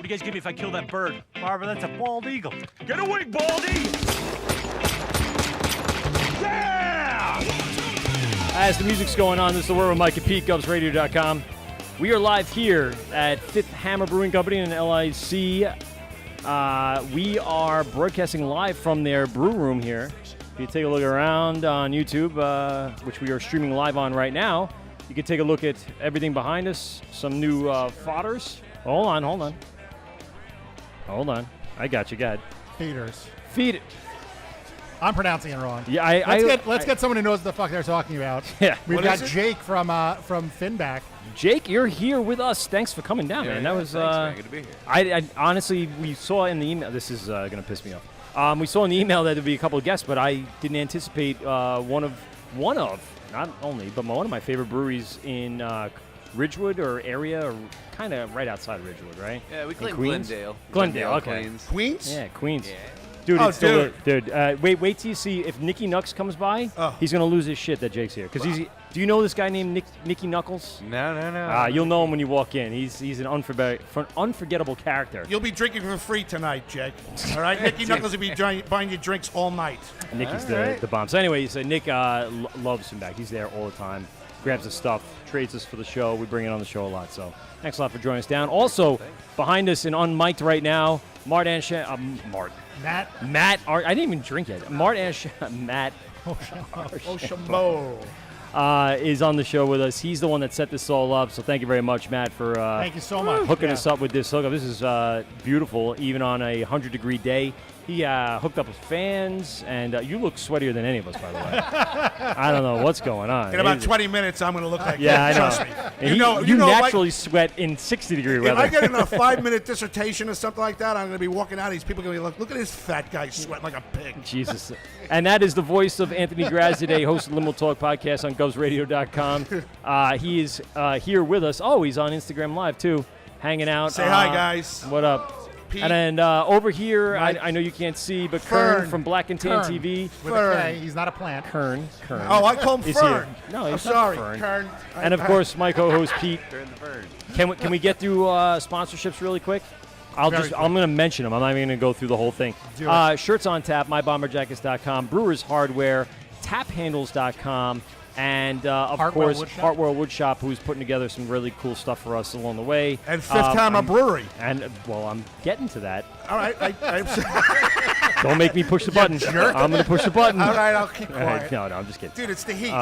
do you guys give me if I kill that bird? Barbara, that's a bald eagle. Get away, Baldy! Yeah! As the music's going on, this is the Word with Mike and Pete, GovsRadio.com. We are live here at Fifth Hammer Brewing Company in LIC. We are broadcasting live from their brew room here. If you take a look around on YouTube, which we are streaming live on right now, you can take a look at everything behind us, some new fodders. Hold on. I got you, go ahead. Feeders. Feed it. I'm pronouncing it wrong. Yeah, Let's get someone who knows what the fuck they're talking about. Yeah. We've got Jake from Finback. Jake, you're here with us. Thanks for coming down, man. That was thanks, man. Good to be here. I honestly, we saw in the email. This is gonna piss me off. We saw in the email that there'd be a couple of guests, but I didn't anticipate one of not only, but one of my favorite breweries in Ridgewood or area, or kind of right outside of Ridgewood, right? Yeah, we claim Queens? Glendale, okay. Queens. Queens? Yeah, Queens. Yeah. Dude, Oh, it's still dude. Wait till you see if Nicky Knucks comes by. Oh. He's gonna lose his shit that Jake's here. Cause do you know this guy named Nicky Knuckles? No. You'll know him when you walk in. He's an unforgettable character. You'll be drinking for free tonight, Jake. All right? Nicky Knuckles will be buying you drinks all night. Nicky's the bomb. So anyway, so Nick loves him back. He's there all the time. Grabs his stuff, trades us for the show. We bring it on the show a lot. So thanks a lot for joining us down. Also, behind us and unmiked right now, Matt. I didn't even drink it. Matt Oshamo. is on the show with us. He's the one that set this all up. So thank you very much, Matt, for Thank you so much. hooking us up with this hookup. This is beautiful, even on a 100-degree day. He hooked up with fans, and you look sweatier than any of us, by the way. I don't know what's going on. In about 20 minutes, I'm going to look like Yeah, I know. Trust me. You naturally sweat in 60-degree weather. If I get in a 5-minute dissertation or something like that, I'm going to be walking out. These people are going to be like, look at this fat guy sweating like a pig. Jesus. And that is the voice of Anthony Graz today, host of the Limo Talk podcast on GovsRadio.com. He is here with us. Oh, he's on Instagram Live, too, hanging out. Say hi, guys. What up? Pete. And then over here, I know you can't see, but Kern from Black and Tan TV. With a K. He's not a plant. Kern. Oh, I call him is Fern. here. No, I'm he's not sorry. Fern. Kern. And, of course, my co-host, Pete. Turn the bird. Can we get through sponsorships really quick? I'm going to mention them. I'm not even going to go through the whole thing. Shirts on tap, mybomberjackets.com, Brewers Hardware, taphandles.com, and of course, Hartwell Woodshop, who's putting together some really cool stuff for us along the way. And Fifth Hammer Brewery. And I'm getting to that. All right. Don't make me push the button. I'm going to push the button. All right, I'll keep quiet. No, I'm just kidding. Dude, it's the heat.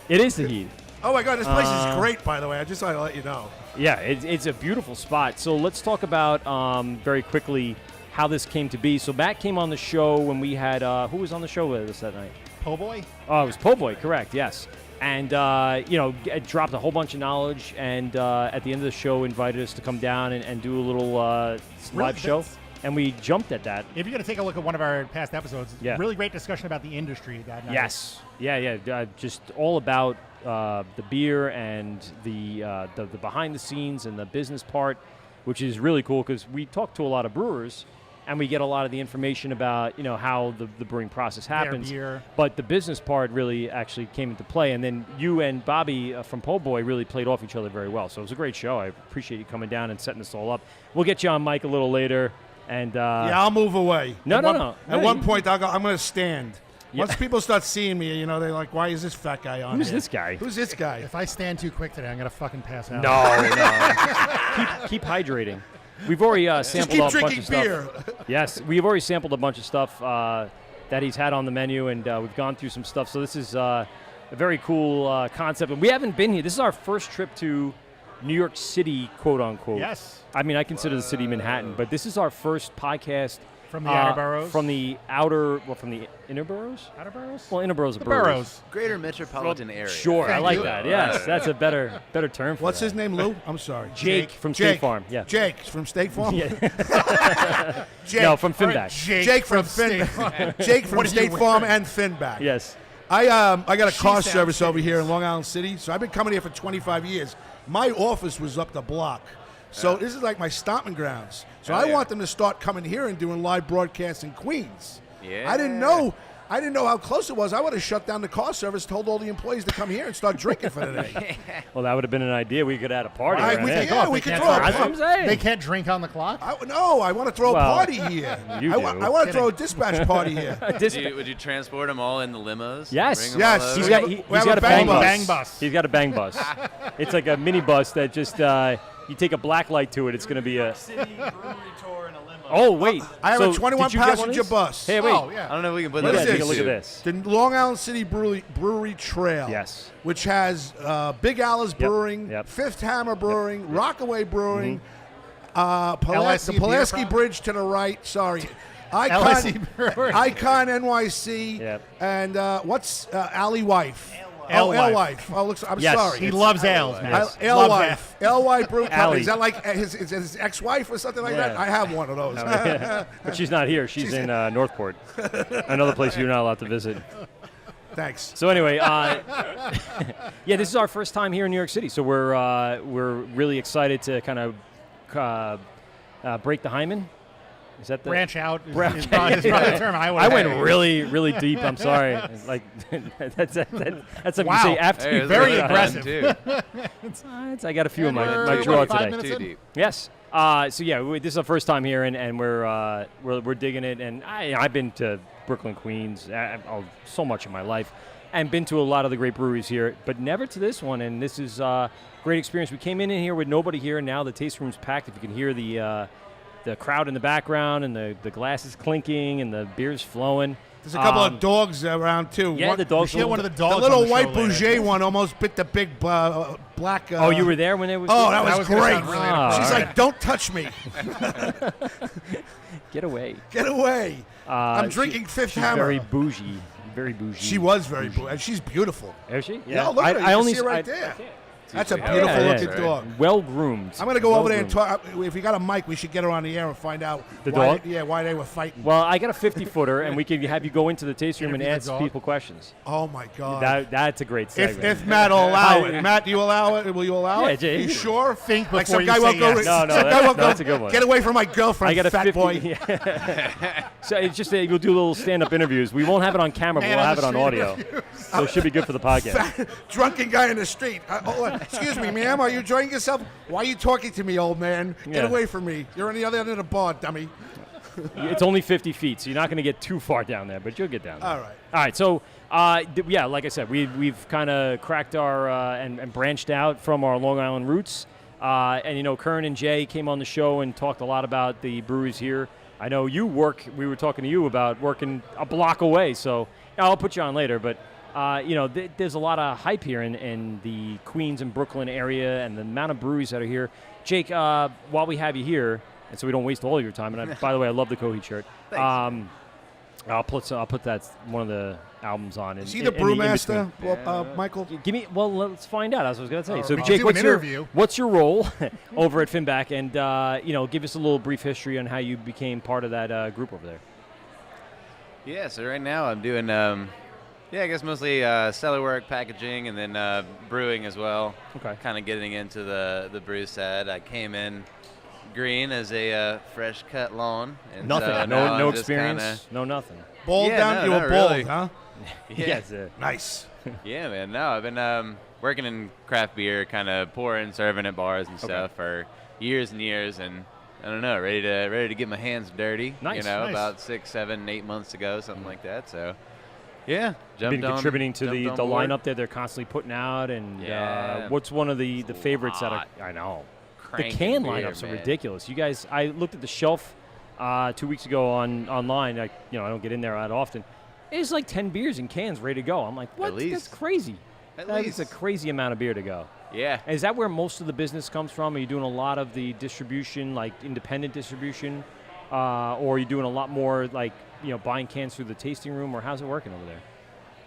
It is the heat. Oh, my God, this place is great, by the way. I just wanted to let you know. Yeah, it's a beautiful spot. So let's talk about very quickly how this came to be. So Matt came on the show when we had who was on the show with us that night? Po' Boy? Oh, it was Po' Boy, correct? Yes. And dropped a whole bunch of knowledge, and at the end of the show, invited us to come down and do a little live show. And we jumped at that. If you're going to take a look at one of our past episodes, Yeah. really great discussion about the industry that night. Yes. Yeah. Just all about the beer and the behind the scenes and the business part, which is really cool because we talk to a lot of brewers and we get a lot of the information about how the brewing process happens. Beer. But the business part really actually came into play, and then you and Bobby from Po' Boy really played off each other very well. So it was a great show. I appreciate you coming down and setting this all up. We'll get you on mic a little later. And yeah, I'll move away. No. At one point, I'm going to stand. Yeah. Once people start seeing me, they're like, why is this fat guy on Who's here? this guy? Who's this guy? If I stand too quick today, I'm going to fucking pass out. No. keep hydrating. We've already sampled a bunch drinking of stuff. beer. Yes, we've already sampled a bunch of stuff that he's had on the menu, and we've gone through some stuff. So this is a very cool concept. And we haven't been here. This is our first trip to New York City, quote unquote. Yes. I mean, I consider the city Manhattan, but this is our first podcast From the outer boroughs? From the inner boroughs? Outer boroughs? Well, inner boroughs are The boroughs. boroughs. Greater metropolitan area. Sure, I like that. Yes, that's a better term for What's that. his name, Lou? I'm sorry. Jake from State Farm. Yeah. Jake from State Farm? Yeah. Jake. No, from Finback. Right, Jake from Finback. Jake from State Farm and Finback. Yes. I got a car She service sounds over here in Long Island City, so I've been coming here for 25 years. My office was up the block. So this is like my stomping grounds. So I want them to start coming here and doing live broadcasts in Queens. Yeah. I didn't know I didn't know how close it was. I would have shut down the car service, told all the employees to come here and start drinking for the day. Well, that would have been an idea. We could have had a party. Right, right we there. could- yeah, we could throw a That's what I'm saying. They can't drink on the clock? No, I want to throw a Well, party here. you I do. want to throw a dispatch party here. Would you transport them all in the limos? Yes. Bring 'em all Yes. over? He's got, We he's have got a a bang bang bus. Bang bus. He's got a bang bus. It's like a mini bus that just you take a black light to it. It's going to be a. City brewery tour in a limo. Oh wait, I have So, a 21 did you get one of passenger these? bus. Hey, wait. Oh, yeah. I don't know if we can put What that is on this? Look at YouTube. this. The Long Island City Brewery Trail. Yes. Which has Big Alice Brewing, Yep. Fifth Hammer Brewing, Rockaway Brewing, Mm-hmm. the LSC Beer Pulaski Pub? Bridge to the right. Sorry. LSC Brewery. Icon NYC. Yep. And what's Alley Wife? Alewife. Oh, looks. I'm Yes. sorry. He loves ales, man. Yes. Alewife. Alewife Brew Company. Alley. Is that like his ex-wife or something like that? Yeah. I have one of those. But she's not here. She's in Northport, another place you're not allowed to visit. Thanks. So anyway, yeah, this is our first time here in New York City, so we're really excited to kind of break the hymen. Is that the Branch out is Branch- probably the term I would I went say. really deep. I'm sorry. Like that's something Wow. you say after Hey, you it's Very really aggressive. fun, too. I got a few in my We're drawer what, 5 today. minutes Too in? deep. Yes. So yeah, this is our first time here, and we're digging it. And I've been to Brooklyn, Queens, so much in my life, and been to a lot of the great breweries here, but never to this one. And this is a great experience. We came in here with nobody here, and now the taste room's packed. If you can hear the crowd in the background and the glasses clinking and the beers flowing. There's a couple of dogs around too. Yeah, the dogs. We should get one of the The dogs. little on the white show later. Bouger one almost bit the big black. Oh, you were there when they was. Oh, that That was was gonna great. sound really She's all like, "Don't touch me, Get away. get away." I'm She- drinking Fifth she's Hammer. very bougie. Very bougie. She was very bougie, and she's beautiful. Is she? Yeah, look at her. You can see her right there. That's a Yeah, beautiful yeah, looking right. dog. Well groomed. I'm gonna go over there and talk. If you got a mic, we should get her on the air and find out The why. dog? Why they were fighting. Well, I got a 50-footer, and we can have you go into the taste room and Interview the ask dog. people questions. Oh my God. That's a great segment. If Matt will allow it, Matt, do you allow it? Will you allow Yeah, it? Jay. You sure? Think Like before some you guy say won't go. yes. No, some that's- guy won't no, go. that's a good one. Get away from my girlfriend, I got a fat 50. boy. Yeah. So it's just we'll do little stand-up interviews. We won't have it on camera, but Man we'll on have it the on street audio. So it should be good for the podcast. Drunken guy in the street. Excuse me, ma'am. Are you enjoying yourself? Why are you talking to me, old man? Get Yeah. away from me. You're on the other end of the bar, dummy. It's only 50 feet, so you're not going to get too far down there, but you'll get down there. All right. All right. So, yeah, like I said, we've kind of cracked our and branched out from our Long Island roots. And Kern and Jay came on the show and talked a lot about the breweries here. I know you work. We were talking to you about working a block away, so I'll put you on later. But there's a lot of hype here in the Queens and Brooklyn area, and the amount of breweries that are here. Jake, while we have you here, and so we don't waste all your time. And by the way, I love the Coheed shirt. Thanks. I'll put that one of the albums on. Is he the brewmaster, Michael? Give me. Well, let's find out. That's what I was going to say. So, we could Jake, do what's an your interview. what's your role over at Finback? And give us a little brief history on how you became part of that group over there. Yeah, so right now I'm doing, I guess mostly cellar work, packaging, and then brewing as well. Okay. Kind of getting into the brew side. I came in green as a fresh cut lawn. And Nothing. so now no I'm just experience. kinda- No nothing. Bald Yeah, down? no, You were not bald, really. huh? Yeah. Yes. Nice. Yeah, man. No, I've been working in craft beer, kind of pouring, serving at bars and stuff for years and years, and I don't know, ready to get my hands dirty. Nice, nice. About 6, 7, 8 months ago, something like that. So, yeah, jumped Been on. contributing to the jumped on board. lineup that they're constantly putting out, and Yeah. what's one of the favorites that are? lot. I know. Cranking The can beer, lineups are man. ridiculous. You guys, I looked at the shelf 2 weeks ago online. I don't get in there that often. It's like 10 beers in cans ready to go. I'm like, what? least. That's crazy. At That is a least. crazy amount of beer to go. Yeah. Is that where most of the business comes from? Are you doing a lot of the distribution, like independent distribution, or are you doing a lot more like buying cans through the tasting room, or how's it working over there?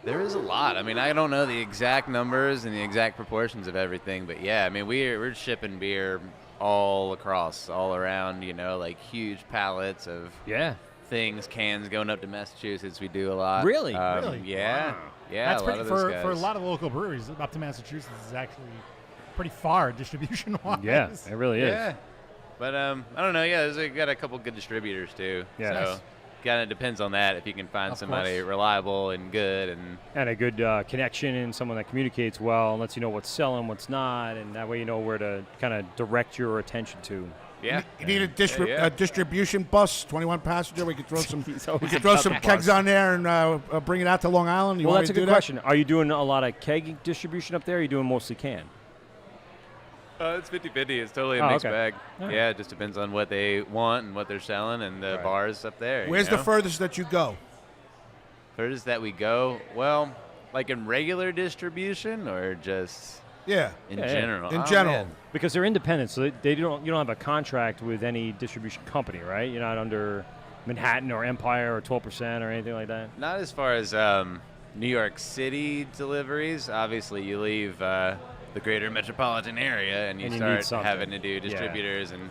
There is a lot. I mean, I don't know the exact numbers and the exact proportions of everything, but yeah, I mean, we're shipping beer all across, all around, like huge pallets of Yeah. things, cans going up to Massachusetts. We do a lot. Really? Really? Yeah. Wow. Yeah, That's a lot pretty of those for guys. a lot of the local breweries. Up to Massachusetts is actually pretty far distribution-wise. Yeah, it really is. Yeah. But I don't know. Yeah, we got a couple good distributors too. Yeah. So Nice. kind of depends on that. If you can find somebody reliable and good and a good connection and someone that communicates well and lets you know what's selling, what's not, and that way you know where to kind of direct your attention to. Yeah. You need a distribution bus, 21 passenger. We could throw some Kegs kegs on there and bring it out to Long Island. Well, that's a good question. Are you doing a lot of keg distribution up there? Or are you doing mostly can? It's 50-50. It's totally a mixed bag. Right. Yeah, it just depends on what they want and what they're selling and the bars up there. Where's the furthest that you go? Furthest that we go? Well, like in regular distribution or just in general? In general. Man. Because they're independent, so you don't have a contract with any distribution company, right? You're not under Manhattan or Empire or 12% or anything like that? Not as far as New York City deliveries. Obviously, you leave the greater metropolitan area and you start having to do distributors and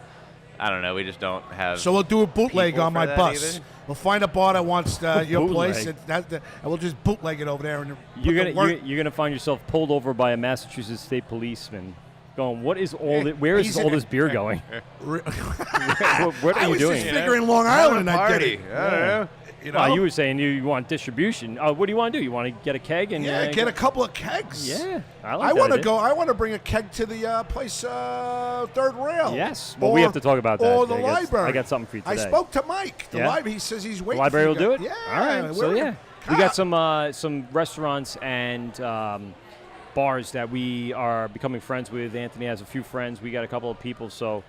I don't know, we just don't have. So we'll do a bootleg on my bus. Either. We'll find a bar that wants your place and we'll just bootleg it over there. And you're gonna find yourself pulled over by a Massachusetts state policeman going, what is all this? Where is all this beer going? What are you doing? I was just figuring Long Island and I'd get it. I don't know. You know? You were saying you want distribution. What do you want to do? You want to get a keg and get a couple of kegs. Yeah, I want to go. I want to bring a keg to the place, Third Rail. Yes. Well, we have to talk about that. Or the library. I got something for you today. I spoke to Mike. The library. He says he's waiting. The library for you. will do it. Yeah. All right. We got some restaurants and bars that we are becoming friends with. Anthony has a few friends. We got a couple of people. So,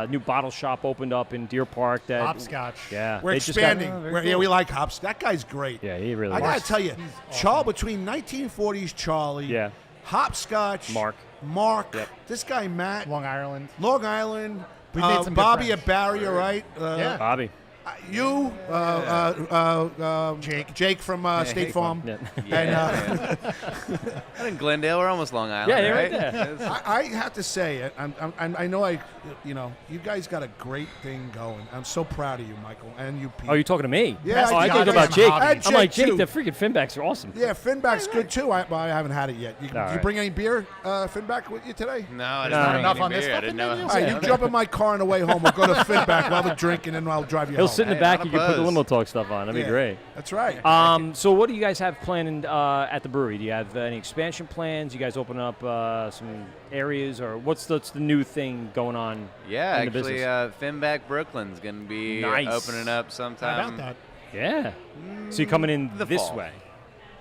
new bottle shop opened up in Deer Park. That Hopscotch. Yeah, we're expanding. We like hops. That guy's great. Yeah, he really. I gotta tell you, Charles between 1940s Charlie. Yeah. Hopscotch. Mark. Yep. This guy Matt. Long Island. We made some Bobby at Barrier, right? Bobby. You, Jake from State Farm, and in Glendale, we're almost Long Island. Yeah, right there. I have to say, I know you guys got a great thing going. I'm so proud of you, Michael, and you, Pete. Oh, you're talking to me? Yeah. I thought about Jake. I'm like, Jake, too. the freaking Finbacks are awesome. Yeah, Finback's good too. I haven't had it yet. Did you bring any beer, Finback, with you today? No, I didn't bring enough any on this beer. I fucking didn't know. menu? All right, you jump in my car on the way home. We'll go to Finback while we're drinking, and I'll drive you home. He'll sit in the back. You can put the buzz. limo talk stuff on. That'd be great. That's right. So what do you guys have planned at the brewery? Do you have any expansion plans? You guys open up some areas, or what's the new thing going on? Yeah, in the actually, business? Finback Brooklyn's going to be opening up sometime. How about that? Yeah. So you're coming in this fall. way.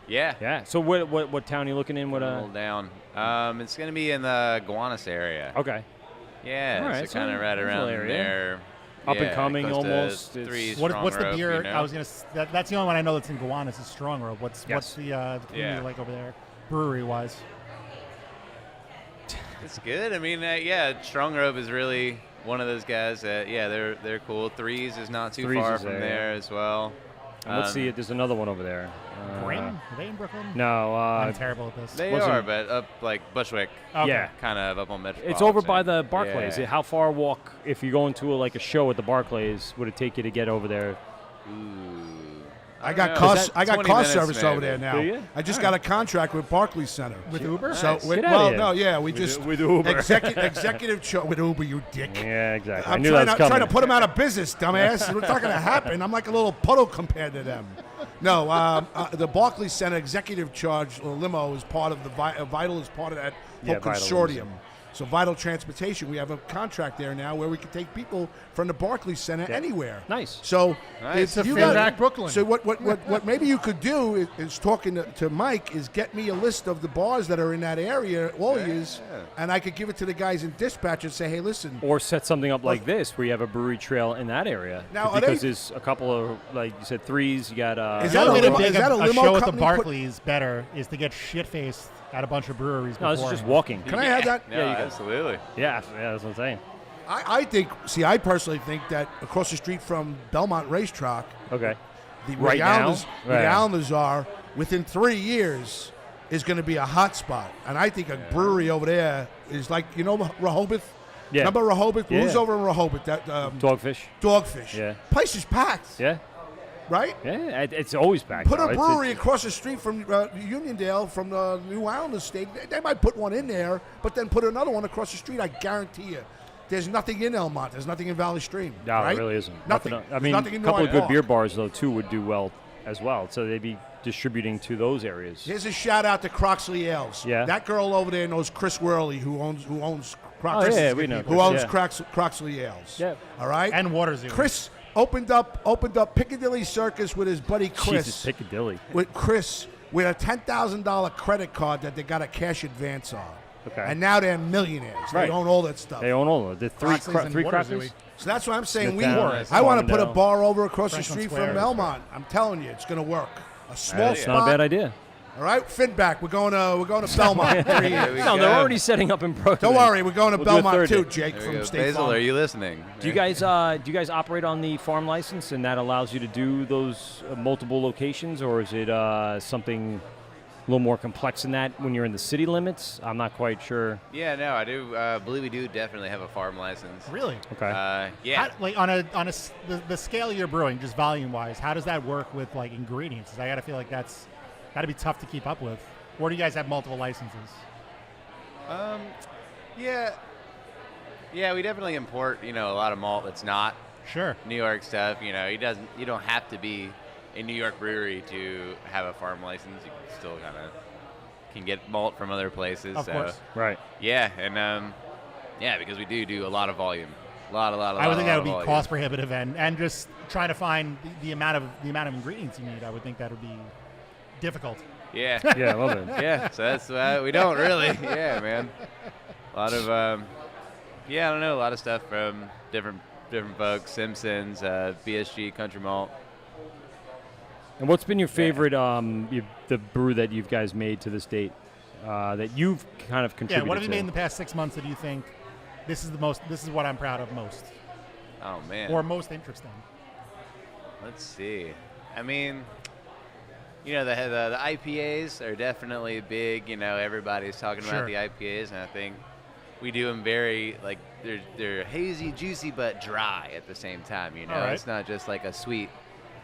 Yeah. Yeah. So what town are you looking in? Hold down. It's going to be in the Gowanus area. Okay. Yeah. All right, so kind of right around area. there. Up and coming close to almost. What's the Rope, beer? You know? I was gonna. That's the only one I know that's in Gowanus is Strong Rope. What's the community like over there, brewery wise? It's good. I mean, Strong Rope is really one of those guys that they're cool. Threes is not too far from there as well. And let's see. There's another one over there. Bryn? Are they in Brooklyn? No. I'm terrible at this. They are, but up like Bushwick. Okay. Yeah. Kind of up on Metropolitan. It's over by the Barclays. Yeah. How far a walk, if you're going to a show at the Barclays, would it take you to get over there? Ooh. I got don't know. car 20 service minutes, over maybe. there now. Do you? I just got a contract with Barclays Center. With Uber? So, Nice. Get outta here. we just with Uber. executive with Uber, you dick. Yeah, exactly. I I'm knew that was coming. trying to put them out of business, dumbass. It's not going to happen. I'm like a little puddle compared to them. No, the Barclays Center executive charge limo is part of the Vital is part of that whole Vital consortium. So Vital Transportation, we have a contract there now where we can take people from the Barclays Center anywhere. Nice. So Nice. if It's a you Finback, got, Brooklyn. So what maybe you could do is talking to Mike is get me a list of the bars that are in that area, and I could give it to the guys in dispatch and say, hey, listen. Or set something up like this where you have a brewery trail in that area. Now, because there's a couple of, like you said, threes. You got. Is The that only way to limo- make is that a a limo show at the company Barclays better is to get shit-faced at a bunch of breweries. No, this is just beforehand. walking. Can I have that? No, Yeah, you can. absolutely. Yeah, that's what I'm saying. I personally think that across the street from Belmont Racetrack, Okay. where the Islanders Right. are, within 3 years, is going to be a hot spot. And I think a brewery over there is like, Rehoboth? Yeah. Remember Rehoboth? Yeah. Who's over in Rehoboth? That Dogfish. Dogfish. Yeah. Place is packed, Yeah. right? Yeah. It's always packed. Put though. a brewery across the street from Uniondale, from the New Islanders state. They might put one in there, but then put another one across the street. I guarantee you, there's nothing in Elmont. There's nothing in Valley Stream. No, right? there really isn't. Nothing. I mean, nothing a in couple of Noir good Park. beer bars, though, too, would do well as well. So they'd be distributing to those areas. Here's a shout out to Croxley Ales. Yeah. That girl over there knows Chris Worley, who owns Oh, yeah, we know. who owns Yeah. Croxley Ales. Yeah. All right. And Water Zoo. Chris opened up Piccadilly Circus with his buddy Chris. Jesus, Piccadilly. With Chris with a $10,000 credit card that they got a cash advance on. Okay. And now they're millionaires. Right. They own all that stuff. They own all of it. The Croxley's and three Water crackers? Zoo. So that's what I'm saying. Smithtown, I want to put a Farmingdale. bar over across the Franklin street Square from is Elmont. I'm telling you, it's going to work. A small It's spot. not a bad idea. All right, Finback. We're going to Belmont. 3 years. we No, go. they're already setting up in Brooklyn. Don't worry, we're going to We'll do a Belmont third too, day. Jake There we from go. State Basil, Farm. are you listening? Do you guys operate on the farm license, and that allows you to do those multiple locations, or is it something a little more complex than that when you're in the city limits? I'm not quite sure. Yeah, no, I do believe we do definitely have a farm license. Really? Okay. Yeah. Like the scale you're brewing, just volume wise, how does that work with like ingredients? 'Cause I gotta feel like that's gotta be tough to keep up with. Or do you guys have multiple licenses? Yeah. Yeah, we definitely import, a lot of malt that's not Sure. New York stuff. You don't have to be a New York brewery to have a farm license. You can still can get malt from other places. Of so course. Right. yeah, and because we do a lot of volume. A lot. I would think that would be volume. cost prohibitive and just trying to find the amount of ingredients you need. I would think that would be difficult. Yeah. Yeah, I love it. Yeah, so that's we don't really. Yeah, man. A lot of I don't know, a lot of stuff from different folks. Simpsons, BSG, Country Malt. And what's been your favorite, the brew that you guys made to this date, that you've kind of Yeah. contributed What have you to? made in the past 6 months that you think this is what I'm proud of most Oh man. or most interesting? Let's see. I mean, the IPAs are definitely big. Everybody's talking Sure. about the IPAs, and I think we do them very they're hazy, juicy, but dry at the same time. All right. It's not just like a sweet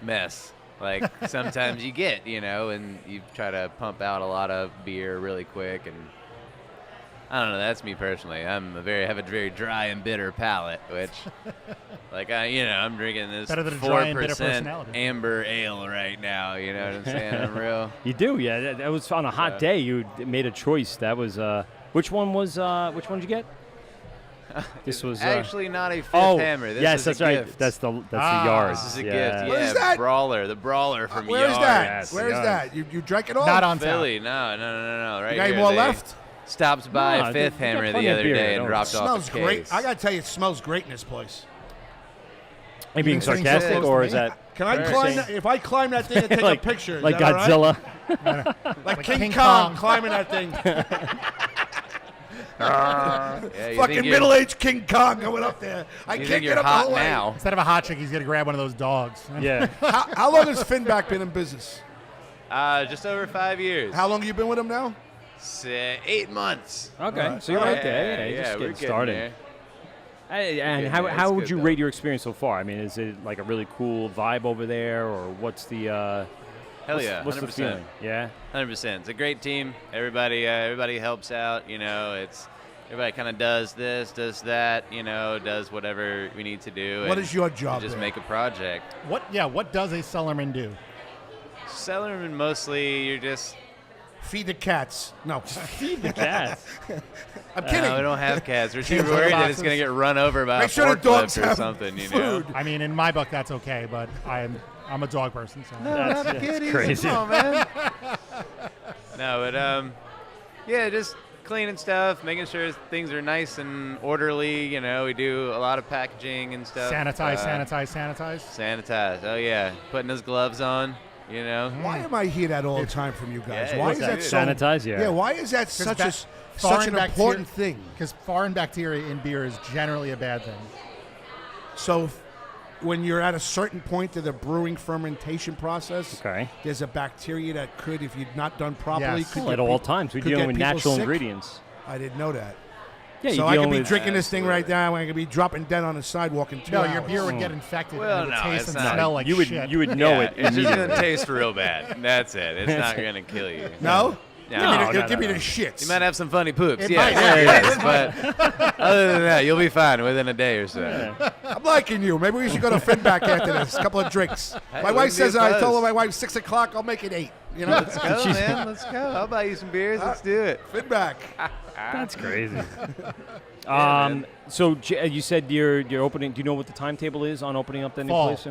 mess. Like sometimes you get, and you try to pump out a lot of beer really quick, and I don't know. That's me personally. have a very dry and bitter palate, which, I'm drinking this Better than a dry and bitter 4% personality. amber ale right now. You know what I'm saying? I'm real. You do, yeah. That was on a hot day. You made a choice. That was which one did you get? This was Actually not a fifth hammer. This yes, is that's a right. gift. That's the yard. This is a yeah. gift. What Yeah, is that? Brawler. The Brawler from Where is Yard. that? Yes, Where is yes. that? You drank it all? Not on Philly. No. Right You got any here. more They left? Stopped by No, Fifth we got Hammer plenty the of other beer. day and Don't dropped It off smells a case. great. I got to tell you, it smells great in this place. Are you being You've been sitting so sarcastic, close or to is me. that Can I Very climb saying- that? If I climb that thing and take like a picture, is like that all right? Godzilla? Like King King Kong Kong. climbing that thing. Yeah, you think Fucking you're- middle-aged King Kong going up there. I You can't think get you're up the hot whole way. now? Instead of a hot chick, he's gonna grab one of those dogs. Yeah. How long has Finback been in business? Just over 5 years. How long have you been with him now? 8 months. Okay, so you're right there. Yeah, you're just we're getting getting started. there. And Yeah, how it's would good you though. rate your experience so far? I mean, is it like a really cool vibe over there, or what's the Hell yeah, what's the 100%. feeling? Yeah. 100%. It's a great team. Everybody helps out. It's everybody kind of does this, does that. Does whatever we need to do. What and is your job Just there? make a project. What does a cellarman do? Sellerman, mostly you're just. Feed the cats. No. Feed the cats. I'm kidding. No, we don't have cats. We're too Kids in worried that boxes. it's gonna get run over by Make a sure the dogs forklift or have something. food. I mean, in my book, that's okay, but I'm a dog person, so. That's crazy. Come on, man. No, but yeah, just cleaning stuff, making sure things are nice and orderly. We do a lot of packaging and stuff. Sanitize. Sanitize. Oh yeah, putting his gloves on. Why am I hear that all the time from you guys? Yeah, why it's is that good. so? Sanitize, yeah. Yeah. Why is that such that such foreign an bacteria- important thing? Because foreign bacteria in beer is generally a bad thing. So, when you're at a certain point of the brewing fermentation process, Okay. there's a bacteria that could, if you'd not done properly, Yes. could Well, get at all peop- times, we're could dealing get with people natural sick. ingredients. I didn't know that. Yeah, So you're I could dealing be with drinking this thing right Absolutely. now, and I could be dropping dead on the sidewalk in 2 No, hours. your beer would get infected Well, and it would no, taste it's and not. smell like you would shit. you would know Yeah, it it's just immediately. gonna taste real bad. That's it. It's not gonna kill you. No? Give me the shits. You might have some funny poops. It Yeah, might. yes, but other than that, you'll be fine within a day or so. Yeah. I'm liking you. Maybe we should go to Finback after this. A couple of drinks. My wife wouldn't be says opposed. I told her my wife 6 o'clock. I'll make it 8. You know, Let's go, man. Let's go. I'll buy you some beers. Let's do it. Finback. That's crazy. man. So you said you're opening. Do you know what the timetable is on opening up the new Fall. place?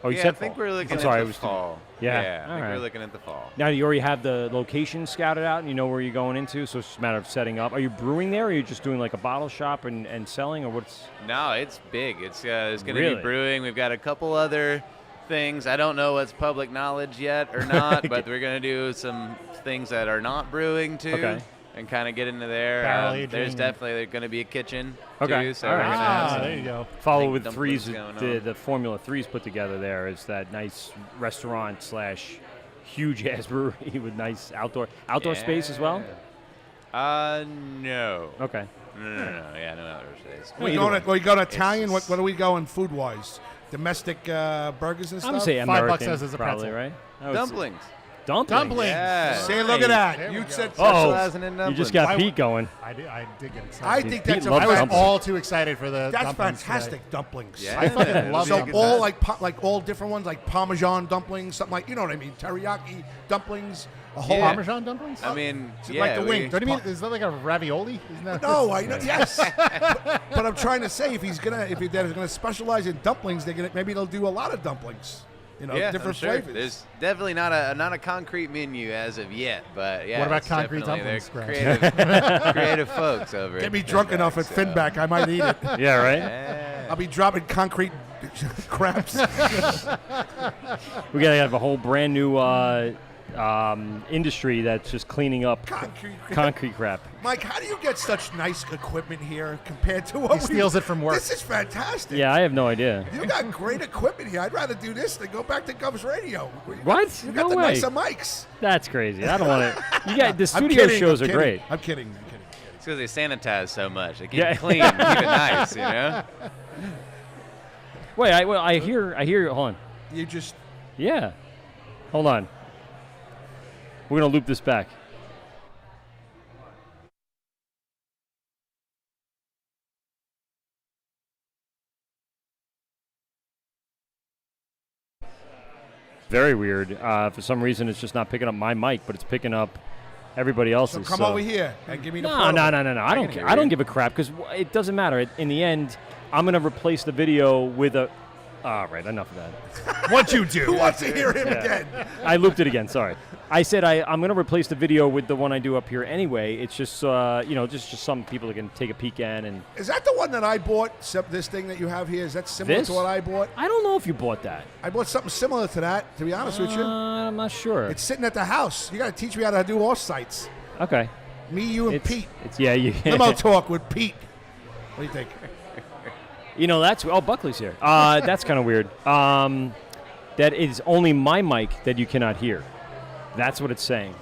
Oh, you Yeah, said I think fall. we're looking I'm at sorry, the it was fall. Yeah, I think alright. we're looking at the fall. Now you already have the location scouted out, and you know where you're going into. So it's just a matter of setting up. Are you brewing there, or are you just doing like a bottle shop and selling, or what's? No, it's big. It's going to Really? be brewing. We've got a couple other things. I don't know what's public knowledge yet or not, but we're going to do some things that are not brewing too. Okay. And kind of get into there. Barrel aging There's and- definitely going to be a kitchen Okay, too. So all we're right. gonna have some- there you go. Follow think with dumplings threes. going on. The Formula 3's put together there is that nice restaurant / huge ass brewery with nice outdoor space as well. No. Okay. No. Yeah, no outdoor space. Well, either way. We going Italian? It's- What are we going food wise? Domestic burgers and I'm gonna stuff. say $5 American, says it's a probably, pretzel. right? I would say- Dumplings. Dumplings. Yeah. Say, look at that. There we You go. said. Oh, Specializing in you dumplings. just got Why- Pete going. I did get excited. I think Pete that's loves I was dumplings. all too excited for the That's dumplings fantastic today. dumplings. Yeah, I fucking man, love it'll So be them. good all time. like all different ones, like Parmesan dumplings, something like, you know what I mean, teriyaki dumplings, a whole. Yeah. Parmesan dumplings? I mean, It's yeah, like the we- wing. Don't you mean, is that like a ravioli? Isn't that? No, I know. Yes, but I'm trying to say if they're gonna specialize in dumplings, maybe they'll do a lot of dumplings. You know, yeah, different I'm sure. flavors. There's definitely not a concrete menu as of yet, but yeah. What about it's concrete definitely- dumplings, they're Scratch? creative folks over. Get me at drunk Finback, enough at so- Finback, I might eat it. Yeah, right. Yeah. I'll be dropping concrete craps. We gotta have a whole brand new industry that's just cleaning up concrete crap. Mike, how do you get such nice equipment here compared to what He steals it from work. This is fantastic. Yeah, I have no idea. You got great equipment here. I'd rather do this than go back to GovsRadio. What? You got No the way. nicer mics. That's crazy. I don't want to. You got the I'm studio kidding, shows I'm are kidding. great. I'm kidding. It's because they sanitize so much. They keep Yeah. it clean, keep it nice, you know. Wait, I hear. Hold on. You just Yeah. Hold on. We're gonna loop this back. Very weird. For some reason, it's just not picking up my mic, but it's picking up everybody else's. come over here and give me the No. portable. I don't. hear I don't you. give a crap because it doesn't matter. In the end, I'm gonna replace the video with a. All right, enough of that. What you Who do? wants to hear him again? I looped it again. Sorry. I said I'm going to replace the video with the one I do up here anyway. It's just just some people can take a peek in, and Is that the one that I bought? This thing that you have here, is that similar This? to what I bought? I don't know if you bought that. I bought something similar to that, to be honest with you. I'm not sure. It's sitting at the house. You got to teach me how to do off sites. Okay. Me, you, and It's Pete. It's you. Limo talk with Pete. What do you think? That's Buckley's here. That's kind of weird. That is only my mic that you cannot hear. That's what it's saying.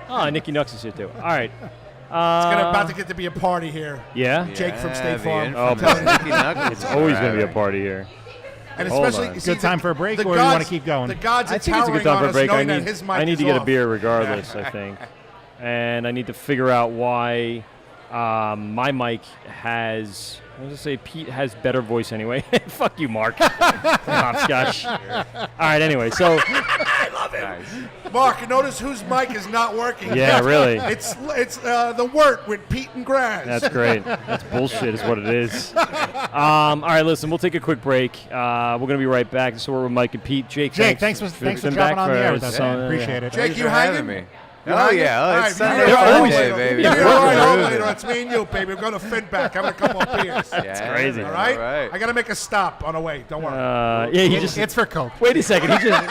Oh, Nicky Nux is here too. All right. It's about to get to be a party here. Yeah. Jake from State the Farm. Oh, infamous Nicky Knuckles. It's always going to be a Right. party here. And Hold especially, on. you see, Good time for a break, the or you gods- wanna keep going? The gods I are think it's a good towering time on for a us break. knowing that his mic I need is to get a off. beer regardless, I think. And I need to figure out why my mic has. I was going to say Pete has better voice anyway. Fuck you, Mark. Hopscotch. All right, anyway, so. Nice. Mark, notice whose mic is not working. Yeah, really. It's the Wort with Pete and Graz. That's great. That's bullshit is what it is. All right, listen, we'll take a quick break. We're going to be right back. So we're with Mike and Pete. Jake, Thanks for being jumping back on the air with for us. some- Appreciate it. Jake, Thanks you for having hanging? me. You Oh hanging? yeah, All right, it's you Sunday hear always- Friday, home baby. later. You hear We're right home moving. later. It's me and you, baby. We're going to Finback. Having a couple of beers. That's crazy. All right? All right. I got to make a stop on the way. Don't worry. Yeah, he just. It's for Coke. Wait a second. He just.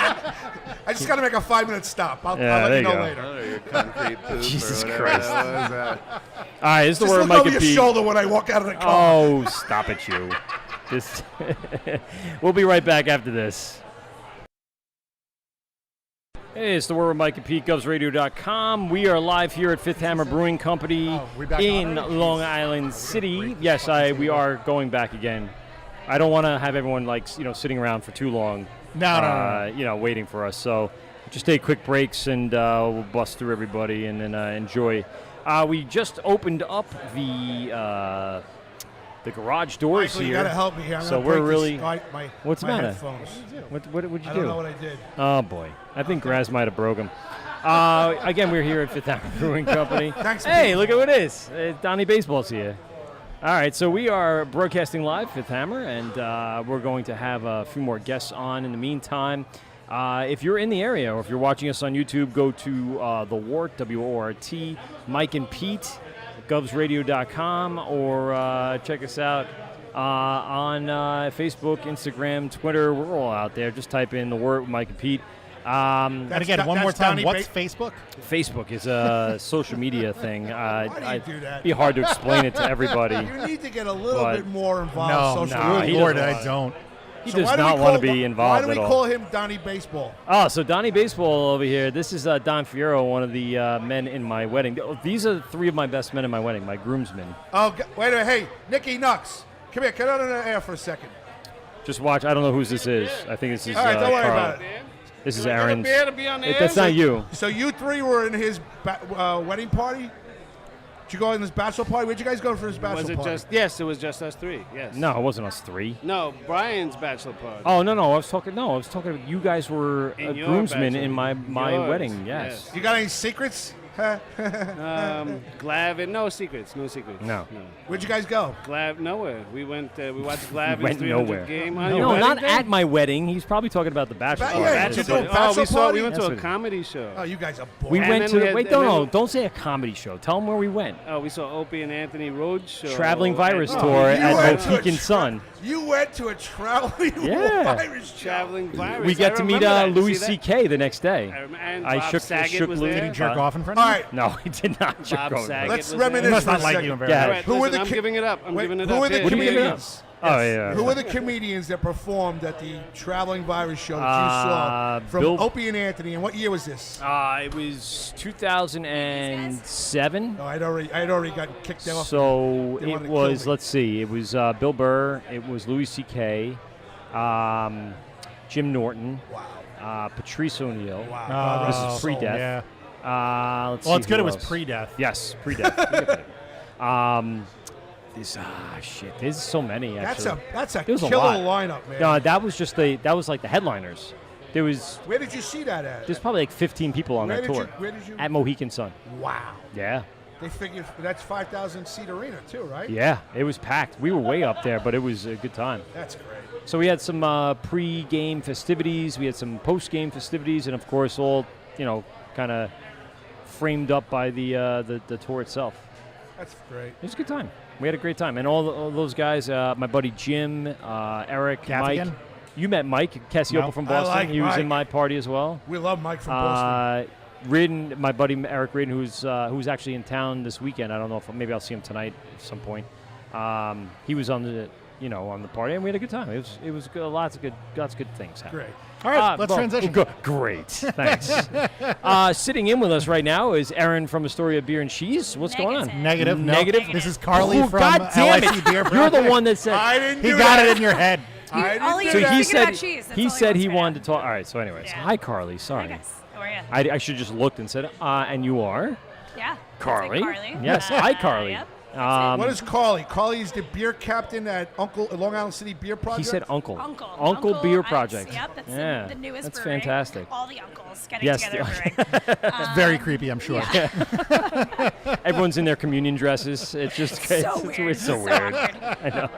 I just got to make a 5-minute stop. I'll Yeah, let there you you know go. later. Oh, your concrete poop Jesus or whatever Christ. that was, All right, this is the Just word look Mike over and your Pete. shoulder when I walk out of the car. Oh, stop it, you. This. We'll be right back after this. Hey, it's the Word with Mike and Pete, GovsRadio.com. We are live here at Fifth Hammer Brewing Company Oh, we back in already? Long Island City. Yes, we are going back again. I don't want to have everyone sitting around for too long. No. Waiting for us. So just take quick breaks and we'll bust through everybody and then enjoy. We just opened up the garage doors Michael, here. you gotta help me here. I'm So gonna we're break really. my What's the my matter? headphones. What would you I do? don't know what I did. Oh boy, I think Graz might have broke them. Again, we're here at Fifth Hammer Brewing Company. Thanks, Hey, Pete. look at what it is. Donnie Baseball's here. All right, so we are broadcasting live, Fifth Hammer, and we're going to have a few more guests on in the meantime. If you're in the area or if you're watching us on YouTube, go to the Wort, W-O-R-T, Mike and Pete, GovsRadio.com, or check us out on Facebook, Instagram, Twitter. We're all out there. Just type in the Wort, Mike and Pete. And again, one more that's time, Donnie what's Facebook? Facebook is a social media thing. Why do you do that? It'd be hard to explain it to everybody. You need to get a little But- bit more involved. No, social no, media. he Lord, doesn't I don't. He So does why do we not call want to Don- be involved Why at do we all. call him Donnie Baseball? Oh, so Donnie Baseball over here. This is Don Fiero, one of the men in my wedding. These are three of my best men in my wedding, my groomsmen. Oh, wait a minute. Hey, Nicky Nux. Come here. Get out of the air for a second. Just watch. I don't know whose this is. I think this is All right, don't worry Carl. about it. This is Do I gotta Aaron's. bear to be on the air? That's not you. So you three were in his wedding party? Did you go in his bachelor party? Where'd you guys go for his bachelor Was it party? just? Yes, it was just us three. Yes. No, it wasn't us three. No, Brian's bachelor party. Oh no, I was talking. No, I was talking. You guys were In your groomsmen bachelor- in my yours, wedding. Yes. You got any secrets? Glavin, no secrets, no secrets. No. Where'd you guys go? Nowhere. We went. We watched Glavin's Went 300 nowhere. game. On No, your not wedding day? at my wedding. He's probably talking about the bachelor. Ba- party. yeah, Bachelor you do a party. bachelor we party? went to That's a what it- comedy show. Oh, you guys are We boring. went then to. we had- Wait, and then no, we- don't say a comedy show. Tell them where we went. Oh, we saw Opie and Anthony Road show. Traveling Virus at- tour you at went to a Mohican tra- Sun. You went to a traveling Yeah. virus show. Traveling Virus. We get I to meet remember that. Louis See that? C.K. the next day. And I Bob shook Saget was Louis. there. Did he jerk off in front All of you? right, No, he did not jerk Bob off. Saget let's was reminisce He must for a not like second. you very Yeah. much. All right, Who were listen, the I'm ki- giving it up. I'm Wait, giving it who up. were the Big. What are you giving up? comedians? Oh yeah. Who were the comedians that performed at the traveling virus show that you saw from Bill- Opie and Anthony? And what year was this? It was 2007. No, I'd already got kicked off. So They wanted it to kill was. me. Let's see. It was Bill Burr. It was Louis C.K. Jim Norton. Wow. Patrice O'Neill. Wow. This is Oh, pre-death. Yeah. Let's Well, see it's good who it was else. pre-death. Yes, pre-death. Shit. There's so many actually. That's a There was a killer lot. lineup, man. No, that was just that was like the headliners. There was Where did you see that at? there's probably like 15 people on Where that did tour you- where did you- at Mohican Sun. Wow. Yeah. They figured that's 5,000 seat arena too, right? Yeah, it was packed. We were way up there, but it was a good time. That's great. So we had some pre-game festivities, we had some post-game festivities, and of course, all kind of framed up by the tour itself. That's great. It was a good time. We had a great time, and all those guys, my buddy Jim, Eric, Mike. Gaffigan? You met Mike Cassiopo No. from I Boston. like He was in Mike. my party as well. We love Mike from Boston. Ridden, my buddy Eric Ridden, who's actually in town this weekend. I don't know if maybe I'll see him tonight at some point. He was on the on the party, and we had a good time. It was good, lots of good things happening. Great. All right, let's transition. Great, thanks. Sitting in with us right now is Aaron from Astoria Beer and Cheese. What's going on? Negative. No. Negative. This is Carly Oh, from God damn LIC it! Beer You're Project. the one that said. I didn't He do got that. it in your head. I All didn't you do do So is he thinking about said cheese. That's he all said he wants right wanted now. to talk. All right. So anyways, Yeah. hi Carly. Sorry, Hi guys. How are you? I should just looked and said, and you are Yeah. Carly. That's it, Carly. Yes, hi Carly. Yep. What is Carly? Carly is the beer captain at Long Island City Beer Project. He said Uncle. Uncle Beer Ice. Project. Yep, that's yeah, the newest that's brewery. fantastic. All the uncles getting Yes, together brewing. Very creepy, I'm sure. Everyone's in their communion dresses. It's just it's so weird. I know.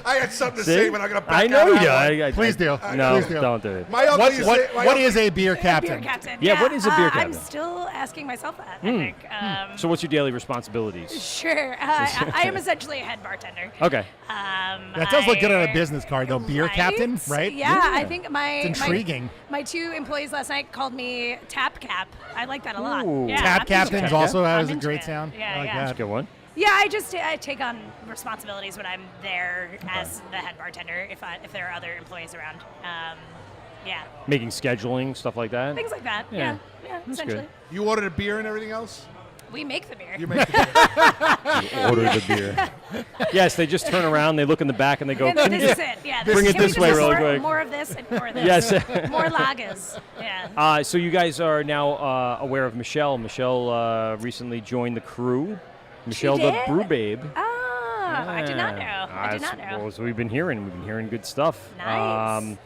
I had something to See? say, but I'm going to back I out know of you that do. one. Please do. No, Please do. don't do it. My uncle used to say- my What uncle- is a beer Beer captain? captain. Yeah, what is a beer captain? I'm still asking myself that, I think. So what's your daily responsibilities? Sure. I am essentially a head bartender. Okay. That does look good on a business card, though. Beer captain, right? Yeah, I think my It's intriguing. My two employees last night called me Tap Cap. I like that a lot. Ooh. Yeah, Tap I'm captains into it. also has I'm a into great it. sound. Yeah, I like yeah. that. Good one. Yeah, I take on responsibilities when I'm there as the head bartender. If there are other employees around, yeah, Making scheduling, stuff like that. things like that. Yeah. Yeah, That's essentially. good. You ordered a beer and everything else? We make the beer. You make the beer. Order the beer. Yes, they just turn around, they look in the back, and they go, Yeah, no, "Can you this just is it. Yeah, bring it can we this just way have really more, quick?" More of this and more of this. Yes. More lagers. Yeah. So you guys are now aware of Michelle. Michelle recently joined the crew. Michelle, the did? Brew Babe. I did not know. I did not know. Well, so we've been hearing good stuff. Nice.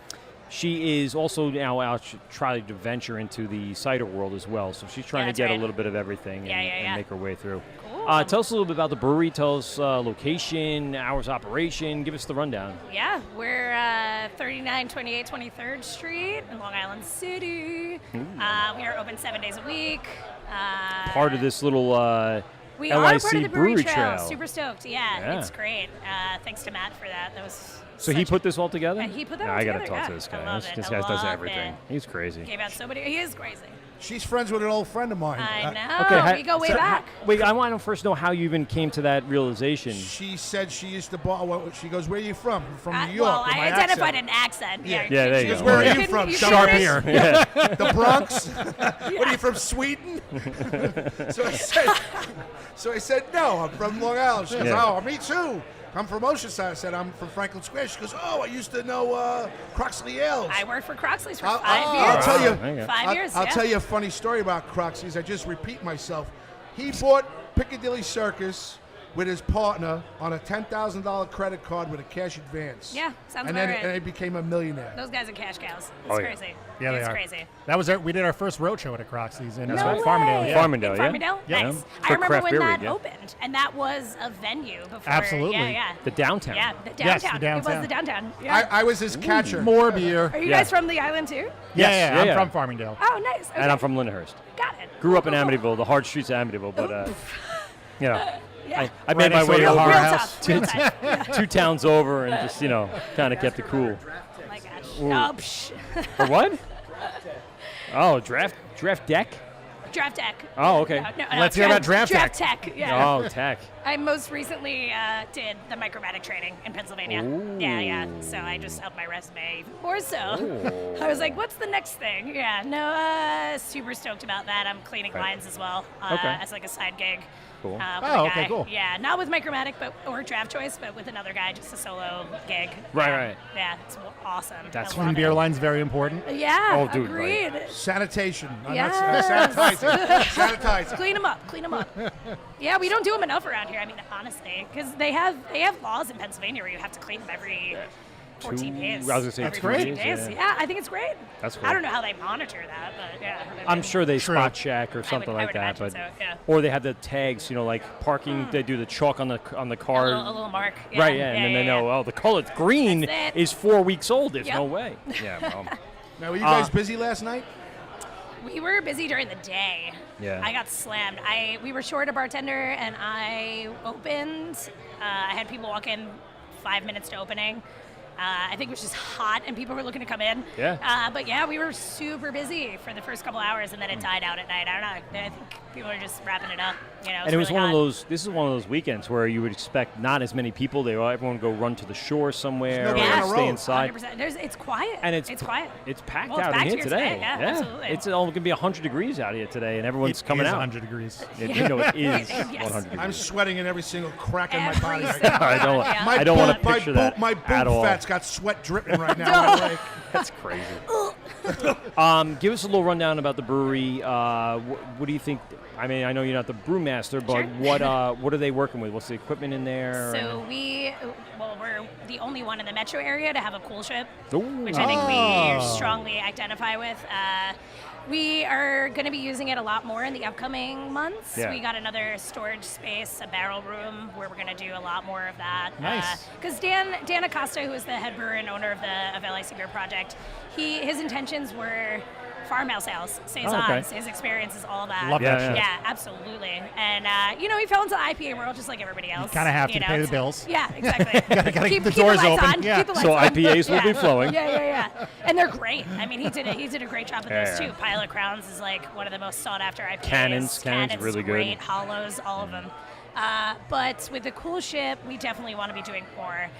She is also now out trying to venture into the cider world as well. So she's trying to that's get a right. little bit of everything Yeah, and make her way through. Cool. Tell us a little bit about the brewery. Tell us location, hours of operation. Give us the rundown. Yeah, we're 3928 23rd Street in Long Island City. We are open 7 days a week. Part of this little We LIC are part of the brewery Brewery trail. Super stoked. Yeah, it's great. Thanks to Matt for that. That was So he put this all together? And he put that Yeah, all I gotta together, talk to yeah. this I guy. love This it. guy I does love everything. it. He's crazy. Gave out so many. He is crazy. She's friends with an old friend of mine. I know. Okay, we go way back. Wait, I want to first know how you even came to that realization. She said she used to she goes, "Where are you from?" "I'm from New York." Well, with I my identified accent. an accent. Yeah. Yeah, there She you goes, go. "Where are Yeah. you from?" You Sharp couldn't ear. Yeah. The Bronx. What are you from, Sweden? So I said, "No, I'm from Long Island." She goes, Yeah. "Oh, me too. I'm from Oceanside." I said, "I'm from Franklin Square." She goes, "Oh, I used to know Croxley Ales." I worked for Croxley's for I'll 5 years. I'll tell you. There you go. 5 years. I'll yeah. tell you a funny story about Croxley's. I just repeat myself. He bought Piccadilly Circus with his partner on a $10,000 credit card with a cash advance. Yeah, sounds and about then right. and he became a millionaire. Those guys are cash cows. It's Oh, yeah. crazy. Yeah, they it's are. crazy. That was we did our first road show at a Croxley's in That's No right. Farmingdale. way. Yeah. Farmingdale, In yeah. Farmingdale? Yeah. Nice. For I remember craft when beer that week, yeah. opened, and that was a venue before. Absolutely. Yeah, yeah. The downtown. Yeah, the downtown. Yes, the It was downtown. the downtown. Yeah. I was his catcher. More beer. Are you Yeah. guys from the island too? Yes, I'm yeah. from Farmingdale. Oh, nice. Okay. And I'm from Lyndhurst. Got it. Grew up in Cool, cool, Amityville, the hard streets of Amityville, but you know, Yeah. I made my next way door to the over horror Real house. tough. Real tough. Yeah. 2 towns over and just kind of kept it cool. Oh my gosh. Ooh. Oh, psh. For what? Oh, draft deck. Draft Tech. Oh, okay. No, Let's hear about Draft Draft Tech. Yeah. Oh, tech. I most recently did the micromatic training in Pennsylvania. Ooh. Yeah. So I just upped my resume even more so. I was like, what's the next thing? Yeah, no, super stoked about that. I'm cleaning lines as well Okay. as like a side gig. Cool. With Oh, a okay, guy. cool. Yeah, not with Micromatic or Draft Choice, but with another guy, just a solo gig. Right, Yeah. right. Yeah, it's awesome. That's I fun. love And beer it. line's very important. Yeah, Oh, dude, agreed. Sanitation. Yes. Sanitizing. Sanitizing. Clean them up. Yeah, we don't do them enough around here. I mean, honestly, because they have laws in Pennsylvania where you have to clean them every 14 days. I was gonna say every 2 14 days, days. yeah. I think it's great. That's cool. I don't know how they monitor that, but yeah. I'm sure they True. spot check or something I like would that, imagine but so, yeah. or they have the tags, like parking. They do the chalk on the A car. little mark. Yeah. Right, yeah, and then they know, oh, the color green That's it. is 4 weeks old. There's Yep. no way. Yeah, well, Now, were you guys busy last night? We were busy during the day. Yeah. I got slammed. We were short a bartender, and I opened. I had people walk in 5 minutes to opening. I think it was just hot, and people were looking to come in. Yeah. But yeah, we were super busy for the first couple hours, and then it died out at night. I don't know. I think people are just wrapping it up. and it was really one of hot. those. This is one of those weekends where you would expect not as many people. Everyone go run to the shore somewhere, Nobody or on the stay road. inside. 100%. It's quiet. And it's quiet. It's packed Well, it's out in packed here here today. today. Yeah, absolutely. It's all going to be 100 degrees out here today, and everyone's It coming is out. 100 degrees. It is Yes. 100 degrees. I'm sweating in every single crack in my Every body. right single- now. I don't. Yeah. I don't want to My picture boob- that My at boob all. fat's got sweat dripping right now. on my leg. That's crazy. Give us a little rundown about the brewery. What do you think? I mean, I know you're not the brewmaster, but Sure. what are they working with? What's the equipment in there? So we're the only one in the metro area to have a cool ship, Ooh. which I think we strongly identify with. We are going to be using it a lot more in the upcoming months. Yeah. We got another storage space, a barrel room, where we're going to do a lot more of that. Nice. Because Dan Acosta, who is the head brewer and owner of LIC Beer Project, his intentions were farmhouse ales, saisons. okay. His experience is all that. Love that yeah, shit. Yeah, absolutely. And he fell into the IPA world just like everybody else. kinda have to know, pay the it's- bills. Yeah, exactly. gotta keep the the doors lights open, on, yeah. keep the lights So on. IPAs will be Yeah. flowing. Yeah. And they're great. I mean, he did a great job with Yeah, those yeah. too. Pilot Crowns is like one of the most sought after IPAs. Cannon's really good. Great. Hollows, all of them. But with the cool ship, we definitely want to be doing more.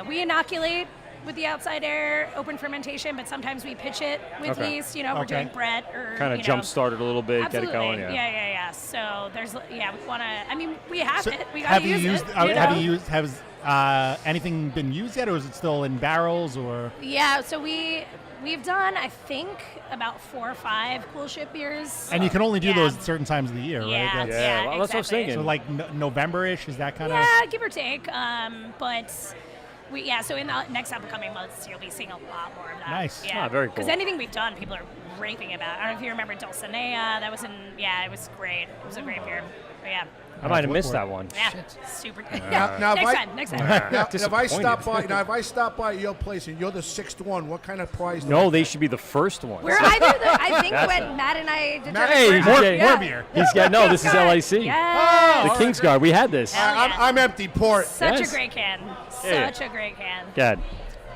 We inoculate with the outside air, open fermentation, but sometimes we pitch it with Okay. yeast. You know, we're doing Brett or Kind of you know, jump start it a little bit, Absolutely. get it going. Yeah. So there's, we want to. I mean, we have So it. We got have to you use used? it. Have you used? Has anything been used yet, or is it still in barrels? Or Yeah. So we've done, I think, about 4 or 5 cool ship beers. and you can only do Yeah. those at certain times of the year, Yeah. right? Yeah, well, that's what I was exactly. thinking. So like November-ish, is that kind of? Yeah, give or take. But so in the next upcoming months, you'll be seeing a lot more of that. Nice. Yeah. Ah, very cool. Because anything we've done, people are raving about. I don't know if you remember Dulcinea. That was it was great. It was a great beer. But yeah. I might have look missed for that it. one. Yeah, super good. Now, Next time. Now, if I Disappointed. stop by your place and you're the 6th one, what kind of prize? No, they should be the first one. We're either I think That's when it. Matt and I determined Hey, we're- more- more beer. He's got no. This is LIC. Yeah. The King's Guard. We had this. Hell yeah. I'm empty. Pour it. Such Yes. a great can. Yeah. Such a great can. Good.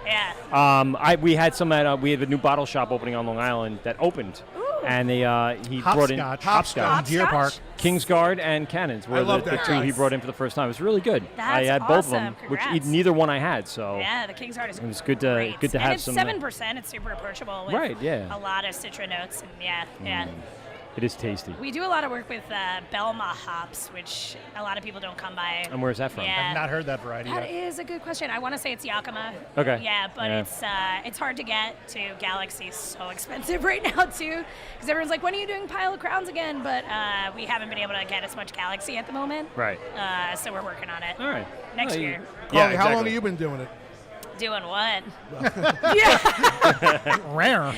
Yeah. We had some at we have a new bottle shop opening on Long Island that opened, and they he brought in Hopscotch, Deer Park. King's Guard and Cannons were love the that 2 he Nice. brought in for the first time. It was really good. I That's had both of them, awesome. which Congrats. neither one I had. So Yeah, the King's Heart is It was good to- great. good to and have it's some, 7%. It's super approachable with Right, yeah. a lot of citra notes. And yeah. it is tasty. We do a lot of work with Belma hops, which a lot of people don't come by. And where's that from? Yeah. I've not heard that variety That yet. is a good question. I want to say it's Yakima. Okay. Yeah, but Yeah. it's hard to get to Galaxy. So expensive right now too, because everyone's like, "When are you doing Pile of Crowns again?" But we haven't been able to get as much Galaxy at the moment. Right. So we're working on it. All right. Next Oh, year. Carly, how long have you been doing it? Doing what? yeah. Rare.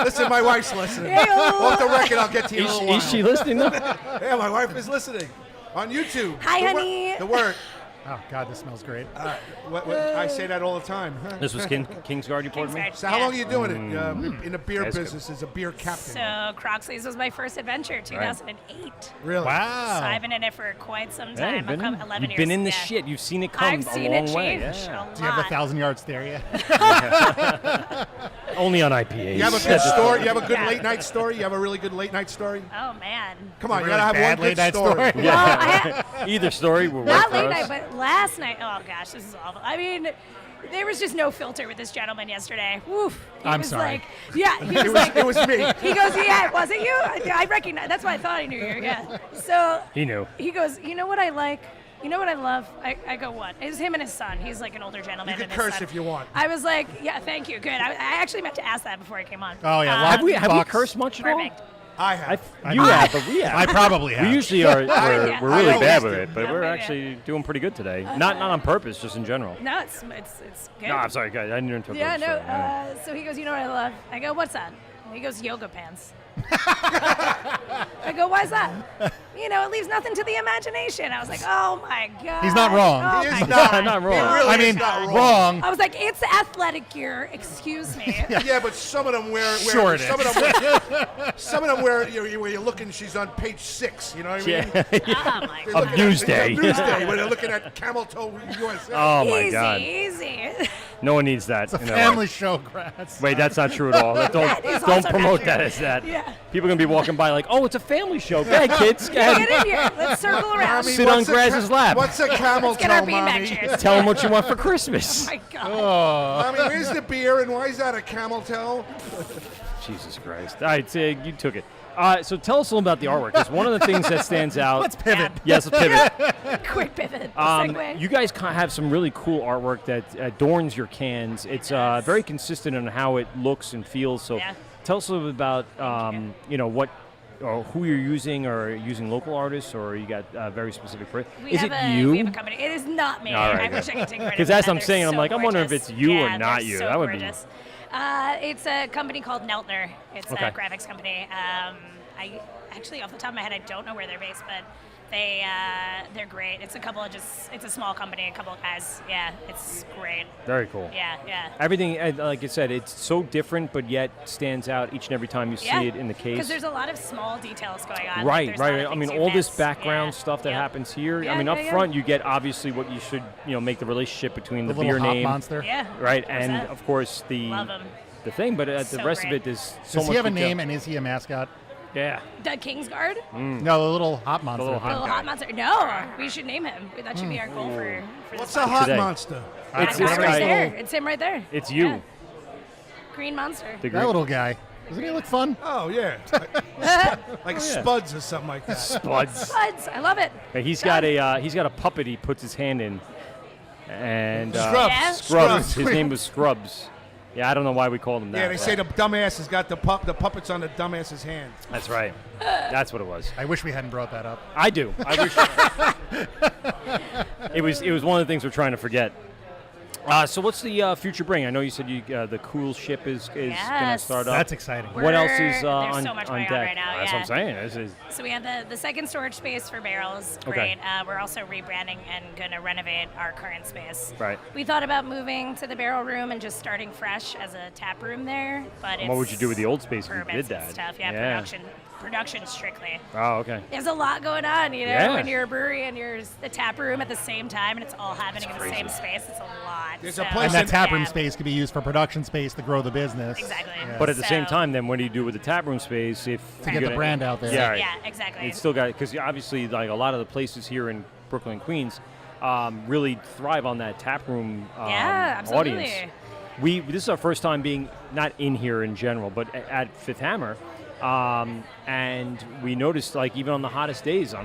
Listen, my wife's listening. Hey-o. Off the record, I'll get to you in a little while. Is she listening though? Yeah, my wife is listening on YouTube. Hi, The honey. The word. Oh God, this smells great. I say that all the time. This was King's Guard you poured me? Kingsguard, So how yeah. long are you doing it in the beer That's good. business as a beer captain? So Croxley's was my first adventure, 2008. Really? Wow. So I've been in it for quite some Yeah, time. you've been, I've come 11 you've years. been in the yeah. shit. You've seen it come I've a seen long it way. change Yeah. a Do you have lot. 1,000-yard stare yet? Only on IPAs. You have a good story? You have a good Yeah. late night story? You have a really good late night story? Oh man. Come on, Really you gotta have bad one late good night story. story. Well, I Either story will work not for late us. night, but last night. Oh gosh, this is awful. I mean, there was just no filter with this gentleman yesterday. Woof. He I'm was sorry. Like, yeah, he was It like, was me. he goes, yeah, was it you? I recognize. That's why I thought I knew you. Yeah. So He knew. he goes, you know what I like? You know what I love? I go, what? It's him and his son. He's like an older gentleman. You can and his curse son. if you want. I was like, yeah, thank you. Good. I actually meant to ask that before I came on. Oh, yeah, Have we Fox. cursed much at all? Perfect. I have. You have, but we have. I probably have. We usually are. Yeah. We're really I bad know. with it, but Yeah, we're yeah. actually doing pretty good today. Not on purpose, just in general. No, it's good. No, I'm sorry, guys. I didn't interrupt. Yeah, you. no. Sorry. So he goes, you know what I love? I go, what's that? And he goes, yoga pants. I go, why's that? You know, it leaves nothing to the imagination. I was like, oh my God. He's not wrong. Oh He my is God. not wrong. He really I is mean, not wrong. I was like, it's athletic gear. Excuse me. Yeah, but some of them wear. Sure it some is. of them wear. Some of them wear. Where you're looking, she's on page 6. You know what I mean? Yeah. Oh my They're God. looking Newsday. At, Newsday, where they're looking at Camel Toe USA. Oh my easy, God. easy. No one needs that. It's a in their family life. show, Grass. Wait, that's not true at all. Don't That is don't also not promote true. that as that. Yeah. People are gonna be walking by like, oh, it's a family show. Go ahead, kids. Go ahead. Get in here. Let's circle around. Mommy, Sit on what's a Graz's lap. What's a Camel Let's get our Toe, beanbag Mommy? chairs. Tell them what you want for Christmas. Oh my God. Mommy, where's the beer and why is that a Camel Toe? Jesus Christ. All right, so you took it. So tell us a little about the artwork. Because one of the things that stands out. Let's pivot. Yes, let's pivot. Quick pivot. Segue. You guys have some really cool artwork that adorns your cans. It's Yes. very consistent on how it looks and feels. So Yeah. tell us a little bit about what or who you're using, or using local artists, or you got very specific. We Is have it a, you? We have a company. It is not me. All right, I wish I could take credit. Because for as that. I'm They're saying, I'm so like, I wonder if gorgeous. it's you or Yeah, not they're you. So That would be- gorgeous. It's a company called Neltner. It's Okay. a graphics company. I actually, off the top of my head, I don't know where they're based, but they're great. It's a small company, a couple of guys. Yeah, it's great. Very cool. Yeah. Everything, like I said, it's so different, but yet stands out each and every time you see it in the case. Because there's a lot of small details going on. Right, There's a lot right. of I mean, things you all this miss. background Yeah. stuff that Yep. happens here. Yeah, I mean, yeah, up yeah. front, you get obviously what you should, make the relationship between The the little beer hop name, monster. Yeah. right, 100%. and of course Love 'em. the thing. But the So rest great. of it is so Does much. he have a detail. name and is he a mascot? Yeah. The Kingsguard? No, the little hop monster. little The little hot monster. No, we should name him. That should be our goal for this What's a podcast. hot Today. monster? It's It's this right guy. there. It's him right there. It's you. Yeah. Green monster. The That little guy. Doesn't he look fun? Oh yeah, like Spuds or something like that. Spuds. Buds. I love it. Hey, he's got a puppet he puts his hand in, and Scrubs. Yeah? Scrubs. His name was Scrubs. Yeah, I don't know why we called him that. Yeah, they say the dumbass has got the puppets on the dumbass's hand. That's right. That's what it was. I wish we hadn't brought that up. I do. I wish. It was one of the things we're trying to forget. So what's the future bring? I know you said the cool ship is going to Yes. start up. That's exciting. What else is There's on so much on going deck? on right now. That's yeah. what I'm saying. This is So we have the second storage space for barrels. Okay. Great. We're also rebranding and going to renovate our current space. right. We thought about moving to the barrel room and just starting fresh as a tap room there, but What would you do with the old space if you permits did and that? stuff. Yeah, production strictly. Oh, okay. There's a lot going on, you know, Yeah. when you're a brewery and you're the tap room at the same time, and it's all happening in the same space. It's a lot. There's so, a place And that tap room yeah, space could be used for production space to grow the business. Exactly. Yeah. But at the same So- time, then what do you do with the tap room space if To you're get the gonna- brand out there. Yeah, right. Yeah, exactly. It's still got because obviously like a lot of the places here in Brooklyn, Queens, really thrive on that tap room Yeah, absolutely. audience. This is our first time being not in here in general, but at Fifth Hammer. And we noticed, like, even on the hottest days,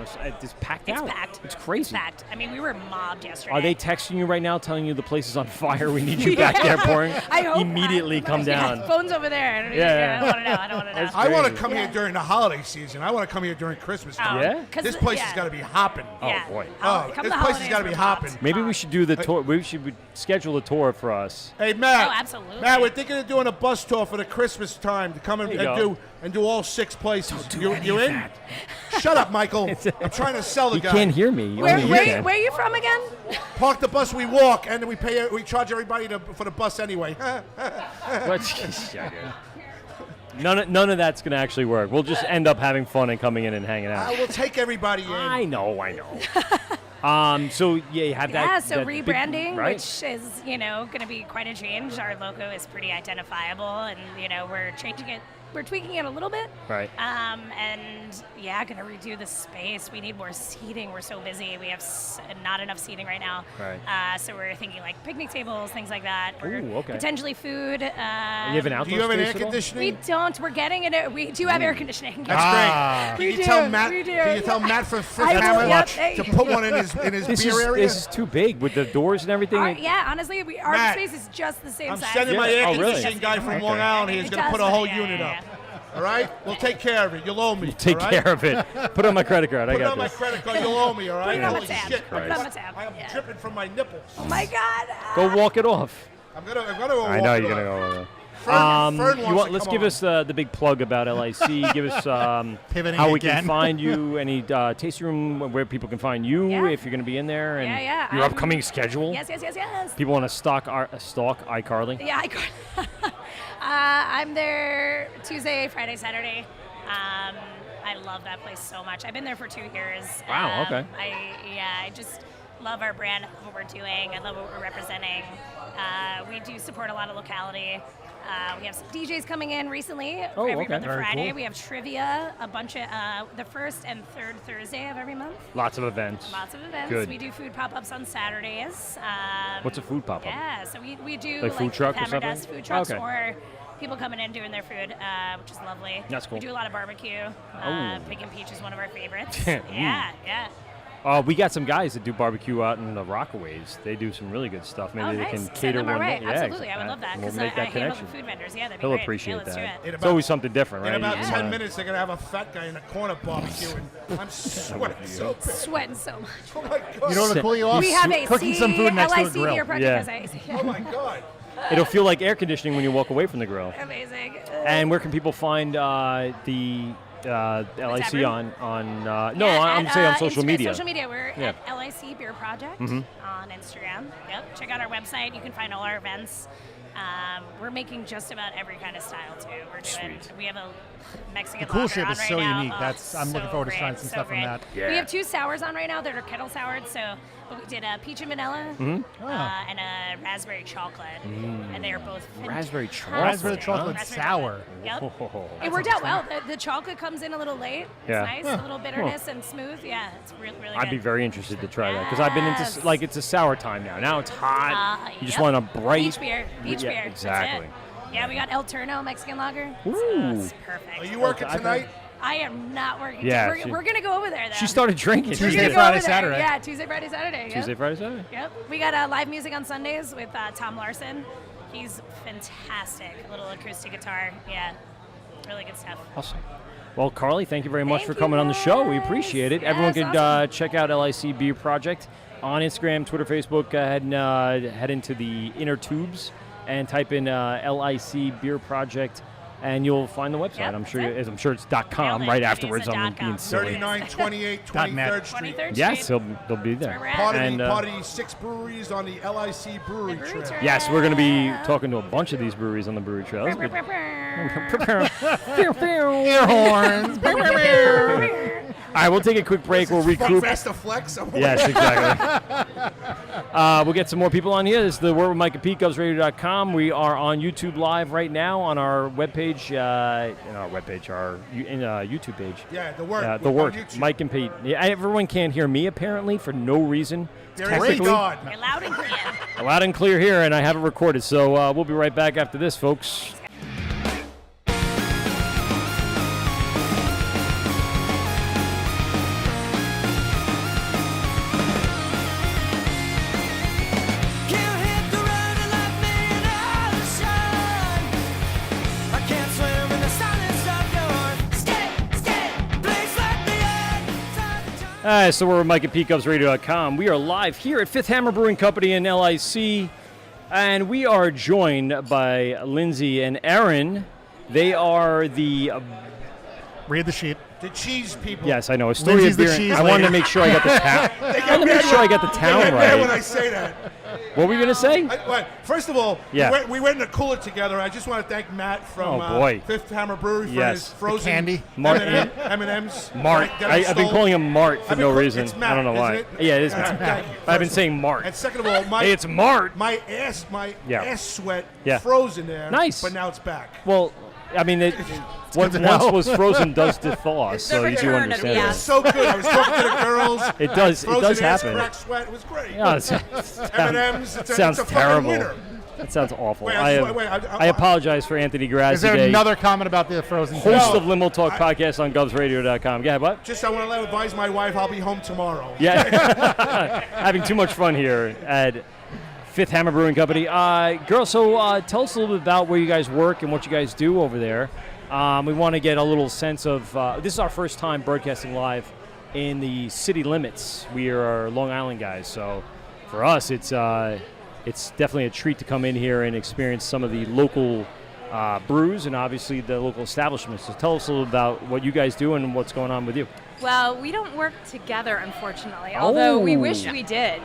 it's packed It's out. packed. It's crazy. It's packed. I mean, we were mobbed yesterday. Are they texting you right now, telling you the place is on fire? We need you back there pouring. I hope Immediately not. come Yeah, down. phone's over there. Yeah. I don't want to know. I don't want to know. That's I want to crazy. come here during the holiday season. I want to come here during Christmas time. Yeah? 'Cause This place yeah. has got to be hopping. Yeah. boy. Oh, Come this the place has holidays, gotta be we're hopping. mobbed. Maybe we should do the tour. We should schedule a tour for us. Hey Matt. Oh, absolutely. Matt, we're thinking of doing a bus tour for the Christmas time to come and, There you and do all 6 places. You in? Shut up, Michael. I'm trying to sell the You guy. can't hear me. Where, Only you where, can. where are you from again? Park the bus, we walk, and then we charge everybody for the bus anyway. What? Yeah, dude. None of that's gonna actually work. We'll just end up having fun and coming in and hanging out. I will take everybody in. I know. So yeah, you have that. Yeah, so that big- rebranding, right? which is, going to be quite a change. Our logo is pretty identifiable, and, we're changing it. We're tweaking it a little bit. Right. And yeah, going to redo the space. We need more seating. We're so busy. We have not enough seating right now. Right. So we're thinking like picnic tables, things like that. Or Ooh, okay. Potentially food. You have an outdoor Do you have an space air at all? conditioning? We don't. We're getting it. We do have air conditioning. That's Ah. great. We Can you do, tell Matt? we do. Can you tell Matt from Fifth I will, Hammer yep, to thank you. put one in his beer area? This is too big with the doors and everything. Yeah, honestly, our Matt, space is just the same I'm size. sending my Yeah. air Oh, really? conditioning guy from Okay. Long Island here. He's going to put a whole unit yeah. up. All right? We'll take care of it. You'll owe me. Take all right? care of it. Put it on my credit card. Put I it got on my this. credit card. You'll owe me, all right? Put it on the Holy tab. shit. Put it on the tab. I am Yeah. dripping from my nipples. Oh my God. Go walk it off. I'm gonna I know you're gonna go. Fern wants to Let's come give on. us the big plug about LIC. Give us Pivoting how we again. can find you, any tasting room where people can find you Yeah. if you're going to be in there, and Yeah. your I'm- upcoming schedule. Yes. People want to stalk iCarly. Yeah, I'm there Tuesday, Friday, Saturday. I love that place so much. I've been there for 2 years. Wow, okay. I just love our brand, what we're doing. I love what we're representing. We do support a lot of locality. We have some DJs coming in recently Oh, for every okay. other Very Friday. cool. We have trivia, a bunch of the first and third Thursday of every month. Lots of events. Lots of events. Good. We do food pop-ups on Saturdays. What's a food pop-up? Yeah, so we do Like food truck or Hammer something? Dust food trucks Okay. or people coming in doing their food, which is lovely. That's cool. We do a lot of barbecue. Oh. Pig and Peach is one of our favorites. Mm. yeah. We got some guys that do barbecue out in the Rockaways. They do some really good stuff. Maybe Oh, they nice. can Send cater them our one. way. Yeah, Absolutely, I would love that We'll because make I that handle the connection. food vendors. Yeah, that'd be He'll great. appreciate yeah, let's that. do it. It's always something different, right? In about You 10 wanna- minutes, they're going to have a fat guy in the corner barbecuing. I'm sweating so bad. Sweating so much. Oh, my God. You know what'll cool you off? We have a Cooking some food next to a LIC grill. beer project. Yeah. as I- Oh, my God. It'll feel like air conditioning when you walk away from the grill. Amazing. And where can people find the LIC room? on I'm at, saying on social Instagram, media. Social media, we're Yeah. at LIC Beer Project Mhm. on Instagram. Yep, check out our website. You can find all our events. We're making just about every kind of style too. We're doing. Sweet. We have a Mexican The cool lager ship on is right so now. unique. Oh, That's- I'm looking so forward to great, trying some so stuff from great. that. Yeah. We have 2 sours on right now that are kettle soured. So But we did a peach and vanilla and a raspberry chocolate, and they are both Raspberry fantastic. chocolate. Raspberry chocolate Raspberry sour. Yep. Oh, It worked out well. The chocolate comes in a little late. Yeah. It's nice, a little bitterness and smooth. Yeah, it's really good. I'd be very interested to try that because I've been into Yes. like it's a sour time now. Now it's hot. You just Yep. want a bright Beach beer. Beach Yeah, beer. That's exactly. it. Yeah, we got El Turno Mexican lager. Ooh. So it's perfect. Are you working Okay, tonight? I am not working. Yeah, we're, she- we're gonna go over there though. She started drinking. We're Tuesday, gonna go Friday, over there. Saturday. Yeah, Tuesday, Friday, Saturday. Yep. Tuesday, Friday, Saturday. Yep. We got live music on Sundays with Tom Larson. He's fantastic. A little acoustic guitar. Yeah, really good stuff. Awesome. Well, Carly, thank you very much Thank for you, coming on the show. We guys. appreciate it. Yes, Everyone could awesome. check out LIC Beer Project on Instagram, Twitter, Facebook. Head into the inner tubes and type in LIC Beer Project, and you'll find the website. Yep, I'm sure. that's it. I'm sure it's .com Nailed it. right It is afterwards. a I'm .com. being silly. 3928 .net. 23rd Street. 23rd Yes, Street. they'll be That's where we're there. at. Part of And, the 6 breweries on the LIC Brewery Brewery Trail. Trail. Yes, we're going to be talking to a bunch of these breweries on the brewery trail. That's good. Air horns. All right, we'll take a quick break. We'll recoup. Fast to flex. Yes, exactly. We'll get some more people on here. This is the Word with Mike and Pete, GovsRadio.com. We are on YouTube Live right now on our webpage, our YouTube page. Yeah, the Wort. The on Word, YouTube. Mike and Pete. Yeah, everyone can't hear me apparently for no reason. There is a Technically, God. You're loud and clear. loud and clear here, and I have it recorded. So we'll be right back after this, folks. All right, so we're Mike and Pete, GovsRadio.com. We are live here at Fifth Hammer Brewing Company in LIC, and we are joined by Lindsay and Aaron. They are the Read the sheet. The cheese people. yes, I know a story Lindsay's of the beer. cheese I wanted to lady. make sure I got the town. I wanted to make sure I got the They town get mad when I right. say that. What were you gonna say? First of all, Yeah. we went in a cooler together. I just want to thank Matt from Oh, boy. Fifth Hammer Brewery for Yes. his frozen candy. Mart- M&Ms. Mart. that I I've been stole. calling him Mart for I've been no call- reason. it's Matt, I don't know why. isn't it? Yeah, it is. Thank you. I've been First- saying Mart. And second of all, my Hey, it's Mart. my ass Yeah. ass sweat Yeah. froze in there. Nice. But now it's back. Well, I mean, what to once know. was frozen does thaw, so you do return of the understand It that. was so good. I was talking to the girls. It does. It Frozen does ass happen. crack sweat. It was great. Yeah, M&Ms. It's a, sounds it's a fucking terrible. winner. That sounds awful. Wait, I wait, I apologize for Anthony Graz Is there today, another comment about the frozen host No. of Limo Talk podcast on GovsRadio.com. Yeah, what? Just I want to advise my wife I'll be home tomorrow. Yeah, having too much fun here at Fifth Hammer Brewing Company. Girl, so tell us a little bit about where you guys work and what you guys do over there. We want to get a little sense of, this is our first time broadcasting live in the city limits. We are Long Island guys, so for us it's definitely a treat to come in here and experience some of the local brews and obviously the local establishments. So tell us a little about what you guys do and what's going on with you. Well, we don't work together, unfortunately, although we wish we did.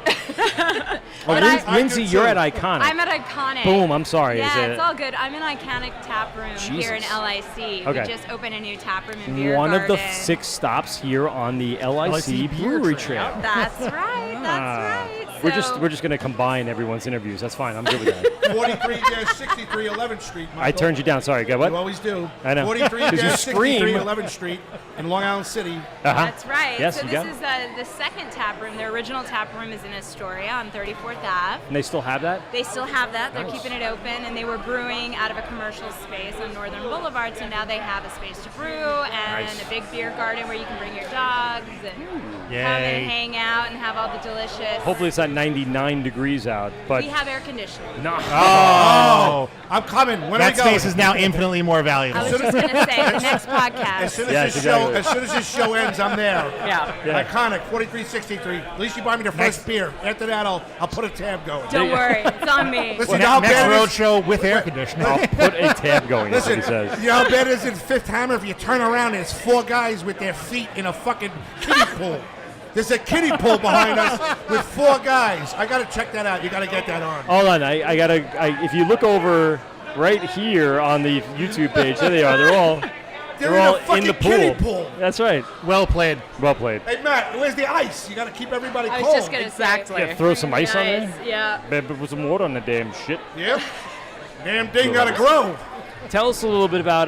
But Lindsay, do you're too. at Iconic. I'm at Iconic. Boom, I'm sorry. Yeah, Is it's all good. I'm in Iconic Tap Room here in Jesus. LIC. Okay. We just opened a new tap room in Beer one of the Garden. 6 stops here on the LIC LIC Beer Brewery Trail. Trail. That's right. Ah. That's right. We're So- just going to combine everyone's interviews. That's fine. I'm good with that. 43-63 11th Street. I turned you down. Sorry. Go You what? always do. I know. 'Cause you 43-63 scream. 11th Street in Long Island City. Uh-huh. That's right. Yes, so you this got it. is the second tap room. The original tap room is in Astoria on 34th Ave. And they still have that? They still have that. They're Nice. keeping it open, and they were brewing out of a commercial space on Northern Boulevard, so now they have a space to brew and Nice. a big beer garden where you can bring your dogs and come Yay. and hang out and have all the delicious. Hopefully it's not 99 degrees out. But We have air conditioning. no. Oh, I'm coming. When That I go. space is now infinitely more valuable. I was just going to say, the next podcast. As soon as Yes, this exactly. show, as soon as this show ends, I'm there. Yeah. Yeah. Iconic 4363. At least you buy me the first beer. After that, I'll put a tab going. Don't worry, it's on me. Listen, you know how Next bad it road is. show with air conditioning. I'll put a tab going, that's what Listen, he says. you know how bad it is in Fifth Hammer? If you turn around, there's 4 guys with their feet in a fucking kiddie pool. There's a kiddie pool behind us with 4 guys. I gotta check that out. You gotta get that on. Hold on. I got to, if you look over right here on the YouTube page, there they are. They're all They're We're in all a fucking in the kiddie pool. That's right. Well played. Well played. Hey, Matt, where's the ice? You got to keep everybody I cold. was just gonna Exactly. Yeah, throw some ice on Nice, there. yeah. Maybe put some water on the damn shit. Yep. Damn thing got to grow. Tell us a little bit about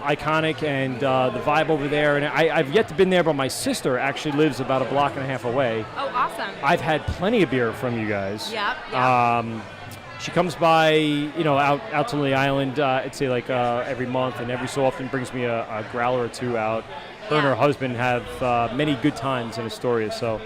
Iconic and the vibe over there. And I've yet to been there, but my sister actually lives about a block and a half away. Oh, awesome. I've had plenty of beer from you guys. Yep. She comes by, out to the island, I'd say like every month, and every so often brings me a growler or two out. Her and her husband have many good times in Astoria. So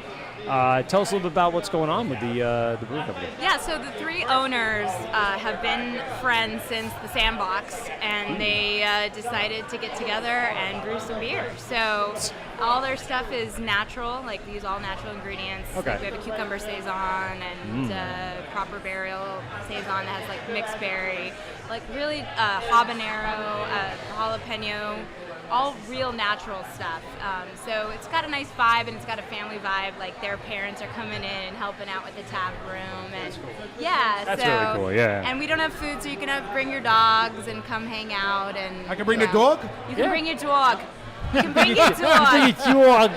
tell us a little bit about what's going on with the brew company. Yeah, so the three owners have been friends since the Sandbox, and they decided to get together and brew some beer. So all their stuff is natural, like they use all natural ingredients. Okay. Like we have a cucumber saison and proper burial saison that has like mixed berry, like really habanero, jalapeno. All real natural stuff. So it's got a nice vibe and it's got a family vibe. Like their parents are coming in and helping out with the tap room, and yeah, That's so really cool, yeah. And we don't have food, so you can bring your dogs and come hang out. And I can bring the dog? You can Yeah. bring your dog. You can bring your Bring dog. a dog.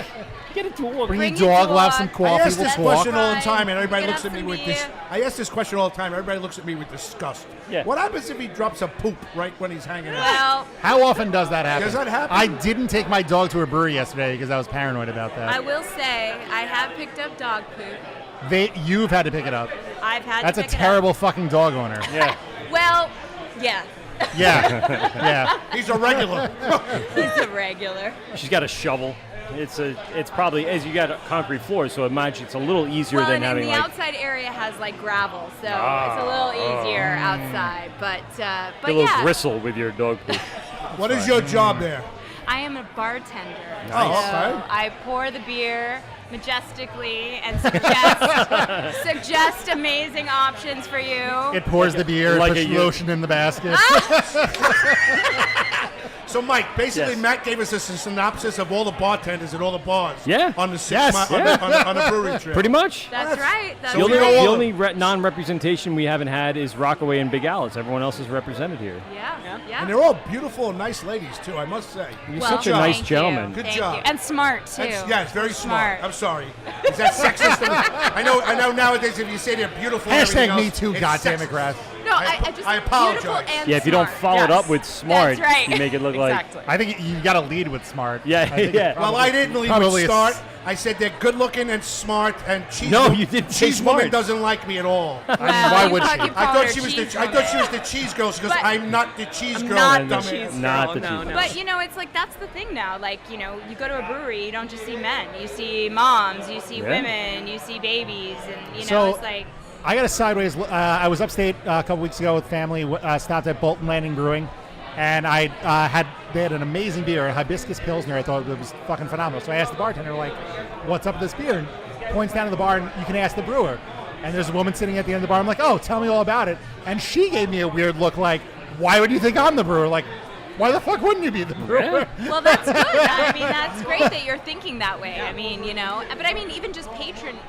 Get a dog. Bring Bring your your dog. We'll have some dog. I coffee. ask We'll this talk. question all the Fine. time, and everybody Get looks up at me some with this. beer. I ask this question all the time. Everybody looks at me with disgust. Yeah. What happens if he drops a poop right when he's hanging out? Well, How often does that happen? Does that happen? I didn't take my dog to a brewery yesterday because I was paranoid about that. I will say I have picked up dog poop. You've had to pick it up. I've had That's to a pick it terrible fucking dog owner. Yeah. up. Well, yeah, Yeah. Yeah. He's a regular. he's a regular. She's got a shovel. It's probably, as you got concrete floors, so imagine it's a little easier Well, than and having the like outside area has like gravel, so it's a little easier outside. But a little yeah, gristle with your dog poop. What is your job there? I am a bartender. Nice. So Oh, okay. I pour the beer majestically and suggest amazing options for you. It pours the beer, like puts a lotion in the basket. So, Mike, basically, Yes. Matt gave us a synopsis of all the bartenders at all the bars. Yeah. On the Yes, yeah. on the brewery trip. Pretty much. That's right. That's So The we only, know all the of- only non-representation we haven't had is Rockaway and Big Alice. Everyone else is represented here. Yeah. And they're all beautiful and nice ladies, too, I must say. You're Well, such a nice thank gentleman. you. Good Thank job. you. And smart too. It's very smart. Smart. I'm sorry. Is that sexist? I know nowadays if you say they're beautiful and Hashtag everything me else, too, it's goddammit, sexist. Grass. No, I just I apologize. beautiful and Yeah, if you don't smart. follow it Yes. up with smart, That's right. you make it look like... Exactly. I think you got to lead with smart. Yeah, I think yeah. it's Well, I didn't leave probably with it's- start. I said they're good looking and smart, and cheese. No, you didn't say Cheese woman smart. doesn't like me at all. Well, why you would call- she? you I call thought her she was cheese the. I woman. thought she was the cheese girl. She goes, But- I'm not the cheese girl. not the dumbass." cheese Not girl. the No, cheese no. But you know, it's like that's the thing now. Like, you know, you go to a brewery, you don't just see men. You see moms, you see Yeah. women, you see babies, and you know, So- it's like I got a sideways. I was upstate a couple weeks ago with family. Stopped at Bolton Landing Brewing, and they had an amazing beer, a hibiscus pilsner. I thought it was fucking phenomenal. So I asked the bartender, like, "What's up with this beer?" And points down to the bar, and you can ask the brewer. And there's a woman sitting at the end of the bar. I'm like, "Oh, tell me all about it." And she gave me a weird look, like, "Why would you think I'm the brewer?" Like, why the fuck wouldn't you be the brewer? well, that's good. I mean, that's great that you're thinking that way. I mean, you know, but I mean, even just patrons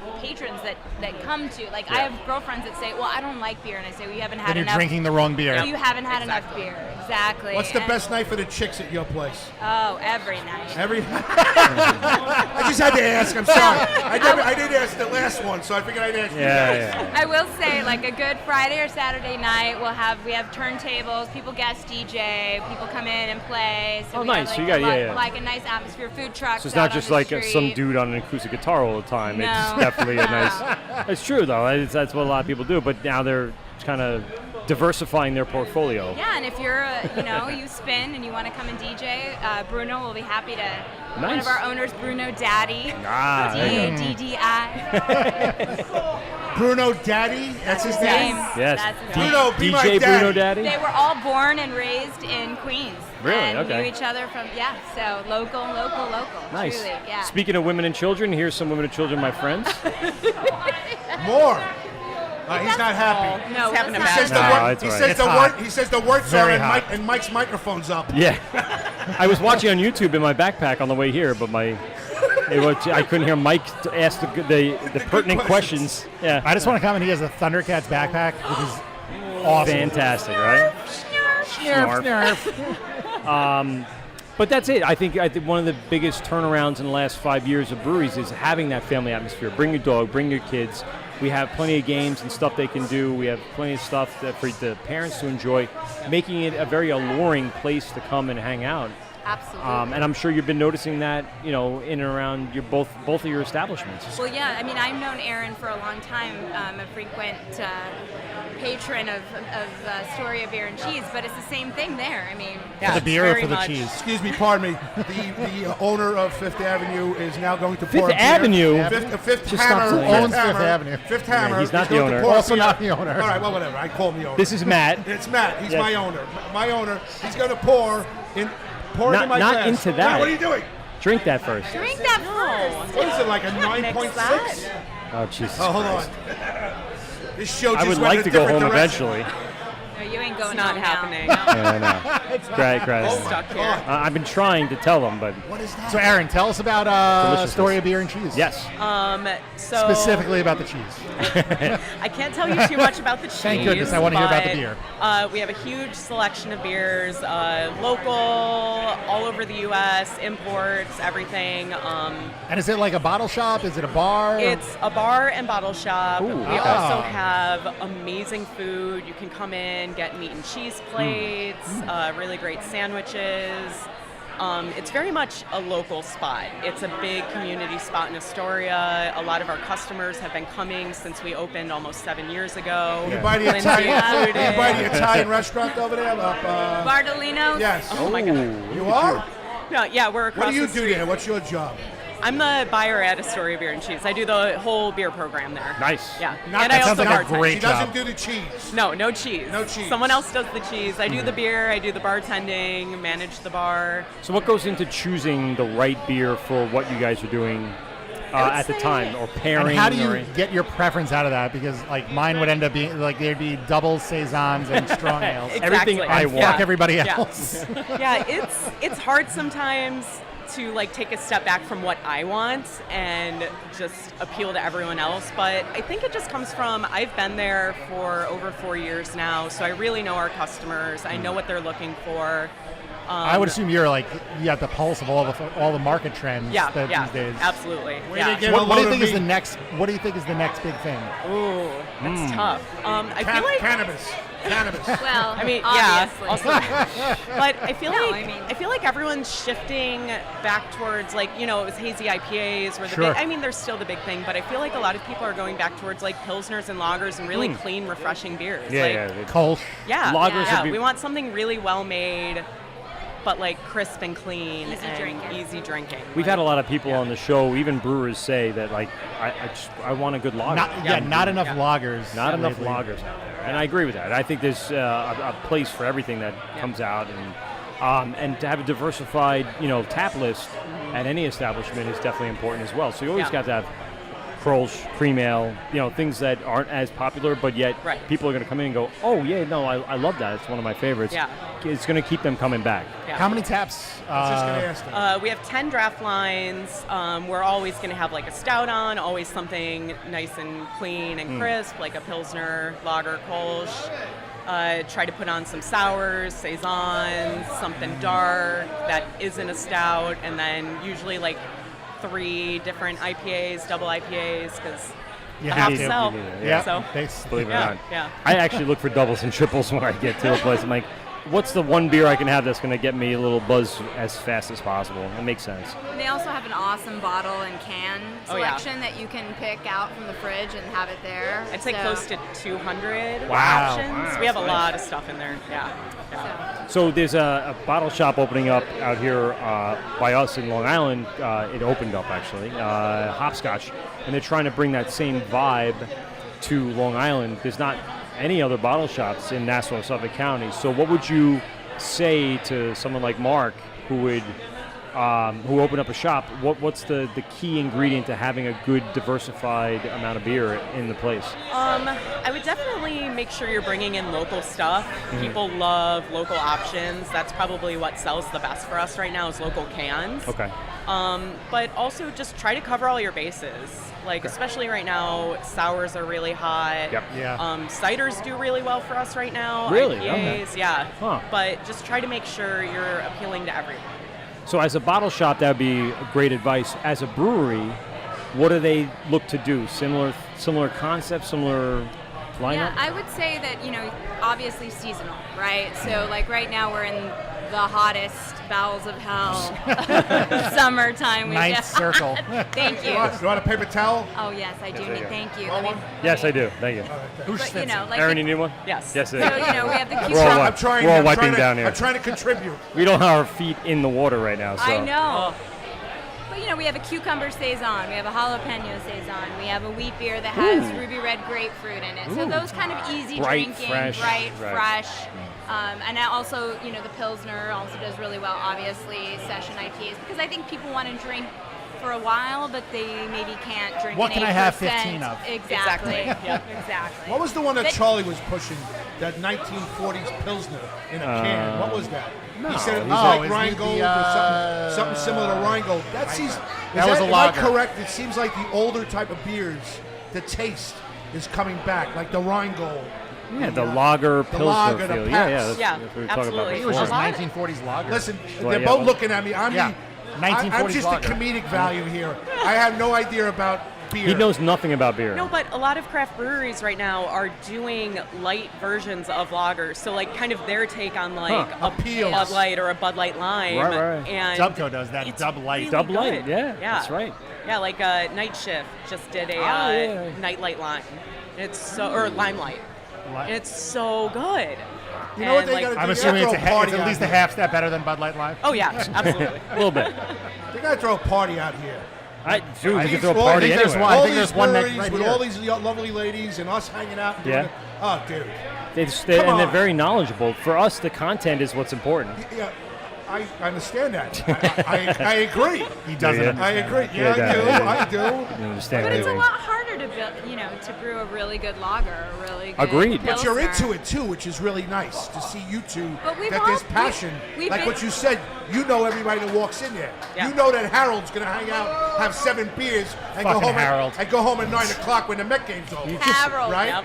that come to, like, I have girlfriends that say, "Well, I don't like beer," and I say, "Well, you haven't had Then you're enough. drinking the wrong beer. You haven't had enough beer." Exactly. What's the And- best night for the chicks at your place? Oh, every night. Every. I just had to ask. I'm sorry. I didn't ask the last one, so I figured I'd ask you guys. Yeah. I will say, like, a good Friday or Saturday night, we have turntables, people guest DJ, people come in and play. So Oh, we nice. Have, So like, you got- like a nice atmosphere, food trucks. So it's out not on just the like street. some dude on an acoustic guitar all the time. No. It's definitely a nice... No. It's true, though. That's what a lot of people do. But now they're kind of diversifying their portfolio. Yeah, and if you're, you spin and you want to come and DJ, Bruno will be happy to. One Nice. of our owners, Bruno Daddy. Ah, there you go. DDI. Bruno Daddy. That's his name. Yes. That's his D- name. Bruno, be my DJ daddy. Bruno Daddy? They were all born and raised in Queens. Really? And Okay. knew each other from, so local. Nice. Truly, yeah. Speaking of women and children, here's some women and children, my friends. More. He's not happy. No, He's having let's a not- bad Says the No, word, it's he all right. says It's the hot. word. He says the words are, Very and, hot. and Mike's microphone's up. Yeah. I was watching on YouTube in my backpack on the way here, but I couldn't hear Mike ask the pertinent questions. Yeah. I just want to comment. He has a Thundercats backpack, which is awesome. Fantastic, right? Snarf, snarf. But But that's it. I think one of the biggest turnarounds in the last 5 years of breweries is having that family atmosphere. Bring your dog, bring your kids. We have plenty of games and stuff they can do. We have plenty of stuff that for the parents to enjoy, making it a very alluring place to come and hang out. Absolutely. And I'm sure you've been noticing that, in and around your both of your establishments. Well, yeah. I mean, I've known Aaron for a long time, a frequent patron of Story of Beer and Cheese, but it's the same thing there. I mean, For the beer or very for the much. cheese? Excuse me, pardon me. The owner of Fifth Avenue is now going to pour Fifth a beer. Avenue? Fifth Just stop Hammer saying that. Owns Fifth Avenue. Fifth Hammer. he's not is the going to owner. pour a Also beer. not the owner. All right, well, whatever. I call him the owner. This is Matt. It's Matt. He's Yes. my owner. My owner. He's going to pour Not- in my not glass. into that. Matt, what are you doing? Drink that first. drink that first. What is it, like a Mix 9.6? that. Oh, Jesus Oh, hold Christ. on. This show just I would went like in to a go different home direction. eventually. No, you ain't going It's not home happening. Now. Yeah, I know. Great. Stuck here. I've been trying to tell them, but What is that? So, Aaron, tell us about Deliciousness. Story of Beer and Cheese. yes. So Specifically about the cheese. I can't tell you too much about the cheese. Thank goodness, I wanna hear about the but, beer. We have a huge selection of beers, local, all over the U.S., imports, everything. And is it like a bottle shop? Is it a bar? It's a bar and bottle shop. Ooh, We okay. also have amazing food. You can come in, get meat and cheese plates, really great sandwiches. It's very much a local spot. It's a big community spot in Astoria. A lot of our customers have been coming since we opened almost 7 years ago. You buy the Lindsay Italian, included. you buy the Italian restaurant over there? Bardolino's. Yes. Oh my God. You are? No, yeah, we're across What do you the do street. there? What's your job? I'm the buyer at Astoria Beer and Cheese. I do the whole beer program there. Nice. Yeah. Not- And I that also sounds like a bartend. great She job. doesn't do the cheese. No cheese. No cheese. Someone else does the cheese. I do the beer, I do the bartending, manage the bar. So what goes into choosing the right beer for what you guys are doing at the say- time, or pairing? And how do or you get your preference out of that? Because like mine would end up being like there'd be double saisons and strong ales. Everything Exactly. I And want. fuck everybody Yeah. else. Yeah, it's hard sometimes to like take a step back from what I want and just appeal to everyone else, but I think it just comes from I've been there for over 4 years now, so I really know our customers. I know what they're looking for. I would assume you're like you got the pulse of all the market trends Yeah, these days. absolutely. Where Yeah. they get What do you load think of is the meat. next? What do you think is the next big thing? Ooh, that's tough. I feel like Cannabis. Well, I mean, obviously. yeah. Also, but I feel No, like I mean- I feel like everyone's shifting back towards like it was hazy IPAs were the Sure. big. I mean, they're still the big thing, but I feel like a lot of people are going back towards like pilsners and lagers and really clean, refreshing beers. Yeah, like, yeah. Kolsch. yeah, Lagers yeah. would be- We want something really well made, but like crisp and clean Easy and drinking. easy drinking. We've had a lot of people on the show, even brewers, say that like I want a good lager. Not enough lagers. Not enough lately. lagers out there, and I agree with that. I think there's a place for everything that comes out, and to have a diversified, tap list at any establishment is definitely important as well. So you always Yeah. got to have Kolsch, cream ale, things that aren't as popular, but yet Right. people are going to come in and go, oh yeah, no, I love that. It's one of my favorites. Yeah. It's going to keep them coming back. Yeah. How many taps? I was just going to ask them. We have 10 draft lines. We're always going to have like a stout on, always something nice and clean and crisp, like a Pilsner, lager, Kolsch. Try to put on some sours, saisons, something dark that isn't a stout, and then usually like 3 different IPAs, double IPAs, because You I have have to. to sell. Yeah. So, Believe it or yeah, not. yeah. I actually look for doubles and triples when I get to a place. I'm like, what's the one beer I can have that's going to get me a little buzz as fast as possible? It makes sense. They also have an awesome bottle and can Oh, yeah. selection that you can pick out from the fridge and have it there. I'd say So- close to 200 Wow. options. Wow, We have a nice. lot of stuff in there. Yeah. So there's a bottle shop opening up out here by us in Long Island. It opened up actually, Hopscotch, and they're trying to bring that same vibe to Long Island. There's not any other bottle shops in Nassau, Suffolk County. So what would you say to someone like Mark who opened up a shop? What's the key ingredient to having a good diversified amount of beer in the place? I would definitely make sure you're bringing in local stuff. People love local options. That's probably what sells the best for us right now is local cans. Okay. But also just try to cover all your bases. Like, especially right now, sours are really hot. Yep. Yeah. Ciders do really well for us right now. Really? IPAs, Okay. yeah. Huh. But just try to make sure you're appealing to everyone. So as a bottle shop, that would be great advice. As a brewery, what do they look to do? Similar concept, similar lineup? Yeah, I would say that, obviously seasonal, right? So like right now we're in the hottest bowels of hell summertime. Ninth circle. Thank you. You want a paper towel? Oh yes, I do need. Thank you. Yes, I do. Thank you. But, like Aaron, you need one? Yes. Yes, so, we have the We're all, I'm trying. we're all I'm wiping trying to, down here. I'm trying to contribute. We don't have our feet in the water right now. So. I know. But we have a cucumber saison, we have a jalapeno saison, we have a wheat beer that has ruby red grapefruit in it. So those kind of easy Bright, drinking, fresh, bright, right. fresh. And also, the Pilsner also does really well, obviously, session IPAs, because I think people want to drink for a while, but they maybe can't drink What an can I have 8%. 15 of? Exactly. Yep. Exactly. What was the one that But- Charlie was pushing? That 1940s Pilsner in a can. What was that? He said it was Oh, like isn't it Rheingold the, or something similar to Rheingold. That was a am lager. I correct? It seems like the older type of beers, the taste is coming back, like the Rheingold. Yeah, the lager Pilsner lager, the feel. Pabst. That's Yeah, what we were talking about absolutely. It was before. just 1940s lager. Listen, Well, they're yeah, both well- looking at me. I'm Yeah, I'm 1940s just lager. the comedic value here. I have no idea about beer. He knows nothing about beer. No, but a lot of craft breweries right now are doing light versions of lagers. So like kind of their take on like a Appeals. Bud Light or a Bud Light Lime. Right. And Dubco does that. it's Dub Light. really Dub Light, good. yeah, that's right. Yeah, like Night Shift just did a yeah. Night Light Lime. It's so or Limelight. Li- It's so good. You know what And, they like, gotta do? I'm They assuming gotta it's, throw a it's party at least out a here. half step better than Bud Light Live. Oh yeah, absolutely. A little bit. They gotta throw a party out here. Dude, I you can think throw a all party I think there's anywhere. one. I All think these there's one next breweries right with here. all these lovely ladies and us hanging out. and Yeah. doing it. Oh, dude. And Come they're on. very knowledgeable. For us, the content is what's important. Yeah, I understand that. I agree. He doesn't Yeah. understand. I agree. Yeah, I do. You understand? But it's a everything. lot harder to build, to brew a really good lager, a really good Agreed. But you're Pilsner. into it too, which is really nice to see you two. But we've that all- there's passion. we've Like been- what you said, you know everybody that walks in there. Yeah. You know that Harold's gonna hang out, have 7 beers, and Fucking go home. Harold. And go home at 9 o'clock when the Met game's over. Harold. Right? Yep.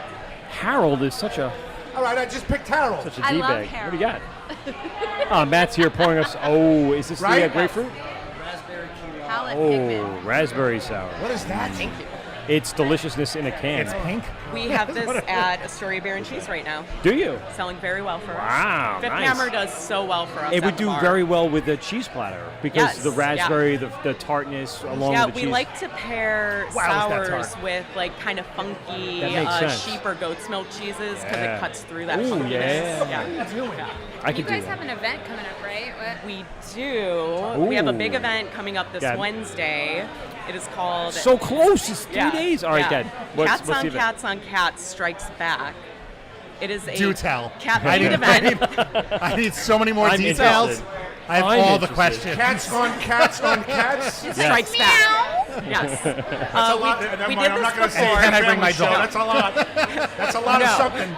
Harold is such a All right, I just picked Harold. such a I love D-bag. What do you got? Matt's here pouring us. Oh, is this the Right? grapefruit? Palate Oh, pigment. raspberry sour. What is that? It's deliciousness in a can. It's pink. We have this at Astoria Beer and Cheese right now, Do you? selling very well for us. Wow, Fifth nice. Hammer does so well for us. It at would the do bar. very well with the cheese platter because Yes, the raspberry, yeah. the tartness along Yeah, with the we cheese. like to pair Wow, is that sours tart. with like kind of funky That makes sense. sheep or goat's milk cheeses because Yeah. it cuts through that Ooh, funkiness. yeah. I You could do guys that. have an event coming up, right? What? We do. We have a big Ooh. event coming up this Got it. Wednesday. It is called So close. It's 3 Yeah, days. All right, yeah. good. What's Cats the on event? Cats on Cats Strikes Back. It is a Do tell. cat I themed need, event. I need so many more I'm details. interested. I have I'm all the interested. questions. Cats on cats on cats. Yes. Strikes Back. Yes. That's a lot. Never we mind, did I'm not this going to say before. it. Can I bring Family my show. dog? That's a lot. That's a lot of No. something.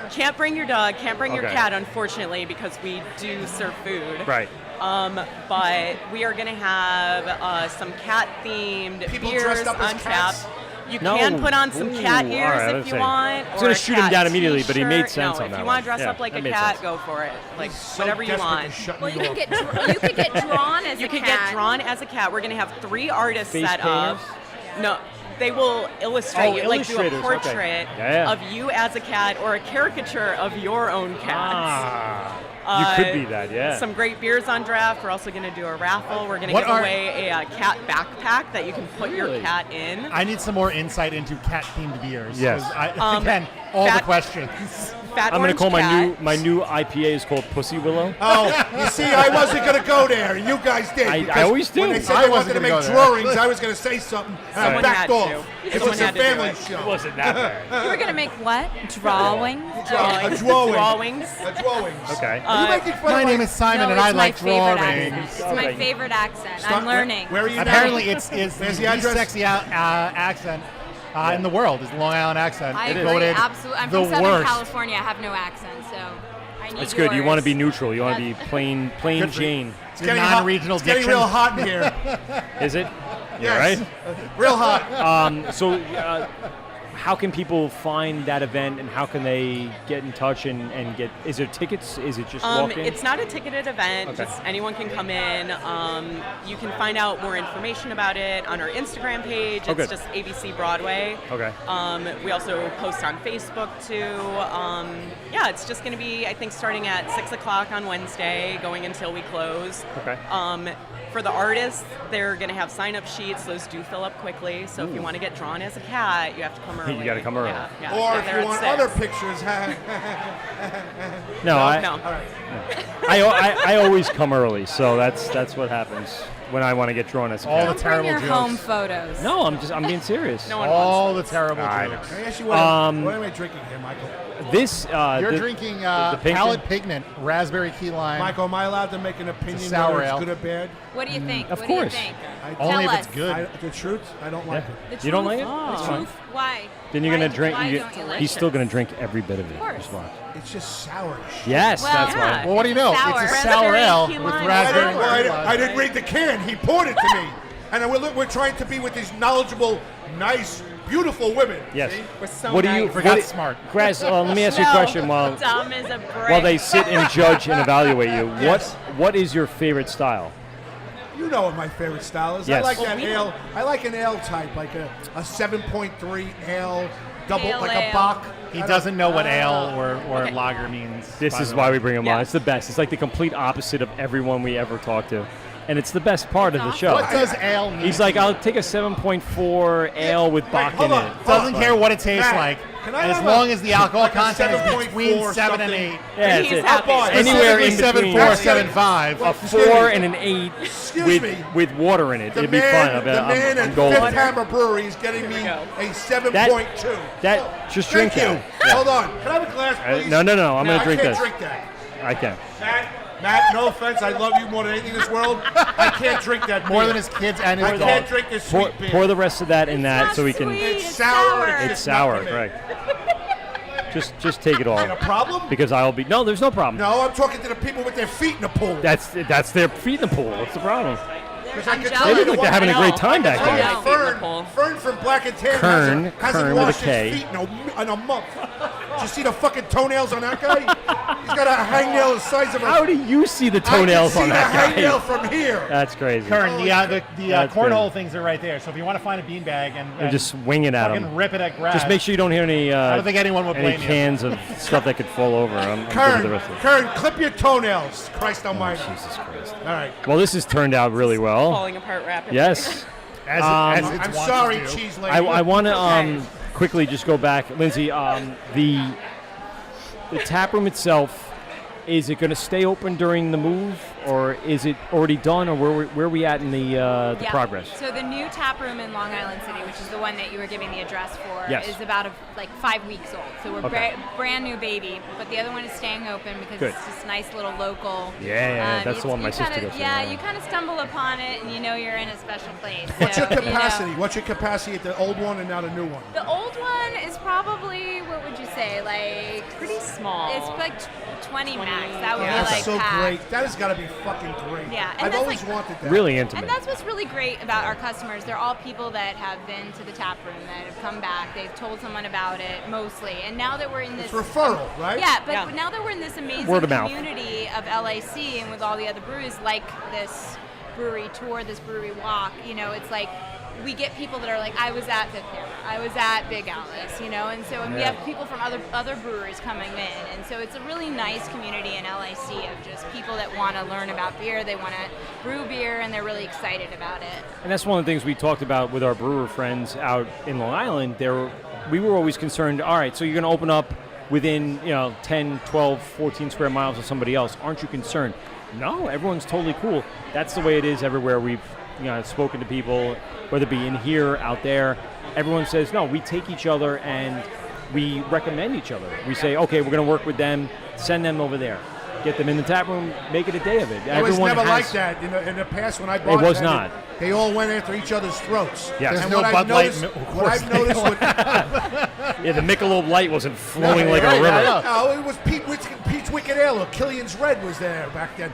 Can't bring your dog, can't bring your Okay. cat, unfortunately, because we do serve food. Right. But we are going to have some cat-themed People beers dressed up as on cats? tap. You No. can put on some cat Ooh, ears all right, if let's you see. want. I was or gonna a shoot him cat down immediately, but he made t-shirt. sense no, on if that you one. want to dress Yeah, up like that a made cat, sense. go for it. Like So whatever you desperate want. to shut Well, me you can off. get you could get drawn as You a can cat. get drawn as a cat. We're going to have 3 artists Face set up. painters? No, they will illustrate Oh, you, like do a illustrators, okay. portrait Yeah. of you as a cat or a caricature of your own cat. You could be that, yeah. Some great beers on draft. We're also going to do a raffle. We're going to What give are- away a cat backpack that you can put your Really? Ah. cat in. I need some more insight into cat-themed beers. Yes. 'Cause again, all the fat- questions. Fat I'm going to Orange call Cat. my new IPA is called Pussy Willow. Oh, you see, I wasn't going to go there, and you guys did. I because always do. When they said I they wanted wasn't to gonna make go there. drawings, I was going to say something, and I Someone backed had off. to. It Someone was a had to do family it. show. wasn't that bad. You were gonna make what? Drawings? A drawing. Drawings. A drawings. Okay. Are you making fun My of name is Simon, No, and it's I my like favorite drawings. accent. It's my Okay. favorite accent. Stop- I'm learning. Where are you Apparently, now? it's Where's the the address? least sexy accent in the world. Is the Long Island accent. I It agree. voted Absolutely. I'm the from Southern worst. California. I have no accent, so I need That's good. You want to be yours. neutral. You want to be plain Good for you. Jane. It's Your getting hot. non-regional It's getting diction. real hot in here. Is it? Yes. Right? Real hot. So how can people find that event, and how can they get in touch and get? Is there tickets? Is it just walk-in? It's not a ticketed event. Okay. Just anyone can come in. You can find out more information about it on our Instagram page. It's Okay. just ABC Broadway. Okay. We also post on Facebook too. Yeah, it's just going to be, I think, starting at 6 o'clock on Wednesday, going until we close. Okay. For the artists, they're going to have sign-up sheets. Those do fill up quickly. So if you want to get drawn as a cat, you have to come early. You gotta come early. Yeah. Or Get if there you at want 6. other pictures, No, No. all right. I always come early, so that's what happens when I want to get drawn as a All cat. the Bring terrible your jokes. home photos. No, I'm being serious. No one All wants the terrible I jokes. Can I ask you what am I drinking here, Michael? This You're the- drinking the pink Palate one? Pigment Raspberry Key Lime. Michael, am I allowed to make an opinion sour whether it's ale. good or bad? What do you think? Of what course. do you think? Only Tell if it's us. good. The truth, I don't like it. The You don't truth? like it? Oh. That's The fine. truth? Why? Then you're Why- gonna drink. Why you don't you get, like he's it? still gonna drink every bit of it. course. Just watch. It's just sour as shit. Yes, Well, that's yeah. why. Well, what do you know? Sour. It's a sour Raspberry ale key with lime. raspberry. I didn't read the can. He poured it to me. And we're trying to be with these knowledgeable, nice, beautiful women. Yes. See? We're so What do you? nice. Forgot what- smart. Graz, let me ask you a question while Dumb as a brick. while they sit and judge and evaluate you. Yes. What is your favorite style? You know what my favorite style is. Yes. I like Well, that we ale. I like an ale type, like a 7.3 ale, double, Pale like ale. a Bach. He doesn't know what ale or Okay. lager means. This by is the why way. we bring him Yeah. on. It's the best. It's like the complete opposite of everyone we ever talk to, and it's the best part of the show. What does ale mean? He's like, I'll take a 7.4 ale with Bach hold in on. it. Doesn't care what it tastes Matt, like, can I as have long as the alcohol like a content is 7.4 between 7 and something? 8. Yeah, He's it's it. happy. Anywhere in Specifically between 7.4, 7.5. a 4 and an 8 Excuse me. with water in it. The It'd be fine. man, I bet the man I'm at golden. Fifth Hammer Brewery is getting me we go. a 7.2. That just Thank drink you. that. Yeah. Hold on. Can I have a glass, please? No. I'm gonna drink I this. can't drink that. I can. Matt, no offense. I love you more than anything in this world. I can't drink that More beer. than his kids and his I dog. can't drink this Pour, sweet beer. pour the rest of that in that not so we can. sweet. It's It's sour. sour. It's It's just sour, not for me. right? Just take it all. Is it a problem? Because I'll be. No, there's no problem. No, I'm talking to the people with their feet in the pool. That's their feet in the pool. What's the problem? Because I I'm can jealous. tell They you look like they're having a I great know. time back I there. know. Feet in the Fern, pool. Fern from Black and Tan Kern hasn't with a washed K. his feet in a month. Did you see the fucking toenails on that guy? He's got a hangnail the size of a... How do you see the toenails I on can that see the hangnail guy? from here. That's crazy. Kern, the That's cornhole great. things are right there. So if you want to find a beanbag and Just swing it at fucking him. rip it at Graz. Just make sure you don't hear any. I don't think anyone would any blame you. cans of stuff that could fall over. I'm good with the Kern, rest of it. Kern, clip your toenails. Christ almighty. Jesus Christ. All right. Well, this has turned out really well. Falling apart rapidly. Yes. as Um, it's I'm wont to sorry, do. cheese lady. I want to Okay. quickly just go back, Lindsay. The tap room itself, is it going to stay open during the move, or is it already done, or where are we at in the Yeah. progress? So the new tap room in Long Island City, which is the one that you were giving the address for, Yes. is about like 5 weeks old. So we're Okay. brand new baby, but the other one is staying open because Good. it's just nice little local. Yeah, that's the one my you sister kinda- goes to. Yeah, you kind of stumble upon it and you know you're in a special place. What's So, your you know. capacity? What's your capacity at the old one and now the new one? The old one is probably, what would you say, like Pretty small. It's like 20 max. That would Yeah, be that's like so packed. great. That has got to be fucking great. Yeah, and I've that's always like- wanted that. Really intimate. And that's what's really great about our customers. They're all people that have been to the tap room, that have come back. They've told someone about it mostly. And now that we're in this It's referral, right? Yeah, but Yeah. now that we're in this amazing Word of mouth. community of LAC and with all the other breweries like this brewery tour, this brewery walk, you know, it's like we get people that are like, I was at Fifth Hammer, I was at Big Alice, you know, and so we Yeah. have people from other breweries coming in, and so it's a really nice community in LAC of just people that want to learn about beer, they want to brew beer, and they're really excited about it. And that's one of the things we talked about with our brewer friends out in Long Island. We were always concerned, all right, so you're going to open up within 10, 12, 14 square miles of somebody else. Aren't you concerned? No, everyone's totally cool. That's the way it is everywhere we've spoken to people, whether it be in here, out there. Everyone says, no, we take each other and we recommend each other. We say, okay, we're going to work with them, send them over there. Get them in the tap room, make it a day of it. It was Everyone never has- like that in the past when I bought was not. They all went after each other's throats. Yes. And There's no what Bud Light I've noticed, mi- what I've noticed with Yeah, the Michelob Light wasn't flowing like a right, river. I know. No, it was Pete's Wicked Ale. Or Killian's Red was there back then.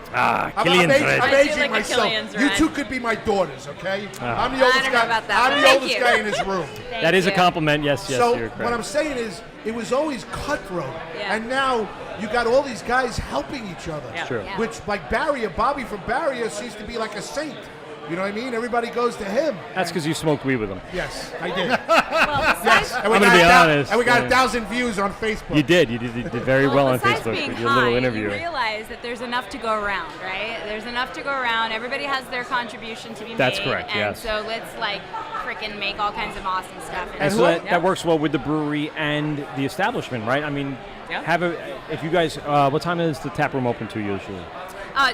Killian's I'm Red. I'm I do aging like a myself. Killian's You Red. two could be my daughters, okay? I'm the I oldest don't know guy. about that, I'm but the thank oldest you. guy in this room. That is a you. compliment. Yes, So you're what correct. I'm saying is, it was always cutthroat, Yeah. and now you got all these guys helping each other. Yeah. True. Yeah. Which, like Bobby from Barrier seems to be like a saint. You know what I mean? Everybody goes to him. That's because you smoked weed with him. Yes, I did. Well, besides, And we I'm got gonna be a thou- honest, And we got yeah. 1,000 views on Facebook. You did. You did very well on besides Facebook being with your high, little interview. you realize that there's enough to go around, right? There's enough to go around. Everybody has their contribution to be That's made. correct, And yes. so let's like freaking make all kinds of awesome stuff. And so who- that works well with the brewery and the establishment, right? I mean, Yeah. if you guys, what time is the tap room open to usually?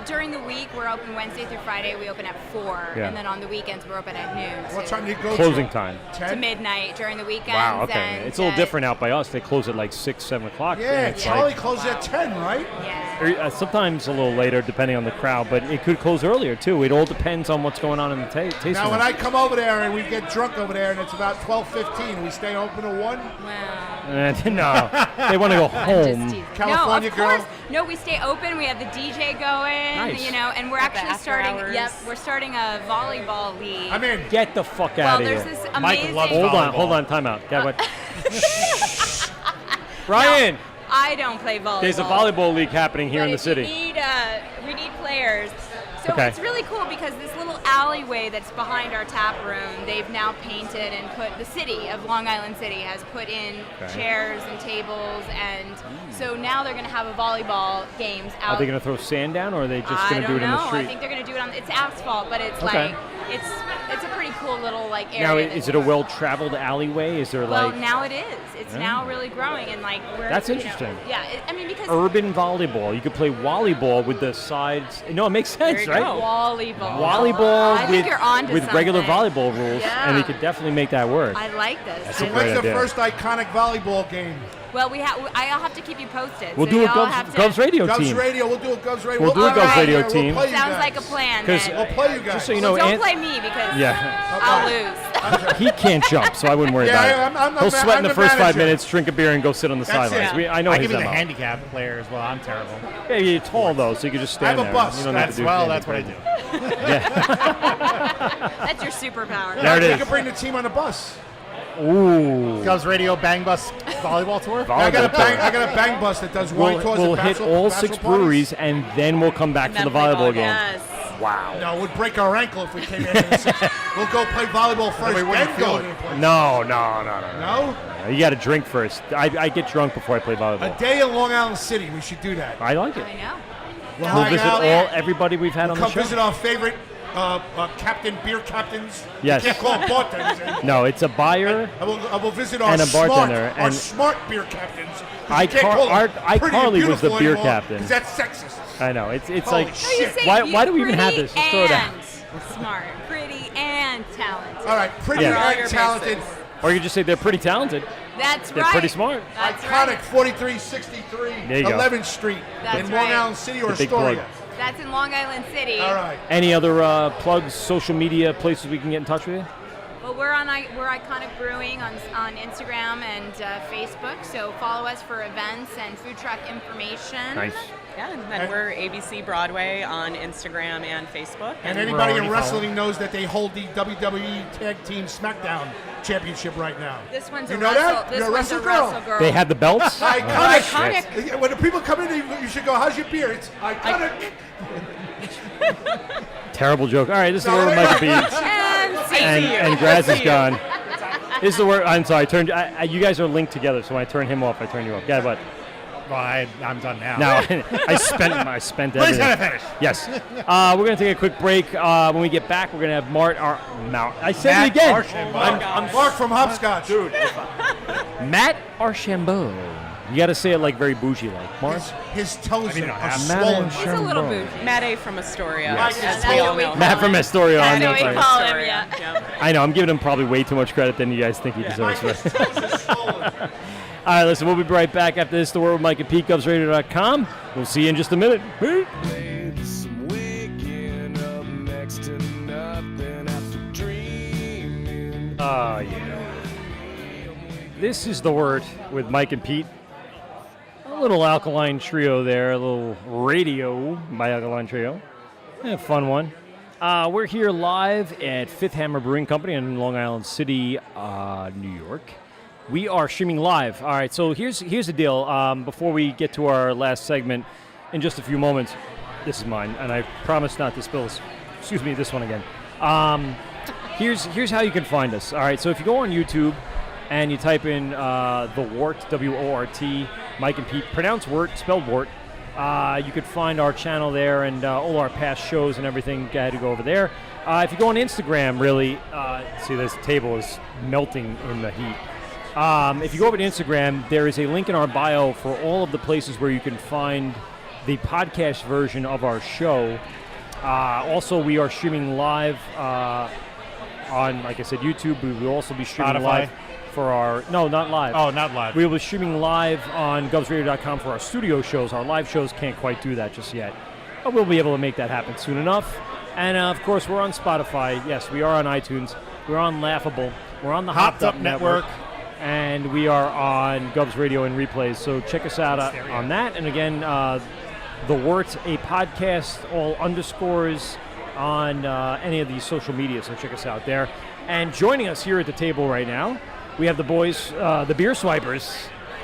During the week, we're open Wednesday through Friday. We open at 4, Yeah. and then on the weekends, we're open at noon. What to- time do you go Closing to? time. to 10? midnight during the weekends. Wow, okay. And, It's a little different out by us. They close at like 6, 7 o'clock. Yeah, And it's Charlie like, closes at 10, right? Yeah. sometimes a little later, depending on the crowd, but it could close earlier too. It all depends on what's going on in the tasting Now, room. when I come over there and we get drunk over there and it's about 12:15, we stay open to 1? Wow. No, they want to go I'm just home. teasing. California no, of girl? course. No, we stay open. We have the DJ going. Nice. You know, and we're Got the actually after starting. hours. Yep, we're starting a volleyball league. I'm in. Get the fuck well, out of there's here. this Mike amazing. loves Hold on, time out. Yeah, what? Brian, I don't play volleyball. there's a volleyball league happening here but in the if you city. need, we need players. So Okay. it's really cool because this little alleyway that's behind our tap room, they've now painted and put, the city of Long Island City has put in Okay. chairs and tables, and so now they're going to have a volleyball games out. Are they going to throw sand down, or are they just I going to do it don't in the know. street? I think they're going to do it on, it's asphalt, but it's Okay. like, it's a pretty cool little like area. Now, that is it a we're- well-traveled alleyway? Is there Well, like now it is. It's now really growing, and like we're. That's you know, interesting. yeah, I mean because urban volleyball? You could play volleyball with the sides. No, it makes sense, you right? go. volleyball. Volleyball I with think you're onto with regular something. volleyball rules, Yeah. and we could definitely make that work. I like this. That's I a like- great When's the idea. first iconic volleyball game? Well, I'll have to keep you posted. We'll so do a y'all have to- Govs Radio Govs team. Radio. We'll do a Govs Radio. We'll do a Govs Radio We'll team. play you Sounds guys. like a plan. 'Cause- then. We'll play you guys. Just so you Well, know, don't Ant- play me because Yeah. I'll lose. he can't jump, so I wouldn't worry Yeah, about it. I'm the He'll ma- sweat in I'm the the first 5 manager. minutes, drink a beer, and go sit on the That's sidelines. it. I know I his give you the MO. handicap player as well. I'm terrible. Yeah, you're tall though, so you can just stand I have a there. bus. You don't need to That's do that's what I anything. do. That's your superpower. There it You is. can bring the team on the bus. Ooh. Govs Radio Bang Bus volleyball tour. I got a Volleyball bang. I got a bang bus that does wine tours. We'll and hit bachelor- all bachelor 6 parties. breweries, and then we'll come back And for the then play volleyball game. Yes. Wow. No, it would break our ankle if we came in. We'll go play volleyball first, we wouldn't then go feel to the place. No. No? You got to drink first. I get drunk before I play A volleyball. day in Long Island City. We should do that. I like it. I know. We'll We'll hang visit out. everybody we've had on the Come show. visit our favorite beer captains. Yes. You can't call them bartenders. No, it's a buyer. I will visit our And a bartender, our and smart beer captains. 'Cause you can't iCar- call them our- pretty and iCarly was the beautiful beer anymore, captain. 'cause that's sexist. I know. It's Holy like shit. You say why do we even have pretty this? Just throw it out. and smart, pretty and talented. All right, pretty Yeah. All your and talented. bases. Or you just say they're pretty talented. That's They're right. pretty smart. That's Iconic right. 4363 There you go. 11th Street That's in Long right. Island City or The big Astoria. plug. That's in Long Island City. All right. Any other plugs, social media places we can get in touch with you? Well, we're Iconic Brewing on Instagram and Facebook. So follow us for events and food truck information. Nice. Yeah, and then we're ABC Broadway on Instagram and Facebook. And we're anybody in already wrestling knows that they hold the WWE Tag Team SmackDown Championship right now. This one's You a know wrestle. that? This You're a one's a wrestle girl. wrestle girl. They had the belts. Iconic. Iconic. Yeah, when the people come in, you should go, "How's your beer?" It's iconic. Terrible joke. All right, this is the No, word it Mike ain't. Beats. And And Graz is gone. This is the word. I'm sorry. You guys are linked together, so when I turn him off, I turn you off. Yeah, but Well, I'm done now. now I spent Please everything. gotta finish. Yes. We're gonna take a quick break. When we get back, we're gonna have I said Matt it again. Archambault. I'm Mark from Hopscotch. Dude, Matt Archambault. You got to say it like very bougie, like Mark. his toes didn't know are how. swollen. Matt He's a little Archambault. bougie. Matt A. from Astoria, Yes. as That's we what all we know. Matt from Astoria. That's on what the we place. call him, Astoria, yeah. I know. I'm giving him probably way too much credit than you guys think he deserves. His toes are swollen. All right, listen. We'll be right back after this. The Word with Mike at PeteGovsRadio.com. We'll see you in just a minute. Peace. Oh, yeah. This is The Wort with Mike and Pete. A little alkaline trio there, a little radio by Alkaline Trio. A fun one. We're here live at Fifth Hammer Brewing Company in Long Island City, New York. We are streaming live. All right, so here's the deal. Before we get to our last segment in just a few moments, this is mine, and I promise not to spill this one again. Here's how you can find us. All right, so if you go on YouTube and you type in The Wort, W-O-R-T, Mike and Pete, pronounced Wort, spelled Wort, you could find our channel there and all our past shows and everything. Got to go over there. If you go on Instagram, really, see this table is melting in the heat. If you go over to Instagram, there is a link in our bio for all of the places where you can find the podcast version of our show. Also, we are streaming live on, like I said, YouTube. We will also be streaming Spotify. live for our... No, not live. Oh, not live. We will be streaming live on GovsRadio.com for our studio shows. Our live shows can't quite do that just yet. But we'll be able to make that happen soon enough. And, of course, we're on Spotify. Yes, we are on iTunes. We're on Laughable. We're on the Hopped Up Network. And we are on Govs Radio and replays. So check us out on that. And, again, The Wort, a podcast, all underscores on any of these social media. So check us out there. And joining us here at the table right now, we have the boys, the Beer Swipers.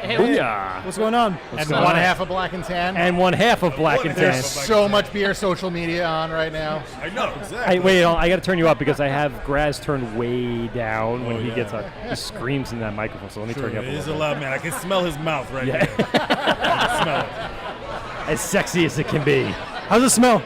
Hey, Booyah. what's going on? And one half of Black and Tan. And one half of Black and Tan. There's so much beer social media on right now. I know, exactly. Wait, I got to turn you up because I have Graz turned way down when he gets up. He screams in that microphone, so let me turn you up a He's little a loud man. I can smell his mouth right Yeah. now. I can smell it. As sexy as it can be. How's it smell?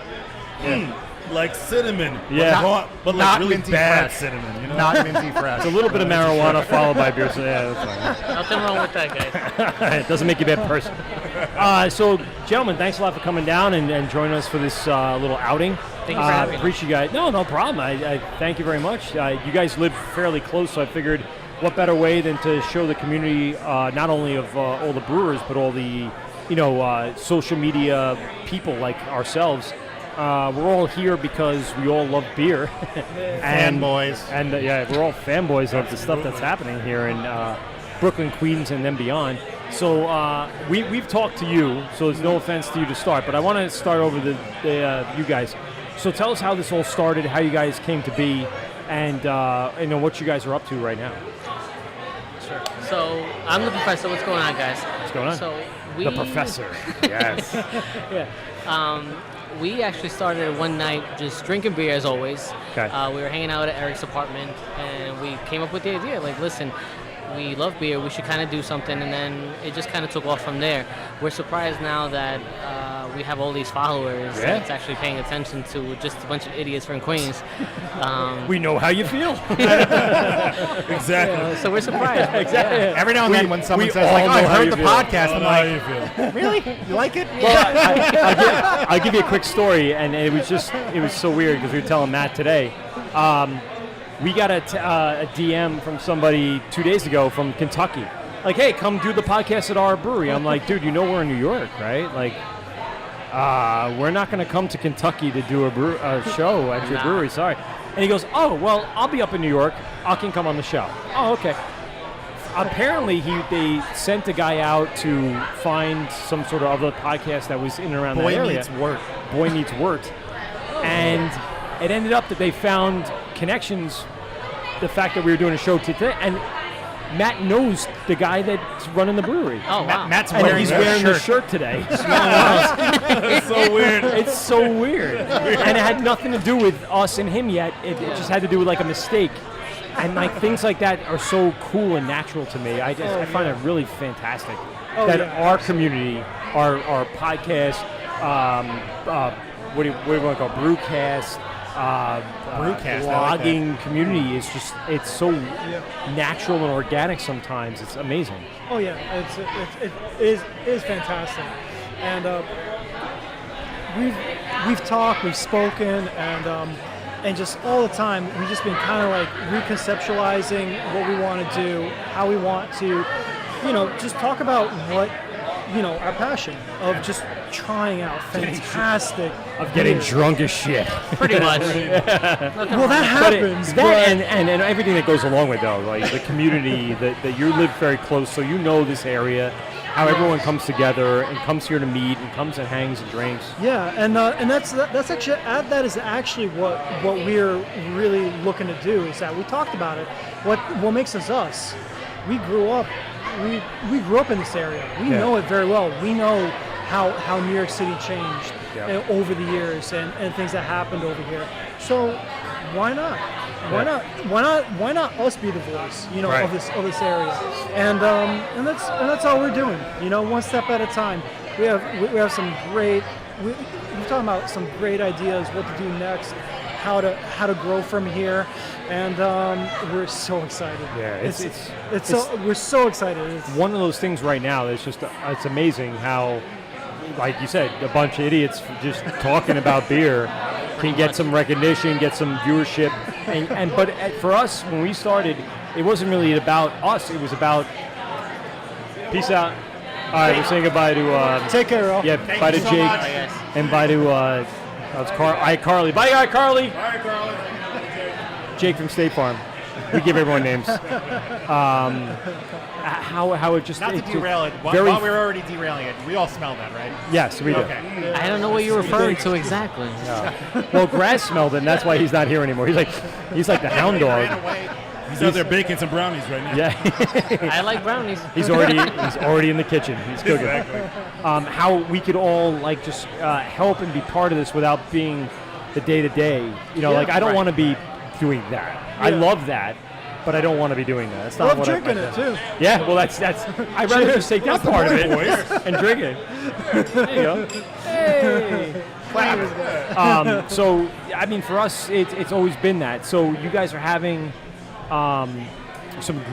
Like cinnamon. Yeah. But Not like really minty bad fresh. cinnamon. You know? Not minty fresh. It's a little bit of marijuana followed by beer. So yeah, that's fine. Nothing wrong with that, guys. It doesn't make you a bad person. So, gentlemen, thanks a lot for coming down and joining us for this little outing. Thank you for having me. Appreciate you guys. No problem. I thank you very much. You guys live fairly close, so I figured what better way than to show the community not only of all the brewers, but all the social media people like ourselves. We're all here because we all love beer. Fanboys. And we're all fanboys of the stuff that's happening here in Brooklyn, Queens, and then beyond. So we've talked to you, so it's no offense to you to start, but I want to start over you guys. So tell us how this all started, how you guys came to be, and what you guys are up to right now. Sure. So I'm the professor. What's going on, guys? What's going on? So The professor. Yes. We actually started one night just drinking beer as always. Okay. We were hanging out at Eric's apartment, and we came up with the idea, like, listen, we love beer, we should kind of do something, and then it just kind of took off from there. We're surprised now that we have all these followers that's actually paying attention to just a bunch of idiots from Queens. We know how you feel. Exactly. So we're surprised. Exactly. Every now and then when someone we says, all like, oh, I know how heard you the feel. podcast, I'm How like, you feel? really? You like it? Well, I'll give you a quick story, and it was so weird because we were telling Matt today. We got a DM from somebody 2 days ago from Kentucky. Like, hey, come do the podcast at our brewery. I'm like, dude, we're in New York, right? Like, we're not going to come to Kentucky to do a show at your brewery, sorry. And he goes, oh, well, I'll be up in New York. I can come on the show. Oh, okay. Apparently, they sent a guy out to find some sort of other podcast that was in and around that area. Boy Meets Wort. And it ended up that they found connections, the fact that we were doing a show today, and Matt knows the guy that's running the brewery. Oh, wow. Matt's And wearing he's that wearing the shirt. shirt today. It's so weird. It's so weird. And it had nothing to do with us and him yet. It just had to do with like a mistake. And like things like that are so cool and natural to me. I find it really fantastic that our community, our podcast, what do you want to call Brewcast, blogging community is just, it's so natural and organic sometimes. It's amazing. Oh yeah, it is fantastic, and we've talked, we've spoken, and just all the time we've just been kind of like reconceptualizing what we want to do, how we want to, just talk about what, our passion of just trying out fantastic. Of getting beer. drunk as shit. Pretty much. Well, that But happens. that and everything that goes along with though, like the community that you live very close, so you know this area, how everyone comes together and comes here to meet and comes and hangs and drinks. Yeah, and that's actually that is actually what we're really looking to do is that we talked about it. What makes us us? We grew up in this area. We know it very well. We know how New York City changed over the years and things that happened over here. So why not? Why not us be the voice, Right. of this area? And that's all we're doing. One step at a time. We have some great. We're talking about some great ideas, what to do next, how to grow from here, and we're so excited. Yeah, we're so excited. It's one of those things right now that's just it's amazing how, like you said, a bunch of idiots just talking about beer can get some recognition, get some viewership, but for us when we started, it wasn't really about us. It was about peace out. All right, we're saying goodbye to. Take care, Earl. Yeah, bye to so Jake, much. and bye to. That's Carly. Bye, Carly. Bye, Carly. Jake from State Farm. We give everyone names. How it just Not to derail it. While we were already derailing it, we all smell that, right? Yes, we do. Okay. I don't know what you're referring to exactly. Well, Grass smelled it, and that's why he's not here anymore. He's like the hound dog. He's out there baking some brownies right now. Yeah. I like brownies. He's already in the kitchen. He's cooking. Exactly. How we could all just help and be part of this without being the day-to-day. I don't want to be doing that. I love that, but I don't want to be doing that. That's not Love what drinking it too. Yeah, well, that's. I'd rather just take that part of it and drink it. There you go. Hey, clap. So, I mean, for us, it's always been that. So, you guys are having some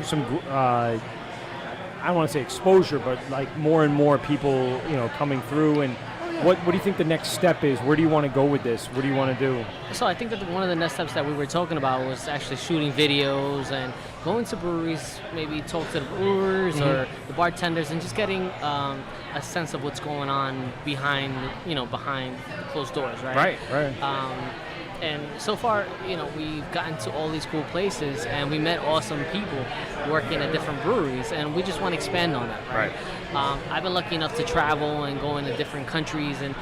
I don't want to say exposure, but like more and more people, coming through. And what do you think the next step is? Where do you want to go with this? What do you want to do? So I think that one of the next steps that we were talking about was actually shooting videos and going to breweries, maybe talk to the brewers or the bartenders, and just getting a sense of what's going on behind closed doors, right? Right. And so far, we've gotten to all these cool places, and we met awesome people working at different breweries, and we just want to expand on that, right? I've been lucky enough to travel and go into different countries, and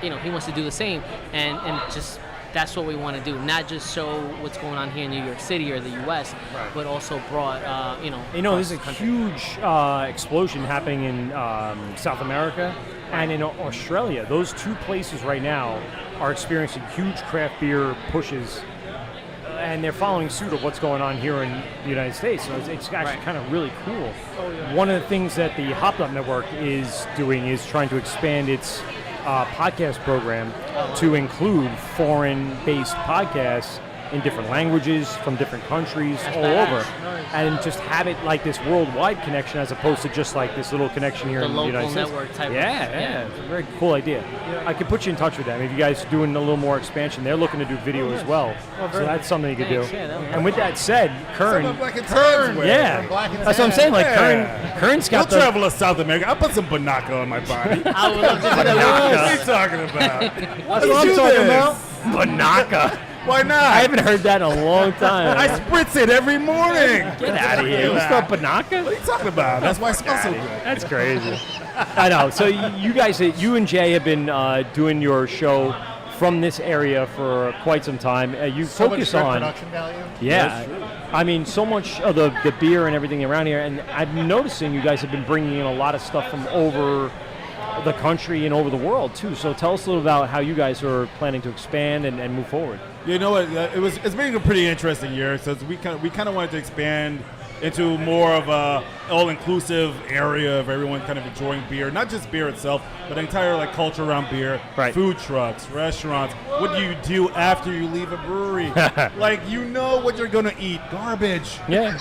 he wants to do the same, and just that's what we want to do. Not just show what's going on here in New York City or the U.S., but also broad, there's a huge explosion happening in South America and in Australia. Those two places right now are experiencing huge craft beer pushes, and they're following suit of what's going on here in the United States. So it's actually kind of really cool. One of the things that the Hopped Up Network is doing is trying to expand its podcast program to include foreign-based podcasts in different languages from different countries all over, and just have it like this worldwide connection as opposed to just like this little connection here in the United States. Network type. Yeah, it's a very cool idea. I could put you in touch with them if you guys are doing a little more expansion. They're looking to do video as well, so that's something you could do. And with that said, Kern, yeah, that's what I'm saying. Like Kern's got You'll travel to South America. I'll put some Banaka on my body. I would love to do What that. are you talking about? That's what I'm talking about. Banaka. Why not? I haven't heard that in a long time. I spritz it every morning. Get out of here. You still Banaka? What are you talking about? That's why it smells so good. That's crazy. I know. So you guys, you and Jay have been doing your show from this area for quite some time. You So focus much on production value. Yeah. I mean, so much of the beer and everything around here, and I'm noticing you guys have been bringing in a lot of stuff from over the country and over the world too. So tell us a little about how you guys are planning to expand and move forward. You know what? It's been a pretty interesting year. So we kind of wanted to expand into more of a all-inclusive area of everyone kind of enjoying beer, not just beer itself, but the entire like culture around beer, food trucks, restaurants. What do you do after you leave a brewery? Like, you know what you're gonna eat? Garbage. Yeah.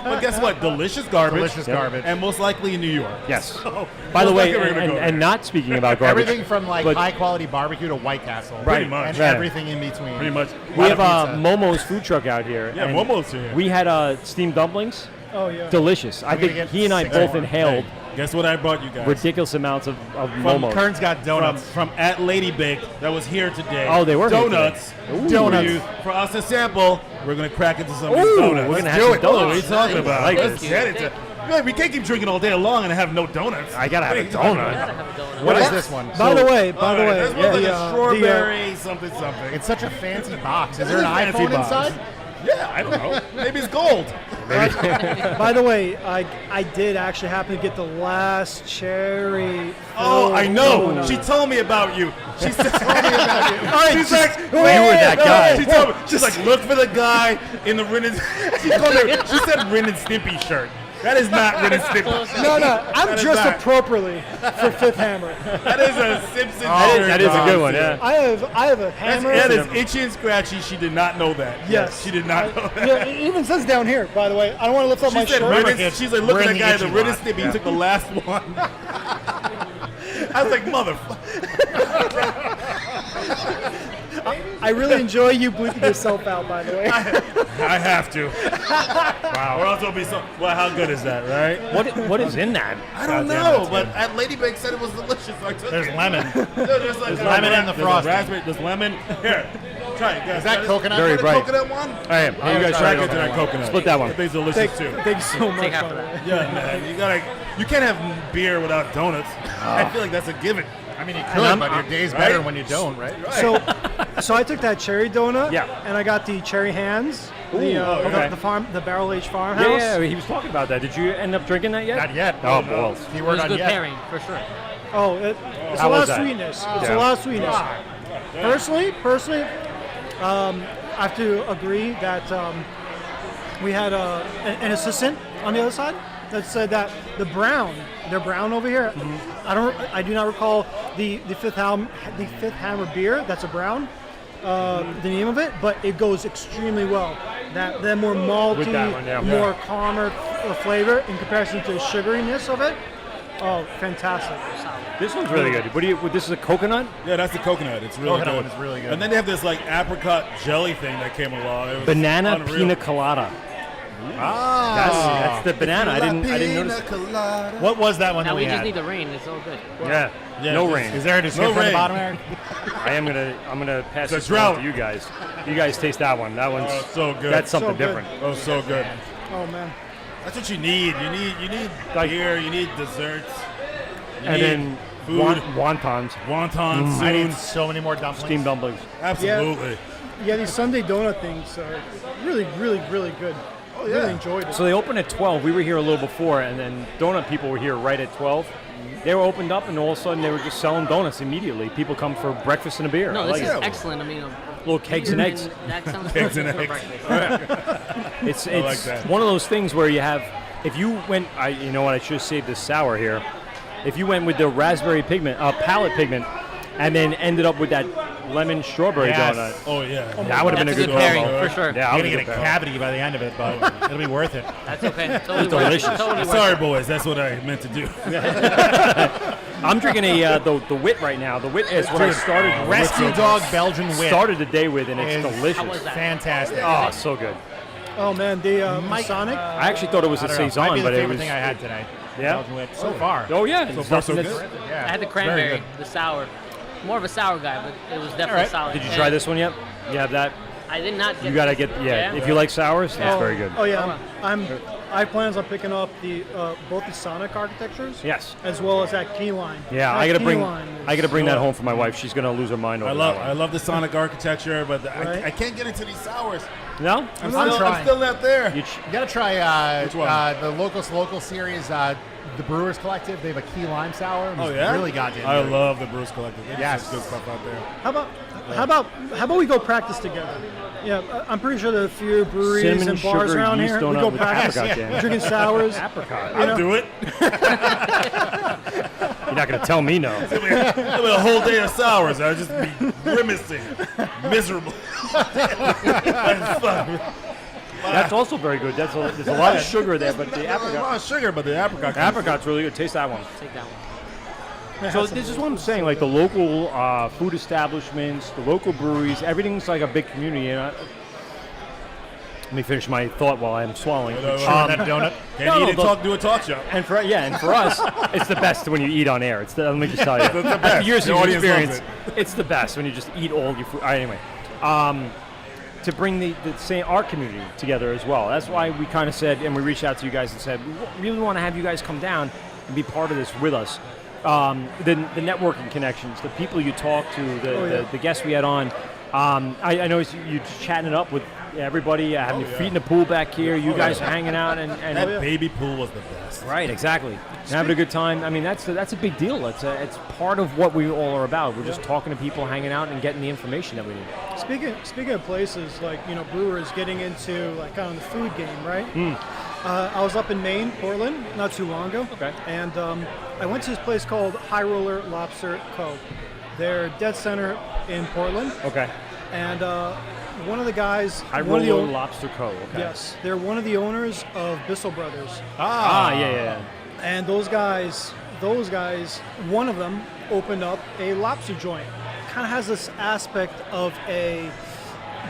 But guess what? Delicious garbage. Delicious garbage. And most likely in New York. Yes. So, by the way, most likely we're gonna go and there. not speaking about garbage. Everything from like but high quality barbecue to White Castle. Pretty much. And Right. everything in between. Pretty much. we have pizza. Momo's food truck out here. Yeah, and Momo's here. We had steamed dumplings. Oh yeah. Delicious. I gonna think get he and I 6 both more. inhaled Guess what I brought you guys? Ridiculous amounts of From momos. Kern's got donuts. From at Lady Bake that was here today. Oh, they were here donuts. today. Ooh. Donuts for us to sample. We're gonna crack into some of these Ooh, donuts. we're gonna have do some it. donuts. What are you talking about? like Let's this. get it. Man, we can't keep drinking all day long and have no donuts. I gotta have a What are you talking donut. about? What is this one? By the way, There's one like the, a strawberry something something. It's such a fancy box. Is It there is an a fancy iPhone box. inside? Yeah, I don't know. Maybe it's gold. by the way, I did actually happen to get the last cherry. Oh, I know. donut. She told me about you. She said, told me about you. right, She's just- like, you were that guy. She told me. She's like, look for the guy in the Ren and. She said Ren and Stimpy shirt. That is not Ren and Stimpy. No, I'm That is dressed not. appropriately for Fifth Hammer. That is a Simpsons shirt. That is a good one, yeah. I have a hammer. That is itchy and scratchy. She did not know that. Yes. She did not know that. Yeah, it even says down here, by the way. I don't want to lift up my She said shirt. Ren and, she's like, look We're at in that guy, the the itchy Ren and lot. Stimpy. He took the last one. I was like, motherfucker. I really enjoy you bleeping yourself out, by the way. I have to. Wow. Or else it'll be so. Well, how good is that, right? What is in that? I don't know, but at Lady Bake said it was delicious. So I took There's it. lemon. There's like lemon in the frosting. Raspberry. There's lemon. Here, try it. Guys. Is that coconut? Very The bright. coconut one? I am. Hey, you guys Try try it to that coconut. Split that one. That thing's delicious too. Thanks so much. Take half by of the that. way. Yeah, man. You can't have beer without donuts. I feel like that's a given. I mean, you could, but your day's better right? when you don't, right? So I took that cherry donut, Yeah. and I got the cherry hands, okay. the barrel-aged farmhouse. Yeah, he was talking about that. Did you end up drinking that yet? Not yet. Oh, balls. Keyword It was a on good yet. pairing, for sure. Oh, it's How a lot was of that? sweetness. It's Yeah. a lot of sweetness. Personally, I have to agree that we had an assistant on the other side that said that they're brown over here. I do not recall the Fifth Hammer beer. That's a brown. The name of it, but it goes extremely well. That more malty, With that one, yeah. more calmer flavor in comparison to the sugariness of it. Oh, fantastic! This one's really good. This is a coconut? Yeah, that's the coconut. It's really Coconut good. one is really good. And then they have this like apricot jelly thing that came along. It was Banana unreal. pina colada. That's the banana. I didn't notice. What was that one Now that we we just had? need the rain. It's all good. Yeah. Yeah, No just- rain. Is there a description No on the rain. bottom, Eric? I'm gonna pass It's a this one drought. to you guys. You guys taste that one. That one's Oh, so good. That's something So good. different. Oh, so good. Oh man. That's what you need. You need Like- beer. You need desserts. You And need then food. wontons, Wontons I soon. need so many more dumplings. steamed dumplings. Absolutely. Yeah, these Sunday donut things are really, really, really good. Oh, yeah. Really enjoyed it. So they opened at 12. We were here a little before, and then donut people were here right at 12. They were opened up, and all of a sudden they were just selling donuts immediately. People come for breakfast and a beer. No, I this like is it. excellent. I mean, Little kegs and eggs. That sounds Eggs perfect and for eggs. breakfast. It's like that. one of those things where you have, if you went, you know what, I should have saved this sour here. If you went with the raspberry pigment, palate pigment, and then ended up with that lemon strawberry Yes. donut, Oh yeah. that would have been That's a a good good pairing, combo. for sure. Yeah, You're I gonna would get a get cavity by the end of it, but it'll be worth it. That's okay. Totally It's worth it. delicious. Totally worth Sorry, it. boys. That's what I meant to do. I'm drinking the wit right now. The wit is what I started. Rescue Dog Belgian Wit. Started the day with, and it's Is- delicious. How was that? Fantastic. Oh, so good. Oh man, the Masonic. I actually thought it was I a don't know. Might saison, be the but it favorite was. thing I had today. Yeah? Belgian Wit. So far. Oh yeah. So far, so That's- good. Yeah. I had the Very cranberry, good. the sour. More of a sour guy, but it was definitely right. solid. Did you And try this one yet? You have that? I did not get You gotta this. get If you like sours, that's very good. Oh yeah, I plans on picking up the both the Sonic architectures. Yes. As well as that key line. Yeah, That I gotta key bring line that home for my wife. She's gonna lose her mind over that I one. love the Sonic architecture, but Right. I can't get into these sours. No? I'm trying. still not there. You You gotta try Which one? the Local series, the Brewers Collective. They have a key lime sour. Oh yeah, Really got you. I love the Brewers Collective. They do Yes. some good stuff out there. How about we go practice together? Yeah, I'm pretty sure there are a few breweries Cinnamon, and bars sugar, around yeast here. We donut go with practice, apricot jam. drinking sours. Apricot. I'll do it. You're not gonna tell me no. It'll be a whole day of sours. I'll just be grimacing, miserable. That's fun. That's also very good. There's a lot of sugar there, but the A lot apricot. of sugar, but the apricot. Apricot's really good. Taste that one. Take that one. So this is what I'm saying. Like the local food establishments, the local breweries, everything's like a big community. And Let me finish my thought while I'm swallowing. That donut. Can't eat and talk, do a talk show. And for us, it's the best when you eat on air. Let me just tell you. It's the best. Years The of audience experience, loves it's the best when you just eat all your food. All right, anyway, to bring the same our community together as well. That's why we kind of said, and we reached out to you guys and said, we really want to have you guys come down and be part of this with us. The networking connections, the people you talk to, the guests we had on. I know you chatting it up with everybody, having your feet in the pool back here. You guys are hanging out and that baby pool was the best. Right, exactly. And having a good time. I mean, that's a big deal. It's part of what we all are about. We're just talking to people, hanging out, and getting the information that we need. Speaking of places like brewers getting into like kind of the food game, right? I was up in Maine, Portland, not too long ago. Okay. And I went to this place called High Roller Lobster Co. They're dead center in Portland. Okay. And one of the guys, High Roller Lobster Co. Okay. Yes, they're one of the owners of Bissell Brothers. Yeah. And those guys, one of them opened up a lobster joint. Kind of has this aspect of a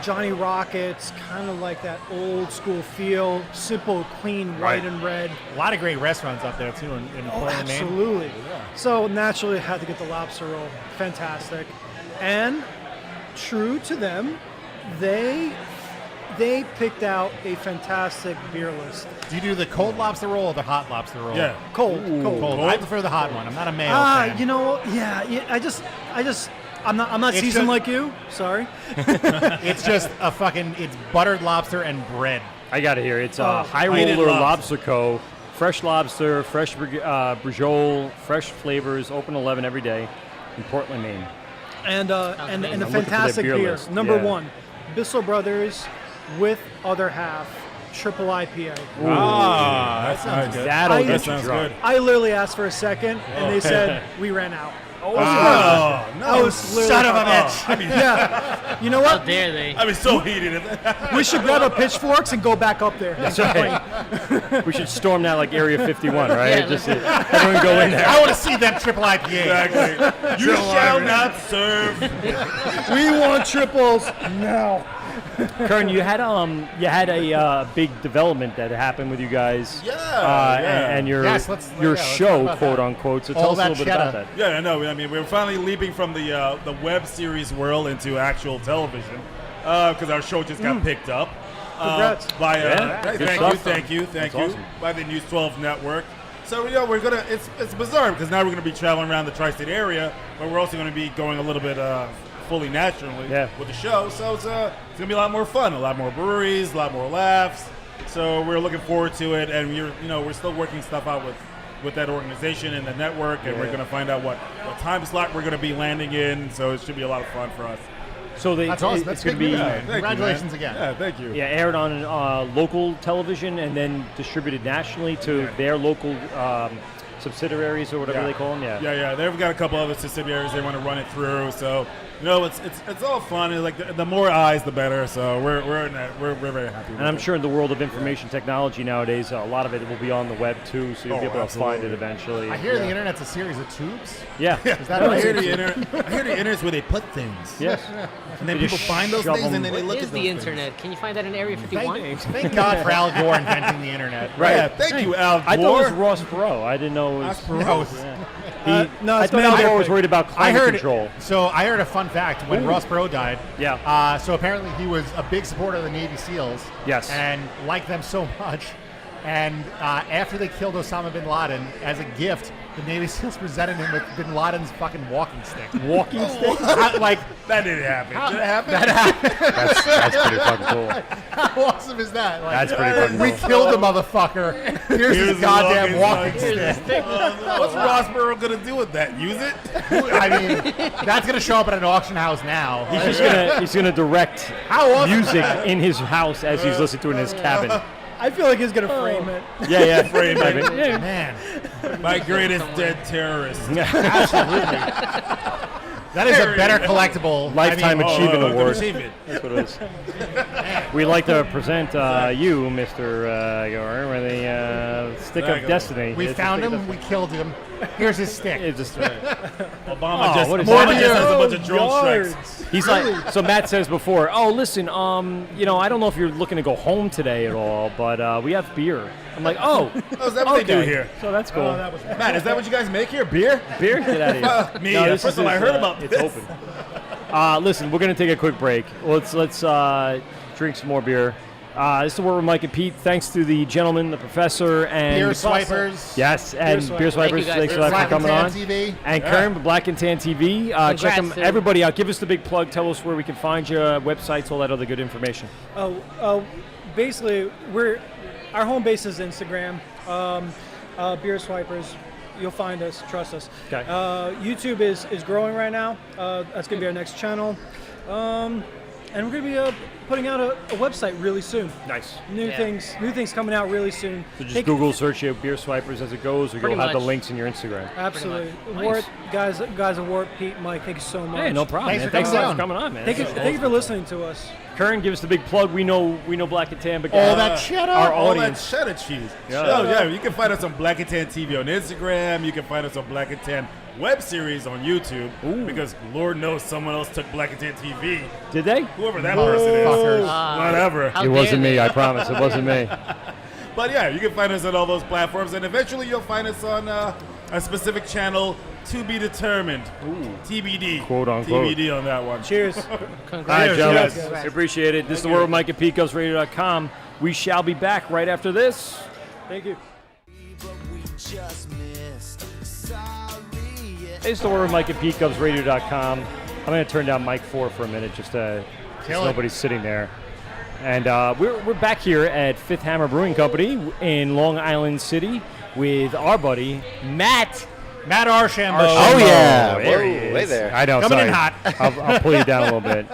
Johnny Rockets, kind of like that old school feel, simple, clean, white and red. A lot of great restaurants up there too in Portland, Maine. Absolutely. Yeah. So naturally, I had to get the lobster roll. Fantastic. And true to them, they picked out a fantastic beer list. Do you do the cold lobster roll or the hot lobster roll? Yeah. Cold. I prefer the hot one. I'm not a mayo fan. You know, I'm not It's seasoned just- like you. Sorry. It's just it's buttered lobster and bread. I got it here. It's High Plated Roller lobster. Lobster Co. Fresh lobster, fresh brujol, fresh flavors, open 11 every day in Portland, Maine. And a I'm looking for their fantastic beer beer. list. Number Yeah. one, Bissell Brothers with other half, triple IPA. That sounds good. That'll I- get That you sounds drunk. good. I literally asked for a second, and they said we ran out. Oh, no. I was literally Son of a bitch. I mean, Yeah. You know How what? dare they? I mean, so heated. We should grab our pitchforks and go back up there. That's right. We should storm that like Area 51, right? Yeah, Just everyone go in there. I want to see them triple IPA. Exactly. You shall not serve. We want triples now. Kern, you had a big development that happened with you guys. Yeah. And your Yes, let's your talk show, about quote that. unquote. So All tell us a that little bit about cheddar. that. Yeah, I know. I mean, we're finally leaping from the web series world into actual television because our show just got picked up. Congrats. By Yeah, good thank you, That's awesome. by the News 12 network. So we're gonna. It's bizarre because now we're gonna be traveling around the tri-state area, but we're also gonna be going a little bit fully naturally with the show. So it's gonna be a lot more fun, a lot more breweries, a lot more laughs. So we're looking forward to it, and we're still working stuff out with that organization and the network, and we're gonna find out what time slot we're gonna be landing in. So it should be a lot of fun for us. So That's awesome. it's That's going to big be news, man. Congratulations again. Yeah, thank you. aired on local television and then distributed nationally to their local subsidiaries or whatever they call them. Yeah. They've got a couple other subsidiaries they want to run it through. So it's all fun. And like the more eyes, the better. So we're very happy. And I'm sure in the world of information technology nowadays, a lot of it will be on the web too, so you'll be able to find it eventually. I hear the internet's a series of tubes. Yeah. Is that I right? hear the internet's where they put things. Yes. And then They people just find those shove things and them. then they What look is at the those internet? Can you find that in Area 51? Thank God for Al Gore inventing the internet. Right. Yeah, thank you, Al Gore. I thought it was Ross Perot. I didn't know it was. No, No, I it's thought Al Gore Mandic. was worried about I climate heard control. So I heard a fun fact when Ross Perot died. Yeah. So apparently he was a big supporter of the Navy SEALs. Yes. And liked them so much. And after they killed Osama bin Laden, as a gift, the Navy SEALs presented him with bin Laden's fucking walking stick. Walking stick? Like That didn't happen. Did it happen? that happened. That's pretty fucking cool. How awesome is that? Like, That's pretty fucking we cool. killed the motherfucker. Here's his the goddamn walking stick. stick. What's Ross Perot gonna do with that? Use it? I mean, that's gonna show up at an auction house now. He's gonna direct How awesome is music that? in his house as he's listening to it in his cabin. I feel like he's gonna frame it. Yeah. Frame it. Yeah. Man, My greatest dead terrorist. that is a better collectible. Lifetime Achievement Award. Achievement. That's what it is. We'd like to present you, Mr. Gore, with a stick of destiny. We It's a found stick of him. We killed him. Here's his stick. It's just A Obama Oh, just what is Obama that? just has a bunch of drone Yards. strikes. He's like, so Matt says before, oh, listen, I don't know if you're looking to go home today at all, but we have beer. I'm like, oh, Oh, is that what they do okay. here? So that's cool. Matt, is that what you guys make here? Beer? Beer? Get out of here. Me, this first is of all, I his, heard about It's this. open. Listen, we're gonna take a quick break. Let's drink some more beer. This is the Wort with Mike and Pete. Thanks to the gentleman, the professor, and Beer swipers. Yes, and Beer Beer Swipers. Swipers. Thank you guys. Thanks a lot for Black and coming Tan on. TV. And Kern, Black and Tan TV. Check Congrats, them, dude. everybody out. Give us the big plug. Tell us where we can find you, websites, all that other good information. Basically, our home base is Instagram. Beer Swipers. You'll find us. Trust us. Okay. YouTube is growing right now. That's gonna be our next channel. And we're gonna be putting out a website really soon. Nice. New things coming out really soon. So just Google search your Beer Swipers as it goes, or Pretty you'll have the much. links in your Instagram. Absolutely. Nice. Wort, guys at Wort, Pete, Mike, thank you so much. Hey, no problem. Thanks man. for Thanks a coming lot on. for coming on, man. Thank you for listening to us. Kern, give us the big plug. We know Black and Tan, but All that cheddar. our All that audience. cheddar cheese. Yeah. Oh, yeah. You can find us on Black and Tan TV on Instagram. You can find us on Black and Tan web series on YouTube. Because Lord knows someone else took Black and Tan TV. Did they? Whoever that person is. Whatever. How It wasn't dare me. they. I promise. It wasn't me. But yeah, you can find us on all those platforms. And eventually you'll find us on a specific channel to be determined. TBD. Quote, unquote. TBD on that one. Cheers. All right, Congrats. gentlemen. Cheers. I appreciate it. This is the Wort with Mike and Pete, GovsRadio.com. We shall be back right after this. Thank you. It's the Wort with Mike and Pete, GovsRadio.com. I'm going to turn down mic 4 for a minute just so nobody's sitting there. And we're back here at Fifth Hammer Brewing Company in Long Island City with our buddy, Matt. Matt Archambault. Oh, yeah. There he Whoa, is. way there. I know, Coming sorry. in hot. I'll pull you down a little bit.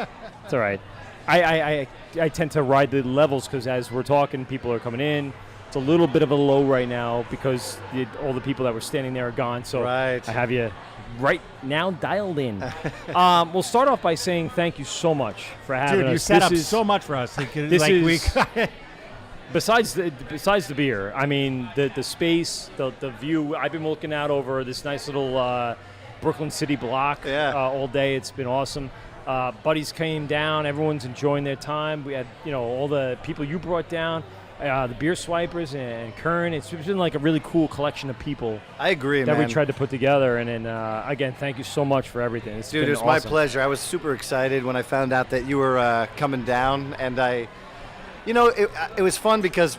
It's all right. I tend to ride the levels because as we're talking, people are coming in. It's a little bit of a low right now because all the people that were standing there are gone. So Right. I have you right now dialed in. We'll start off by saying thank you so much for having us. Dude, you set This up is- so much for us. This is besides the beer. I mean the space, the view. I've been looking out over this nice little Brooklyn City block all day. It's been awesome. Buddies came down. Everyone's enjoying their time. We had all the people you brought down. The Beer Swipers and Kern. It's been like a really cool collection of people I agree, that man. we tried to put together. And then again, thank you so much for everything. It's Dude, been it was my awesome. pleasure. I was super excited when I found out that you were coming down, and it was fun because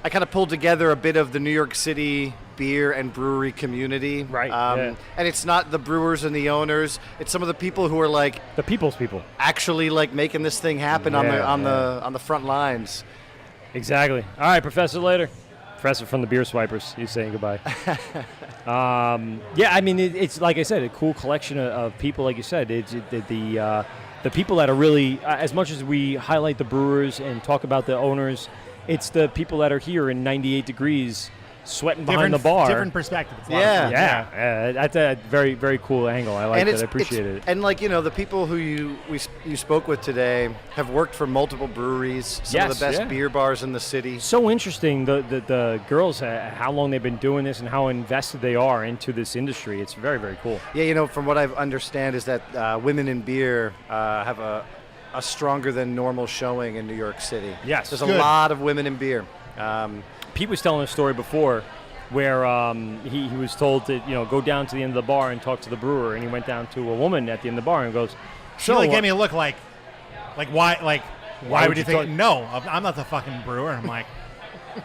I kind of pulled together a bit of the New York City beer and brewery community. Right, And it's not the brewers and the owners; it's some of the people who are like the people's people, actually like making this thing happen on the front lines. Exactly. All right, Professor later. Professor from the Beer Swipers. He's saying goodbye. Yeah, I mean, it's like I said, a cool collection of people, like you said. It's the people that are really, as much as we highlight the brewers and talk about the owners, it's the people that are here in 98 degrees sweating behind the bar. Different perspective. It's a lot of fun. Yeah. That's a very, very cool angle. I like that. I appreciate it. And the people who you spoke with today have worked for multiple breweries, some of the best beer bars in the city. So interesting, the girls, how long they've been doing this and how invested they are into this industry. It's very, very cool. Yeah, from what I understand is that women in beer have a stronger than normal showing in New York City. Yes. There's a lot of women in beer. Pete was telling a story before where he was told to go down to the end of the bar and talk to the brewer, and he went down to a woman at the end of the bar and goes, She gave me a look like why would you think? talk? No, I'm not the fucking brewer. I'm like,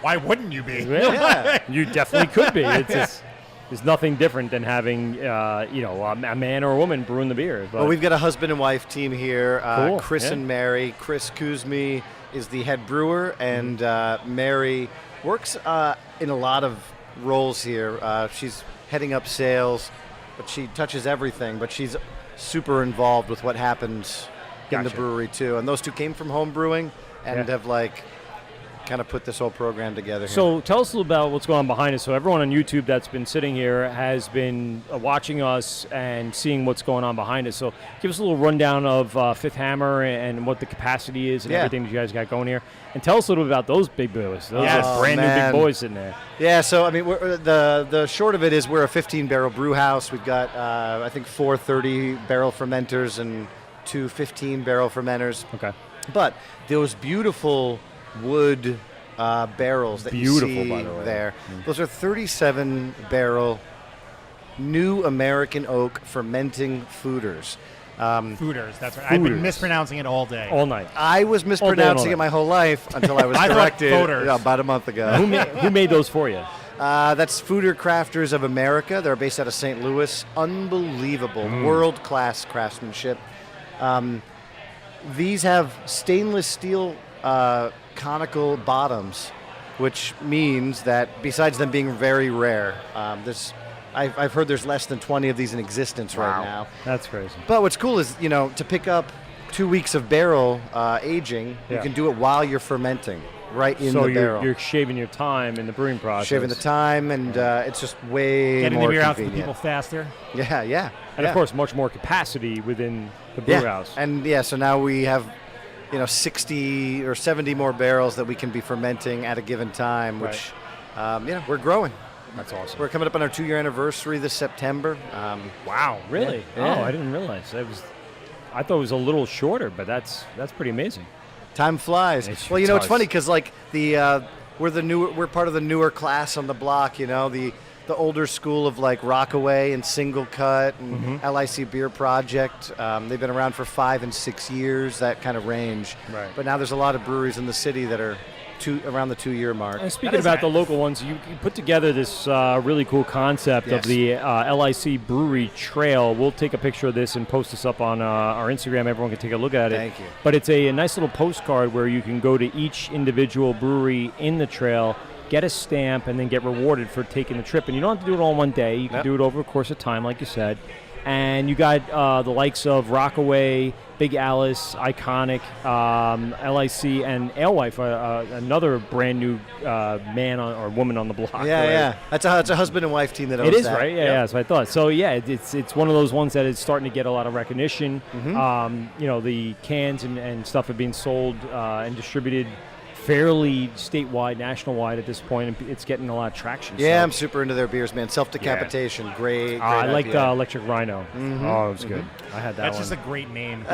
why wouldn't you be? Yeah. You definitely could be. There's nothing different than having a man or a woman brewing the beer. But Well, we've got a husband and wife team here, Cool, Chris yeah. and Mary. Chris Kuzmi is the head brewer, and Mary works in a lot of roles here. She's heading up sales, but she touches everything. But she's super involved with what happens in the Gotcha. brewery too. And those two came from home brewing and have kind of put this whole program together here. So tell us a little about what's going on behind us. So everyone on YouTube that's been sitting here has been watching us and seeing what's going on behind us. So give us a little rundown of Fifth Hammer and what the capacity is and everything that you guys got going here. And tell us a little bit about those big boys. Those are brand new big boys in there. Yeah, so I mean, the short of it is we're a 15-barrel brew house. We've got, I think, 4 30-barrel fermenters and 2 15-barrel fermenters. Okay. But those beautiful wood barrels that you see by the way. there, those are 37-barrel new American oak fermenting fooders. Fooders, that's right. I've been mispronouncing it all day. All night. I was mispronouncing it my whole life until I was corrected about a month ago. Who made those for you? That's Fooder Crafters of America. They're based out of St. Louis. Unbelievable, world-class craftsmanship. These have stainless steel conical bottoms, which means that besides them being very rare, I've heard there's less than 20 of these in existence right now. That's crazy. But what's cool is, to pick up 2 weeks of barrel aging, you can do it while you're fermenting, right in the barrel. So you're shaving your time in the brewing process. Shaving the time, and it's just way Getting more the beer out to the convenient. people faster. Yeah. And of course, much more capacity within the brew house. And so now we have 60 or 70 more barrels that we can be fermenting at a given time, which we're growing. That's awesome. We're coming up on our 2-year anniversary this September. Wow, really? Yeah. Oh, I didn't realize. I thought it was a little shorter, but that's pretty amazing. Time flies. It Well, sure it's does. funny because we're part of the newer class on the block. The older school of like Rockaway and Single Cut and LIC Beer Project. They've been around for 5 and 6 years, that kind of range. Right. But now there's a lot of breweries in the city that are around the 2-year mark. And speaking about the local ones, you put together this really cool concept of the LIC Brewery Trail. We'll take a picture of this and post this up on our Instagram. Everyone can take a look at it. Thank you. But it's a nice little postcard where you can go to each individual brewery in the trail, get a stamp, and then get rewarded for taking the trip. And you don't have to do it all in one day. You can do it over a course of time, like you said. And you got the likes of Rockaway, Big Alice, Iconic, LIC, and Alewife, another brand new man or woman on the block. Yeah. That's a husband and wife team that owns It is, that. right? Yeah, that's what I thought. So, yeah, it's one of those ones that is starting to get a lot of recognition. The cans and stuff are being sold and distributed fairly statewide, national-wide at this point, and it's getting a lot of traction. Yeah, so. I'm super into their beers, man. Self-decapitation, great I like IPA. Electric Rhino. Oh, it was good. I had that That's one. just a great name.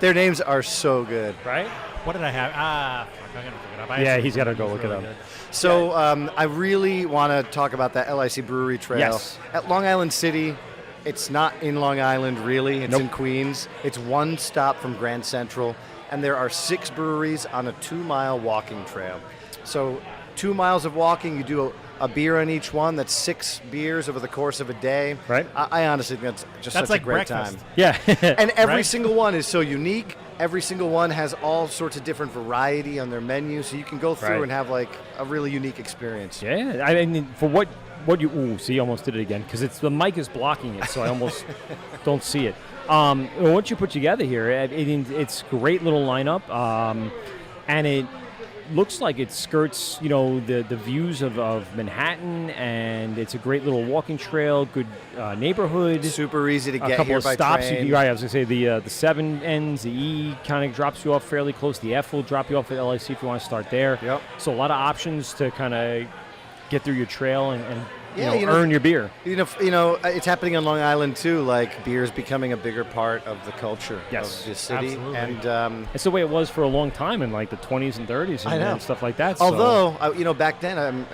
Their names are so good. Right? What did I have? I'm going to look it up. Yeah, he's got to go look it up. So I really want to talk about that LIC Brewery Trail. Yes. At Long Island City, it's not in Long Island, really. It's in Queens. It's one stop from Grand Central. And there are 6 breweries on a 2-mile walking trail. So 2 miles of walking, you do a beer on each one. That's 6 beers over the course of a day. Right. I honestly think that's just such like a great breakfast. time. Yeah. And every Right? single one is so unique. Every single one has all sorts of different variety on their menu. So you can go through Right. and have like a really unique experience. Yeah, I mean, for what you see, almost did it again because the mic is blocking it, so I almost don't see it. What you put together here, it's a great little lineup, and it looks like it skirts, the views of Manhattan, and it's a great little walking trail, good neighborhood. Super easy to A get couple here of by stops. train. Right, I was gonna say the 7 ends, the E kind of drops you off fairly close. The F will drop you off at LIC if you want to start there. Yep. So a lot of options to kind of get through your trail and Yeah, earn your beer. It's happening on Long Island too. Like beer is becoming a bigger part of the culture Yes, of the city, absolutely. and It's the way it was for a long time in like the 20s and 30s I know. and stuff like that. so- although back then,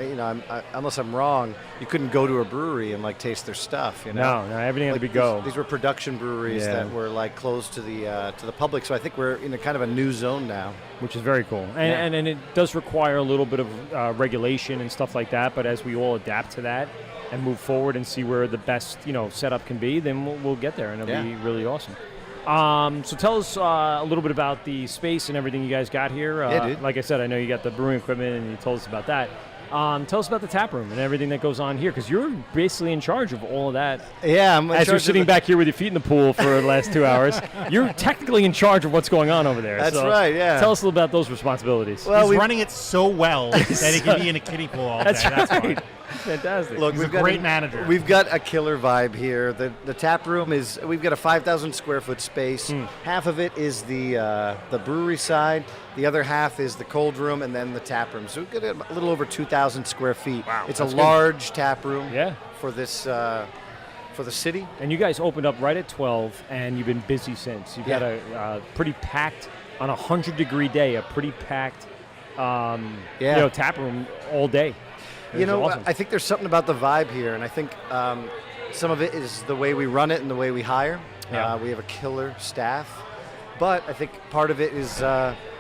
unless I'm wrong, you couldn't go to a brewery and like taste their stuff. no, everything had to be go. These were production breweries Yeah. that were like closed to the public. So I think we're in a kind of a new zone now. Which is very cool. And it does require a little bit of regulation and stuff like that, but as we all adapt to that and move forward and see where the best, setup can be, then we'll get there, and it'll be really awesome. So tell us a little bit about the space and everything you guys got here. Yeah, dude. Like I said, I know you got the brewing equipment, and you told us about that. Tell us about the tap room and everything that goes on here, because you're basically in charge of all of that. Yeah, I'm in as you're charge of sitting back here with your feet in the pool for the last 2 hours. You're technically in charge of what's going on over there. That's so right, yeah. Tell us a little about those responsibilities. Well, he's running it so well that he can be in a kiddie pool all day. That's right. fine. Fantastic. Look, He's a great manager. We've got a killer vibe here. The tap room is, we've got a 5,000 square foot space. Half of it is the brewery side. The other half is the cold room and then the tap room. So we've got a little over 2,000 square feet. Wow, it's a that's good. large tap room Yeah. for this for the city. And you guys opened up right at 12, and you've been busy since. You've got a pretty packed, on a 100-degree day, a pretty packed tap room all day. You know, awesome. I think there's something about the vibe here, and I think some of it is the way we run it and the way we hire. Yeah. We have a killer staff, but I think part of it is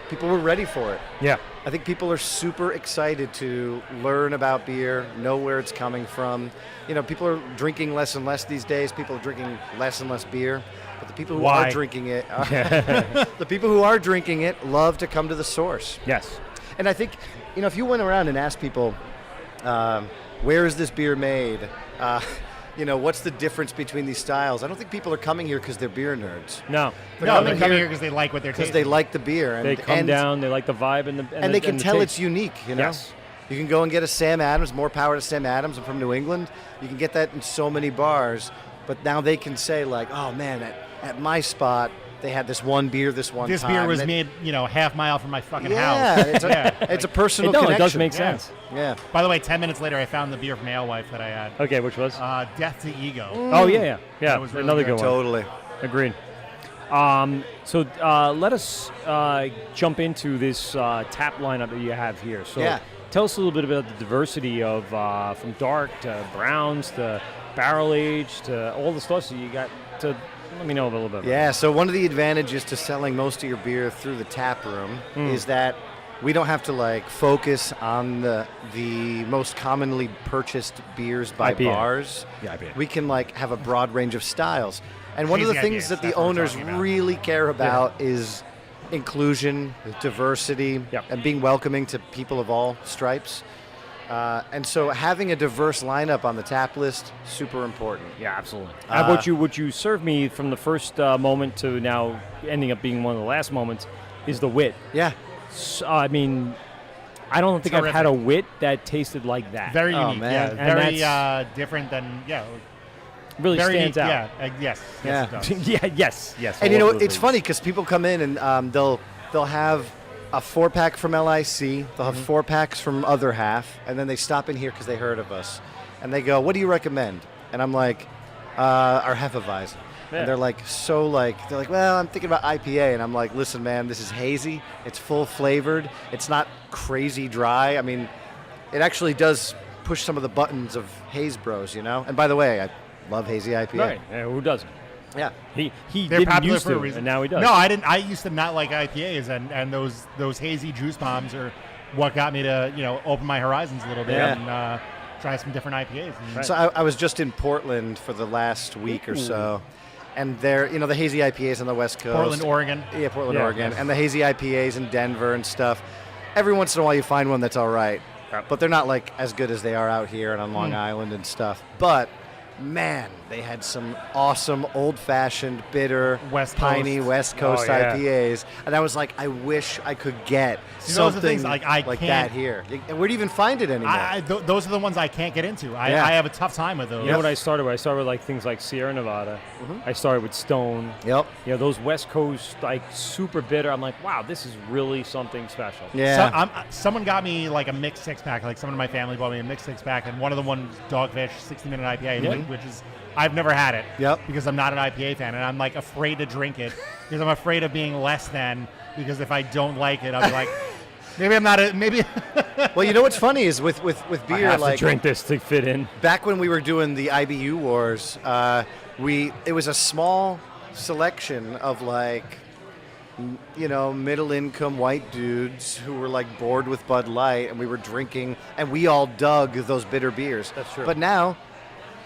people were ready for it. Yeah. I think people are super excited to learn about beer, know where it's coming from. You know, people are drinking less and less these days. People are drinking less and less beer. But the people who are drinking it, the people who are drinking it love to come to the source. Yes. And I think, you know, if you went around and asked people, where is this beer made? You know, what's the difference between these styles? I don't think people are coming here because they're beer nerds. No. They're They're coming here because they like what they're tasting. because they like the beer. And, They come down, they like the vibe and the and they can the tell taste. it's unique, you know? Yes. You can go and get a Sam Adams, more power to Sam Adams. I'm from New England. You can get that in so many bars, but now they can say like, oh man, at my spot, they had this one beer this one This time. beer was and made, half mile from my fucking yeah, house. it's a personal No, connection. it does make sense. Yeah. By the way, 10 minutes later, I found the beer from Alewife that I had. Okay, which was? Death to Ego. Oh, yeah. That was really Another good. good one. Totally. Agreed. So let us jump into this tap lineup that you have here. So Yeah. tell us a little bit about the diversity of from dark to browns to barrel aged to all the stuff that you got. To let me know a little bit. Yeah, so one of the advantages to selling most of your beer through the tap room is that we don't have to like focus on the most commonly purchased beers by IPA. bars. Yeah, IPA. We can like have a broad range of styles. And one of the Hazy things IPAs, that the that's what I'm owners talking about. really care about is inclusion, diversity, Yep. and being welcoming to people of all stripes. And so having a diverse lineup on the tap list, super important. Yeah, absolutely. What you served me from the first moment to now ending up being one of the last moments is the wit. Yeah. So, I mean, I don't think I've had a wit that tasted like that. Very Oh, unique. man. Yeah, And very different than, really very stands unique. out. Yeah, yes. Yeah. Yes, it does. yes. And all you know, of those it's things. funny because people come in and they'll have a 4-pack from LIC, they'll have 4-packs from other half, and then they stop in here because they heard of us, and they go, "What do you recommend?" And I'm like, "Our Hefeweizen." Yeah. And they're like, "Well, I'm thinking about IPA," and I'm like, "Listen, man, this is hazy. It's full flavored. It's not crazy dry. I mean, it actually does push some of the buttons of Haze Bros, you know." And by the way, I love hazy IPA. Right. Yeah, who doesn't? Yeah. He They're didn't popular used for a to, reason. and now he does. No, I didn't. I used to not like IPAs, and those hazy juice bombs are what got me to open my horizons a little bit Yeah. and try some different IPAs. And So I was just in Portland for the last week or so, and there, the hazy IPAs on the West Coast. Portland, Oregon. Yeah, Portland, Yeah, Oregon. yes. And the hazy IPAs in Denver and stuff. Every once in a while you find one that's all right, but they're not like as good as they are out here and on Long Island and stuff. But man, they had some awesome old-fashioned, bitter, West piney Coast. West Coast Oh, yeah. IPAs, and I was like, I wish I could get See, those are something the things, like, I that can't- here. And where do you even find it anymore? Those are the ones I can't get into. I Yeah. have a tough time with those. You know what I started with? I started with like things like Sierra Nevada. I started with Stone. Yep. Those West Coast like super bitter. I'm like, wow, this is really something special. Yeah. Someone got me like a mixed 6-pack. Like someone in my family bought me a mixed 6-pack, and one of them was Dogfish 60-minute IPA, which is I've never had it. Yep. Because I'm not an IPA fan, and I'm like afraid to drink it because I'm afraid of being less than. Because if I don't like it, I'll be like, maybe I'm not a maybe. Well, you know what's funny is with beer, I have like to drink this to fit in. back when we were doing the IBU wars, it was a small selection of like, middle income white dudes who were like bored with Bud Light, and we were drinking, and we all dug those bitter beers. That's true. But now,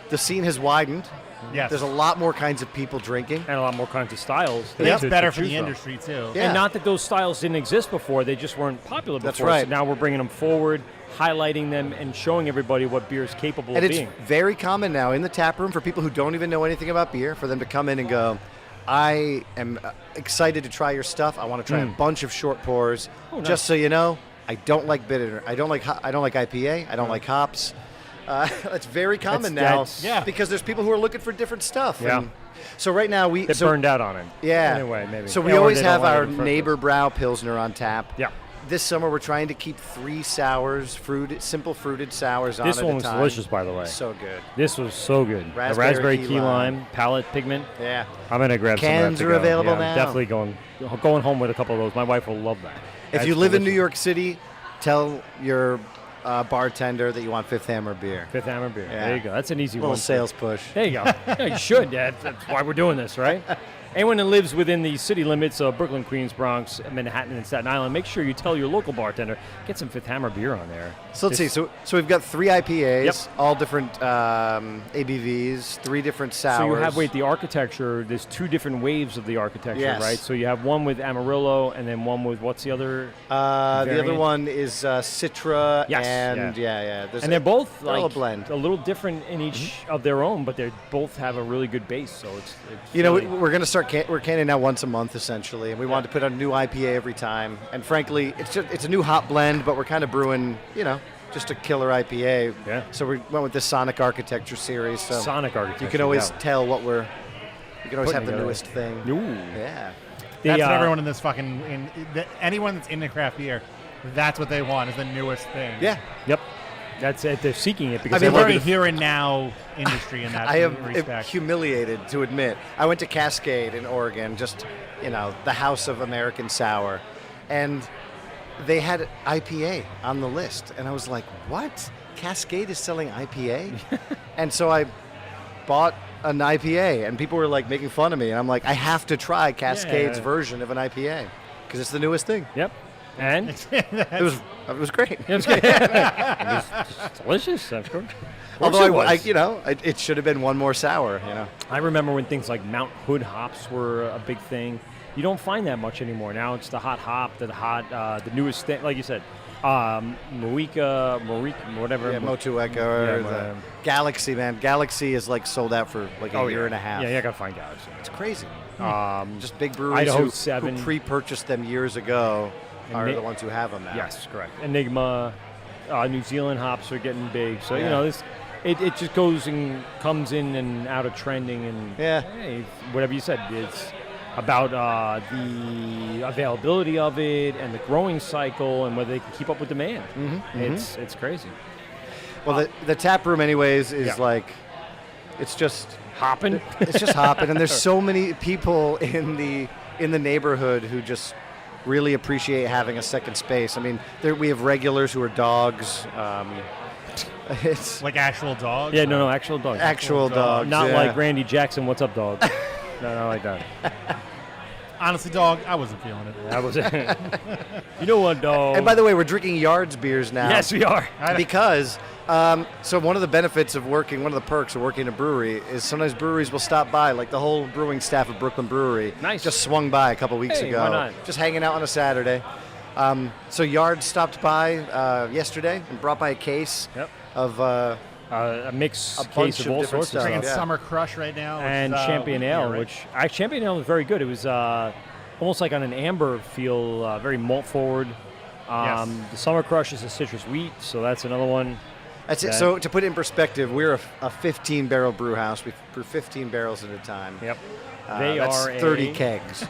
the scene has widened. Yes. There's a lot more kinds of people drinking. And a lot more kinds of styles. I think it's to better for choose the from. industry, too. Yeah. And not that those styles didn't exist before, they just weren't popular before. That's right. So now we're bringing them forward, highlighting them, and showing everybody what beer is capable And of it's being. very common now in the tap room for people who don't even know anything about beer, for them to come in and go, I am excited to try your stuff. I want to try a bunch of short pours. Oh, nice. Just so you know, I don't like bitter. I don't like IPA. I don't like hops. It's very common now because there's people who are looking for different stuff. Yeah. And so right now we They burned out on it. Yeah. Anyway, maybe. So we Or always they don't have like it our in the first neighbor place. brow Pilsner on tap. Yeah. This summer we're trying to keep 3 sours, simple fruited sours on This at one a was time. delicious, by the way. So good. This was so good. The Raspberry raspberry key key lime. lime, palette pigment. Yeah. I'm going to grab Cans some are of that to go. available Yeah, now. I'm definitely going home with a couple of those. My wife will love that. If That's you live in New delicious. York City, tell your bartender that you want Fifth Hammer beer. Fifth Hammer beer. Yeah. There you go. That's an easy Little one. sales push. There you go. Yeah, you should. That's why we're doing this, right? Anyone that lives within the city limits of Brooklyn, Queens, Bronx, Manhattan, and Staten Island, make sure you tell your local bartender, get some Fifth Hammer beer on there. So let's see. So we've got 3 IPAs, all different ABVs, 3 different sours. So you have, the architecture, there's 2 different waves of the architecture, Yes. right? So you have one with Amarillo and then one with, what's the other? the other variant? one is Citra Yes, and yeah. There's And they're both they're all like a blend. a little different in each of their own, but they both have a really good base. So it's You know, really- we're going to start. We're canning now once a month, essentially, and we wanted to put out a new IPA every time. And frankly, it's a new hot blend, but we're kind of brewing, just a killer IPA. Yeah. So we went with this Sonic Architecture series. So Sonic Architecture. you can always yeah. tell what we're. You can always Putting have the together. newest thing. Ooh. Yeah. That's what everyone in this anyone that's into craft beer, that's what they want is the newest thing. Yeah. Yep. That's it. They're seeking it because It's a they love very it. here and now industry in that I am respect. humiliated to admit. I went to Cascade in Oregon, just the house of American sour, and they had IPA on the list, and I was like, "What? Cascade is selling IPA?" And so I bought an IPA, and people were like making fun of me, and I'm like, "I have to try Cascade's Yeah. version of an IPA because it's the newest thing." Yep. And It was great. it was good. It was delicious, of course. Although Of course it was. it should have been one more sour. I remember when things like Mount Hood hops were a big thing. You don't find that much anymore. Now it's the hot hop, the newest thing, like you said, Moika, whatever. Yeah, Motueka Yeah, or the Galaxy, man. Galaxy is like sold out for like a year and a half. Yeah, you gotta find Galaxy. It's crazy. Um, Just big breweries Idaho who 7. pre-purchased them years ago And are they- the ones who have them now. Yes, correct. Enigma, New Zealand hops are getting big. So Yeah. it just goes and comes in and out of trending and hey, whatever you said. It's about the availability of it and the growing cycle and whether they can keep up with demand. It's crazy. Well, the tap room, anyways, is Yeah. like, it's just Hopping. It's just hopping, and there's so many people in the neighborhood who just really appreciate having a second space. I mean, we have regulars who are dogs. It's like actual dogs. Yeah, no, actual dogs. Actual dogs, Not yeah. like Randy Jackson. What's up, dog? No, not like that. Honestly, dog, I wasn't feeling it. That was it. You know what, dog? And by the way, we're drinking Yards beers now. Yes, we are. Because, so one of the benefits of working, one of the perks of working in a brewery is sometimes breweries will stop by, like the whole brewing staff of Brooklyn Brewery. Nice. Just swung by a couple weeks Hey, ago. why not? Just hanging out on a Saturday. So Yards stopped by yesterday and brought by a case of a mix a case bunch of of all different sorts of stuff. stuff. Drinking Yeah. Summer Crush right now. which And is, Champion wheat Ale, beer, right? which Champion Ale was very good. It was almost like on an amber feel, very malt forward. Yes. The Summer Crush is a citrus wheat, so that's another one. That's it. So to put it in perspective, we're a 15-barrel brew house. We brew 15 barrels at a time. Yep. That's are 30 a- kegs.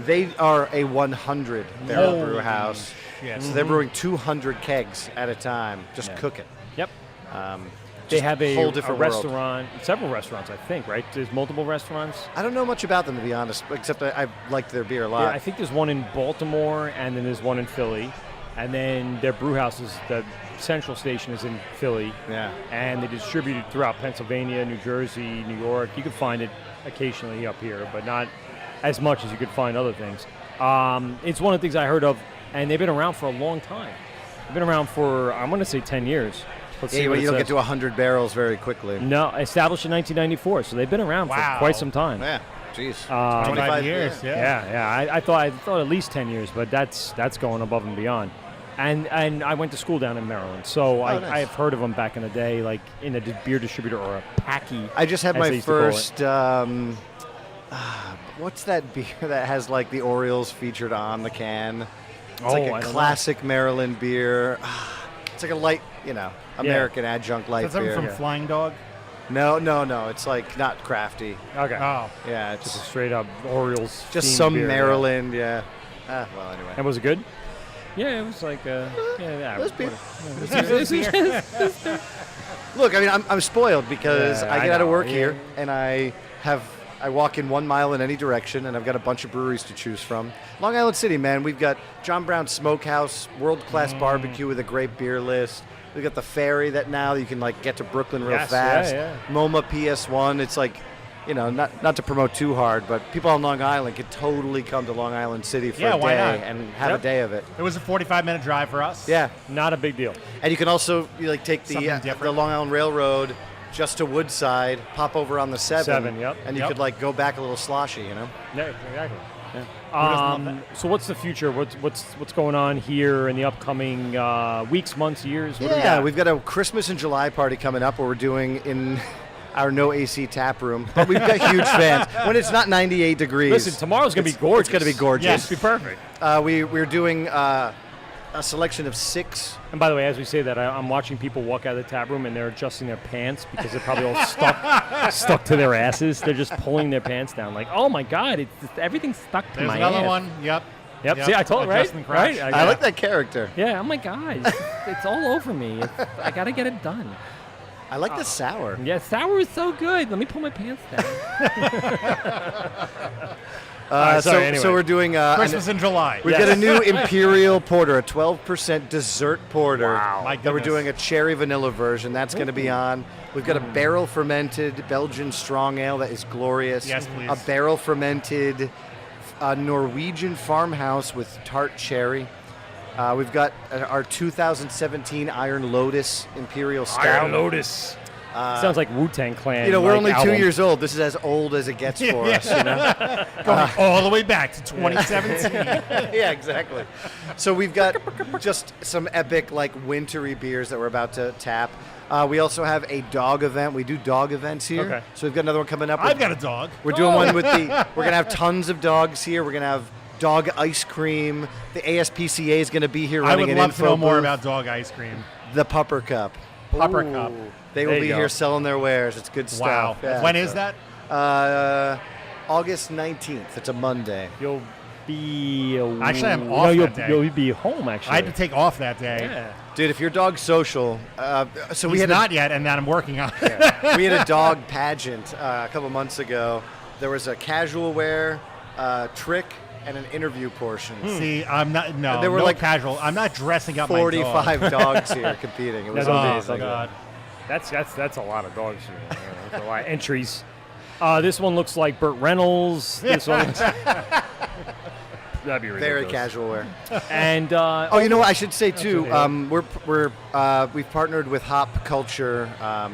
They are a 100-barrel brew house. shit. So they're brewing 200 kegs at a time, just cooking. Yep. Just They have whole a different world. restaurant, several restaurants, I think, right? There's multiple restaurants. I don't know much about them, to be honest, except I've liked their beer a Yeah, lot. I think there's one in Baltimore, and then there's one in Philly. And then their brew house is, the central station is in Philly. Yeah. And they distribute it throughout Pennsylvania, New Jersey, New York. You can find it occasionally up here, but not as much as you could find other things. It's one of the things I heard of, and they've been around for a long time. They've been around for, I'm going to say 10 years. Let's Yeah, see what you it don't says. get to 100 barrels very quickly. No, established in 1994, so they've been around for Wow. quite some time. Yeah, jeez. 25 years, yeah. Yeah. I thought at least 10 years, but that's going above and beyond. And I went to school down in Maryland, so nice. I've heard of them back in the day, like in a beer distributor or a packy. I just had as my they used to call it. first. What's that beer that has like the Orioles featured on the can? It's like I a don't know. classic Maryland beer. It's like a light, American adjunct light Is that something beer. from Flying Dog? No. It's like not crafty. Okay. Oh. Yeah, Just a it's straight up Orioles. just themed some beer, yeah. Maryland. Yeah. Well, anyway. And was it good? Yeah, it was like It was beer. whatever. Look, I mean, I'm spoiled because Yeah, I I get out of know, work yeah. here and I walk in 1 mile in any direction, and I've got a bunch of breweries to choose from. Long Island City, man, we've got John Brown Smokehouse, world-class barbecue with a great beer list. We've got the ferry that now you can like get to Brooklyn real Yes, fast. yeah. MoMA PS1. It's like, not to promote too hard, but people on Long Island could totally come to Long Island City for Yeah, a why day not? and have Yep. a day of it. It was a 45-minute drive for us. Yeah, Not a big deal. and you can also take Something the different. Long Island Railroad just to Woodside, pop over on the 7, Yep. and you could like go back a little sloshy, Yeah, exactly. doesn't love So what's the future? What's going on here in the upcoming weeks, months, years? What do we Yeah, got? we've got a Christmas in July party coming up where we're doing in our no AC tap room, but we've got huge fans. When it's not 98 degrees. Listen, tomorrow's gonna be gorgeous. It's going to be gorgeous. Yes, be perfect. We're doing a selection of 6. And by the way, as we say that, I'm watching people walk out of the tap room and they're adjusting their pants because they're probably all stuck to their asses. They're just pulling their pants down. Like, oh my God, everything's stuck to There's my another ass. one. Yep. Yep. See, I told you, right? Adjusting crotch. Right. I like that character. Yeah. Oh my God, it's all over me. I gotta get it done. I like the sour. Yeah, sour is so good. Let me pull my pants down. Sorry, anyway. So we're doing Christmas in July. We've got a new Imperial Porter, a 12% dessert porter. Wow. My That we're goodness. doing a cherry vanilla version. That's going to be on. We've got a barrel fermented Belgian strong ale that is glorious. Yes, please. A barrel fermented Norwegian farmhouse with tart cherry. We've got our 2017 Iron Lotus Imperial Stout. Iron Lotus. Sounds like Wu-Tang Clan. We're only album. 2 years old. This is as old as it gets for us. Going all the way back to 2017. Yeah, exactly. So we've got just some epic, like, wintry beers that we're about to tap. We also have a dog event. We do dog events here. Okay. So we've got another one coming up. I've got a dog. We're doing one with the. We're gonna have tons of dogs here. We're gonna have dog ice cream. The ASPCA is gonna be here I running would an love info to know more booth. about dog ice cream. The Pupper Cup. Pupper Cup. They There will you be go. here selling their wares. It's good Wow. stuff. Yeah, When is that? August 19th. It's a Monday. You'll be. Actually, I'm no, off you'll, that day. You'll be home, actually. I had to take off that day. Yeah. Dude, if your dog's social, so we He's had not yet, and that I'm working on. we had a dog pageant a couple months ago. There was a casual wear, trick, and an interview portion. See, I'm not. No, There were no like casual. I'm not dressing up my 45 dog. dogs here competing. It was That's amazing. Oh God. That's a lot of dogs. That's a lot of entries. This one looks like Burt Reynolds. This one looks. That'd be ridiculous. Very casual wear. And Oh, you know what? I should say too. okay. We've partnered with Hop Culture, a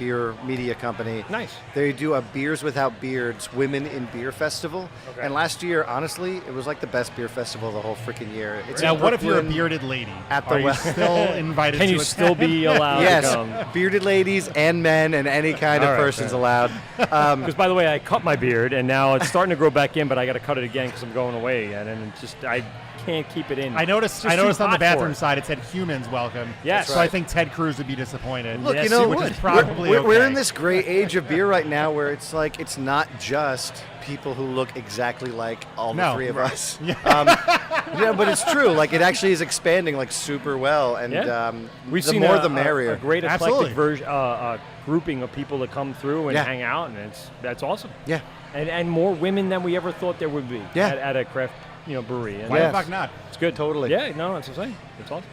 beer media company. Nice. They do a Beers Without Beards Women in Beer Festival. Okay. And last year, honestly, it was like the best beer festival of the whole freaking year. It's Now, in what if you're a Brooklyn bearded lady? at the Are you well. still invited? Can to you it? still be allowed Yes, to come? bearded ladies and men and any kind All of right, person's fair. allowed. Because by the way, I cut my beard and now it's starting to grow back in, but I got to cut it again because I'm going away, and it's just I can't keep it in. I noticed. It's just I noticed too on the hot for bathroom it. side it said "humans welcome." Yes. So I think Ted Cruz would be disappointed. Look, Yes, you know which what? is probably we're okay. in this great age of beer right now where it's like it's not just people who look exactly like all the No, three of right. us. Yeah, but it's true. Like it actually is expanding like super well, and Yeah. We've the seen more a, the merrier. A great Absolutely. eclectic grouping of people that come through and Yeah. hang out, and that's awesome. Yeah. And more women than we ever thought there would be Yeah. at a craft brewery. And Why Yes. the fuck not? it's good. Totally. Yeah, no, that's what I'm saying. It's awesome.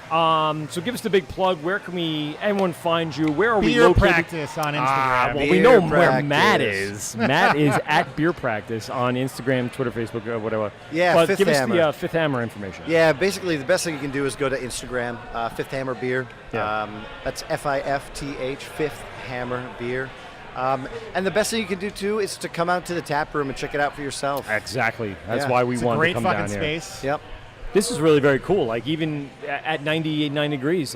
So give us the big plug. Where can everyone find you? Where are we Beer located? Practice on Instagram. Well, we Beer know where Practice. Matt is. Matt is at Beer Practice on Instagram, Twitter, Facebook, or whatever. Yeah, but Fifth give Hammer. us the Fifth Hammer information. Yeah, basically the best thing you can do is go to Instagram, Fifth Hammer Beer. Yeah. That's FIFTH, Fifth Hammer Beer. And the best thing you can do too is to come out to the tap room and check it out for yourself. Exactly. That's Yeah. why we It's a wanted great to come fucking down here. space. Yep. This is really very cool. Like even at 98, 9 degrees,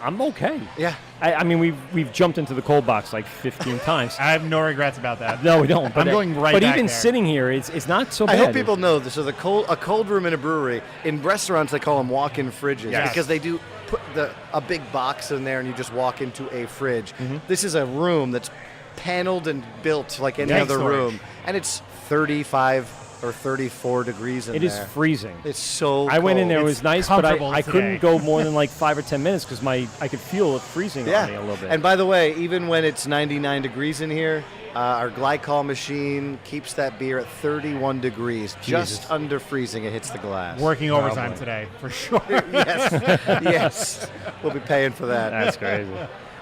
I'm okay. Yeah. I mean, we've jumped into the cold box like 15 times. I have no regrets about that. No, we don't. But I'm going right But back even there. sitting here, it's not so I bad. hope people know this. So a cold room in a brewery, in restaurants they call them walk-in fridges Yes. because they do put a big box in there and you just walk into a fridge. Mm-hmm. This is a room that's paneled and built like any Tank other storage. room, and it's 35 or 34 degrees in It there. is freezing. It's so I went in there. It cold. was nice, but comfortable I couldn't today. go more than like 5 or 10 minutes because I could feel it freezing on me a little bit. And by the way, even when it's 99 degrees in here, our glycol machine keeps that beer at 31 degrees, just under freezing. It hits the glass. Working overtime today, for sure. Yes, yes. We'll be paying for that. That's crazy.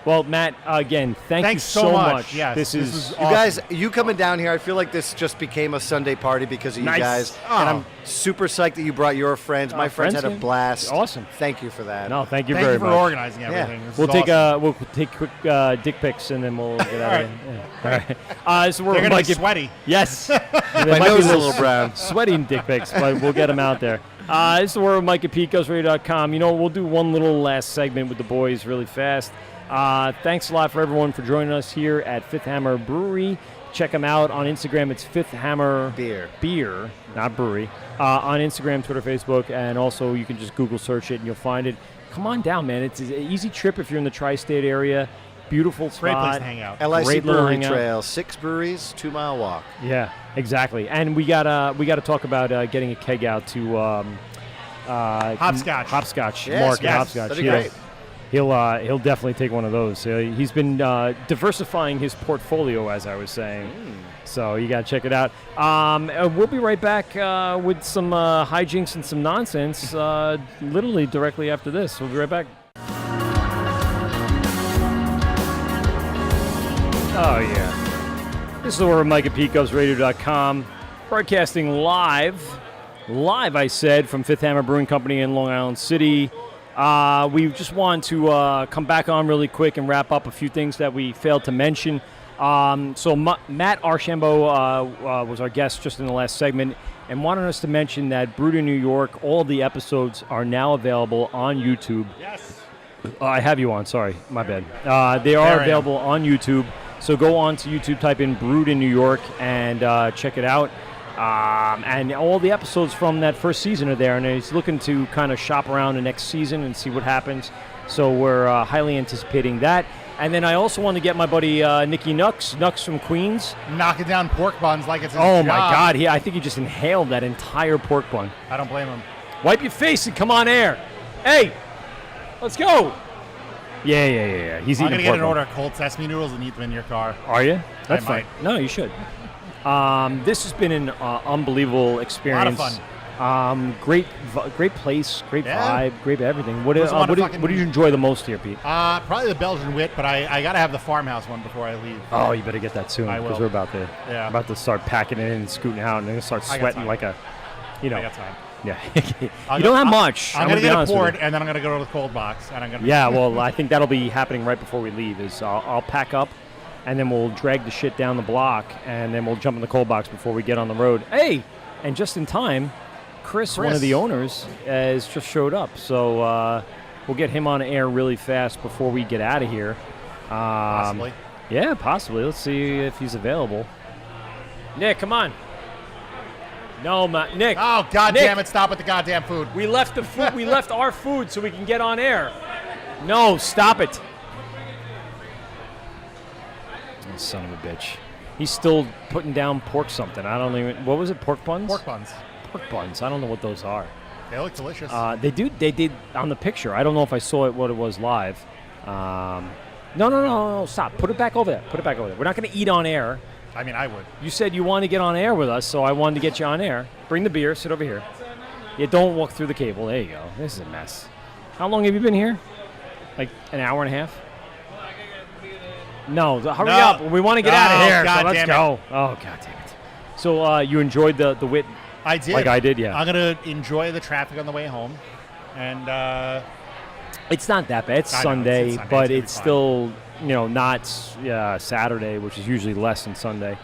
Well, Matt, again, thank you Thanks so so much. much. Yes, this is is You awesome. guys, you coming down here, I feel like this just became a Sunday party because of Nice. you guys. Oh. And I'm super psyched that you brought your friends. My friends had a yeah. blast. Awesome. Thank you for that. no, thank you Thank very you for much. organizing everything. This We'll is take awesome. we'll take quick dick pics and then we'll get out of here. Yeah. All right. So we're They're gonna be Mikey- sweaty. Yes. My nose is a little brown. Sweating dick pics, but we'll get them out there. This is the Word with Mike at Pete, GovsRadio.com. You know, we'll do one little last segment with the boys really fast. Thanks a lot for everyone for joining us here at Fifth Hammer Brewery. Check them out on Instagram. It's Fifth Hammer Beer, not brewery. On Instagram, Twitter, Facebook, and also you can just Google search it and you'll find it. Come on down, man. It's an easy trip if you're in the tri-state area. Beautiful spot. Great place to hang out. LIC Great little Brewery hangout. Trail, 6 breweries, 2 mile walk. Yeah, exactly. And we gotta talk about getting a keg out to Hopscotch. Hopscotch. Yes, Mark at yes, Hopscotch. that'd be great. He'll definitely take one of those. He's been diversifying his portfolio, as I was saying. So you got to check it out. We'll be right back with some hijinks and some nonsense, literally directly after this. We'll be right back. Oh, yeah. This is the Word with Mike at Pete, GovsRadio.com. Broadcasting live, I said, from Fifth Hammer Brewing Company in Long Island City. We just want to come back on really quick and wrap up a few things that we failed to mention. Matt Archambault was our guest just in the last segment and wanted us to mention that Brewed in New York, all of the episodes are now available on YouTube. Yes. I have you on, sorry, my bad. They are There I am. available on YouTube. So go on to YouTube, type in Brewed in New York, and check it out. And all the episodes from that first season are there, and he's looking to kind of shop around the next season and see what happens. So we're highly anticipating that. And then I also want to get my buddy Nicky Nux from Queens. Knocking down pork buns like it's his Oh job. my God, I think he just inhaled that entire pork bun. I don't blame him. Wipe your face and come on air. Hey, let's go. Yeah. He's I'm eating gonna a get pork an bun. order of cold sesame noodles and eat them in your car. Are you? That's I fine. might. No, you should. This has been an unbelievable experience. A lot of Great place, great Yeah. vibe, great everything. What It was a lot of did you enjoy the most here, Pete? Probably the Belgian wit, but I gotta have the farmhouse one before I leave. Oh, you better get that soon I because will. we're about to Yeah. start packing it in and scooting out, and then start I got sweating time. like a, I got time. Yeah, you don't have much. I'm gonna be get it honest with poured, you. and then I'm gonna go to the cold box, and I'm gonna. Yeah, well, I think that'll be happening right before we leave. I'll pack up, and then we'll drag the shit down the block, and then we'll jump in the cold box before we get on the road. Hey, and just in time, Chris, one of the owners, has just showed up. So we'll get him on air really fast before we get out of here. Possibly. Yeah, possibly. Let's see if he's available. Nick, come on. No, Nick. Oh, God Nick, damn it! Stop with the goddamn food. we left the food. We left our food so we can get on air. No, stop it. Oh, son of a bitch. He's still putting down pork something. I don't even. What was it? Pork buns? Pork buns. Pork buns. I don't know what those are. They look delicious. They did on the picture. I don't know if I saw it what it was live. No, stop. Put it back over there. We're not going to eat on air. I mean, I would. You said you want to get on air with us, so I wanted to get you on air. Bring the beer. Sit over here. Yeah, don't walk through the cable. There you go. This is a mess. How long have you been here? Like an hour and a half? No, hurry up. We want to get out of here. God So let's damn go. Oh, God damn it. So you enjoyed the wit? I did. Like I did, yeah. I'm going to enjoy the traffic on the way home. And it's not that bad. It's I know, Sunday, it's Sunday. but It's it's fine. still, not Saturday, which is usually less than Sunday.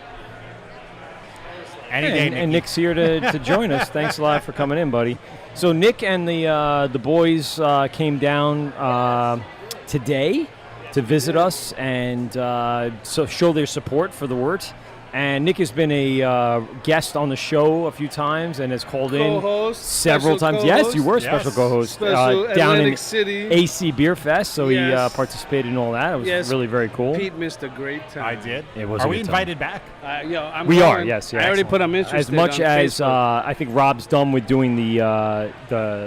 Any day, And Nick's here to join us. Thanks a lot for coming in, buddy. So Nick and the boys came down today to visit us and so show their support for the Wort. And Nick has been a guest on the show a few times and has called in several times. Co-host. Yes, you were a special co-host Special down in Atlantic City. AC Beer Fest. So Yes. he participated in all that. It was Yes. really very cool. Pete missed a great time. I did. It was. Are a we good invited back? I'm we going. are, yes. Yeah, I already excellent. put I'm interested. As much on as Facebook. I think Rob's done with doing the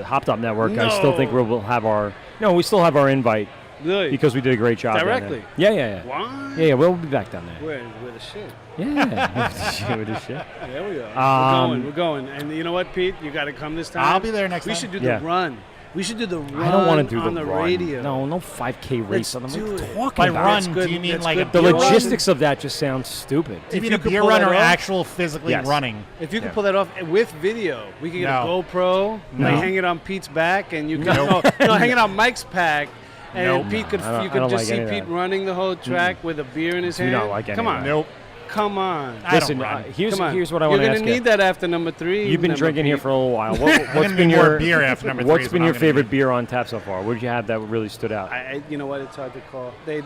Hop Top Network, I still think we'll have our. No, we still have our invite Really? because we did a great job. down there. Directly? Yeah. What? Yeah, we'll be back down there. With the shit. Yeah, with the shit. There we go. We're going. And you know what, Pete? You got to come this time. I'll be there next We time. should do Yeah. the run. We should do the run I don't want to do on the the run. radio. No 5K race on the do What are it. you talking By about? run, That's good. do you mean That's like good. a The beer logistics of that just sounds stupid. Do you mean you a could beer pull run that or off- actual physically Yes. running? If you could Yeah. pull that off with video, we could get a No. GoPro, No. like hang it on Pete's back, and you can Nope. hang it on Mike's pack, and Nope. Pete could I don't- you I could don't just like see any of Pete that. running the whole track with a beer in his Do hand. not like any Come of on, that. Nope. come on. I don't Listen, run. here's Come on. what I want to You're ask gonna you. need that after number 3. You've been number drinking here Pete. for a little while. What's gonna been need more your beer after number 3 What's is been what your I'm gonna favorite need. beer on tap so far? What did you have that really stood out? You know what? It's hard to call. They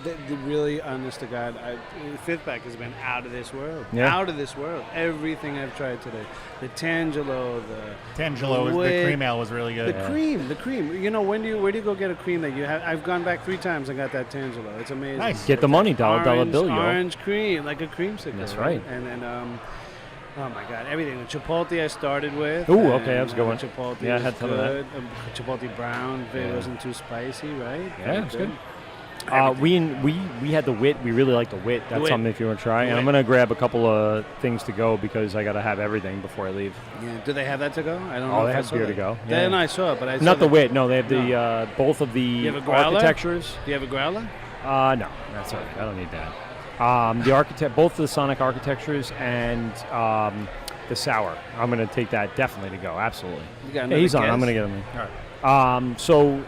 really, honest to God, Fifth Pack has been out of this world. Yeah. Out of this world. Everything I've tried today. The Tangelo, Tangelo, Wit, the cream ale was really good. the cream. You know, where do you go get a cream that you have? I've gone back 3 times and got that Tangelo. It's amazing. Nice. Get the money, dollar bill, yo. Orange cream, like a creamsicle. That's right. And then, oh my God, everything. The Chipotle I started with. Ooh, okay, and, that was a good one. Chipotle Yeah, I was had some of that. good. Chipotle brown. It Yeah. wasn't too spicy, right? Yeah, it was good. We had the wit. We really like the wit. That's Wit. something if you want to try. And Wit. I'm gonna grab a couple of things to go because I gotta have everything before I leave. Yeah. Do they have that to go? I don't know. Oh, if they I have saw beer that. to go. Then Yeah. I saw it, but I saw Not the that- wit. No, they have the both of the You have a growler? architectures. Do you have a growler? No, that's all right. I don't need that. Both the Sonic architectures and the sour. I'm gonna take that definitely to go. Absolutely. You got Yeah, he's on. another I'm guess? gonna get him in. All right. So,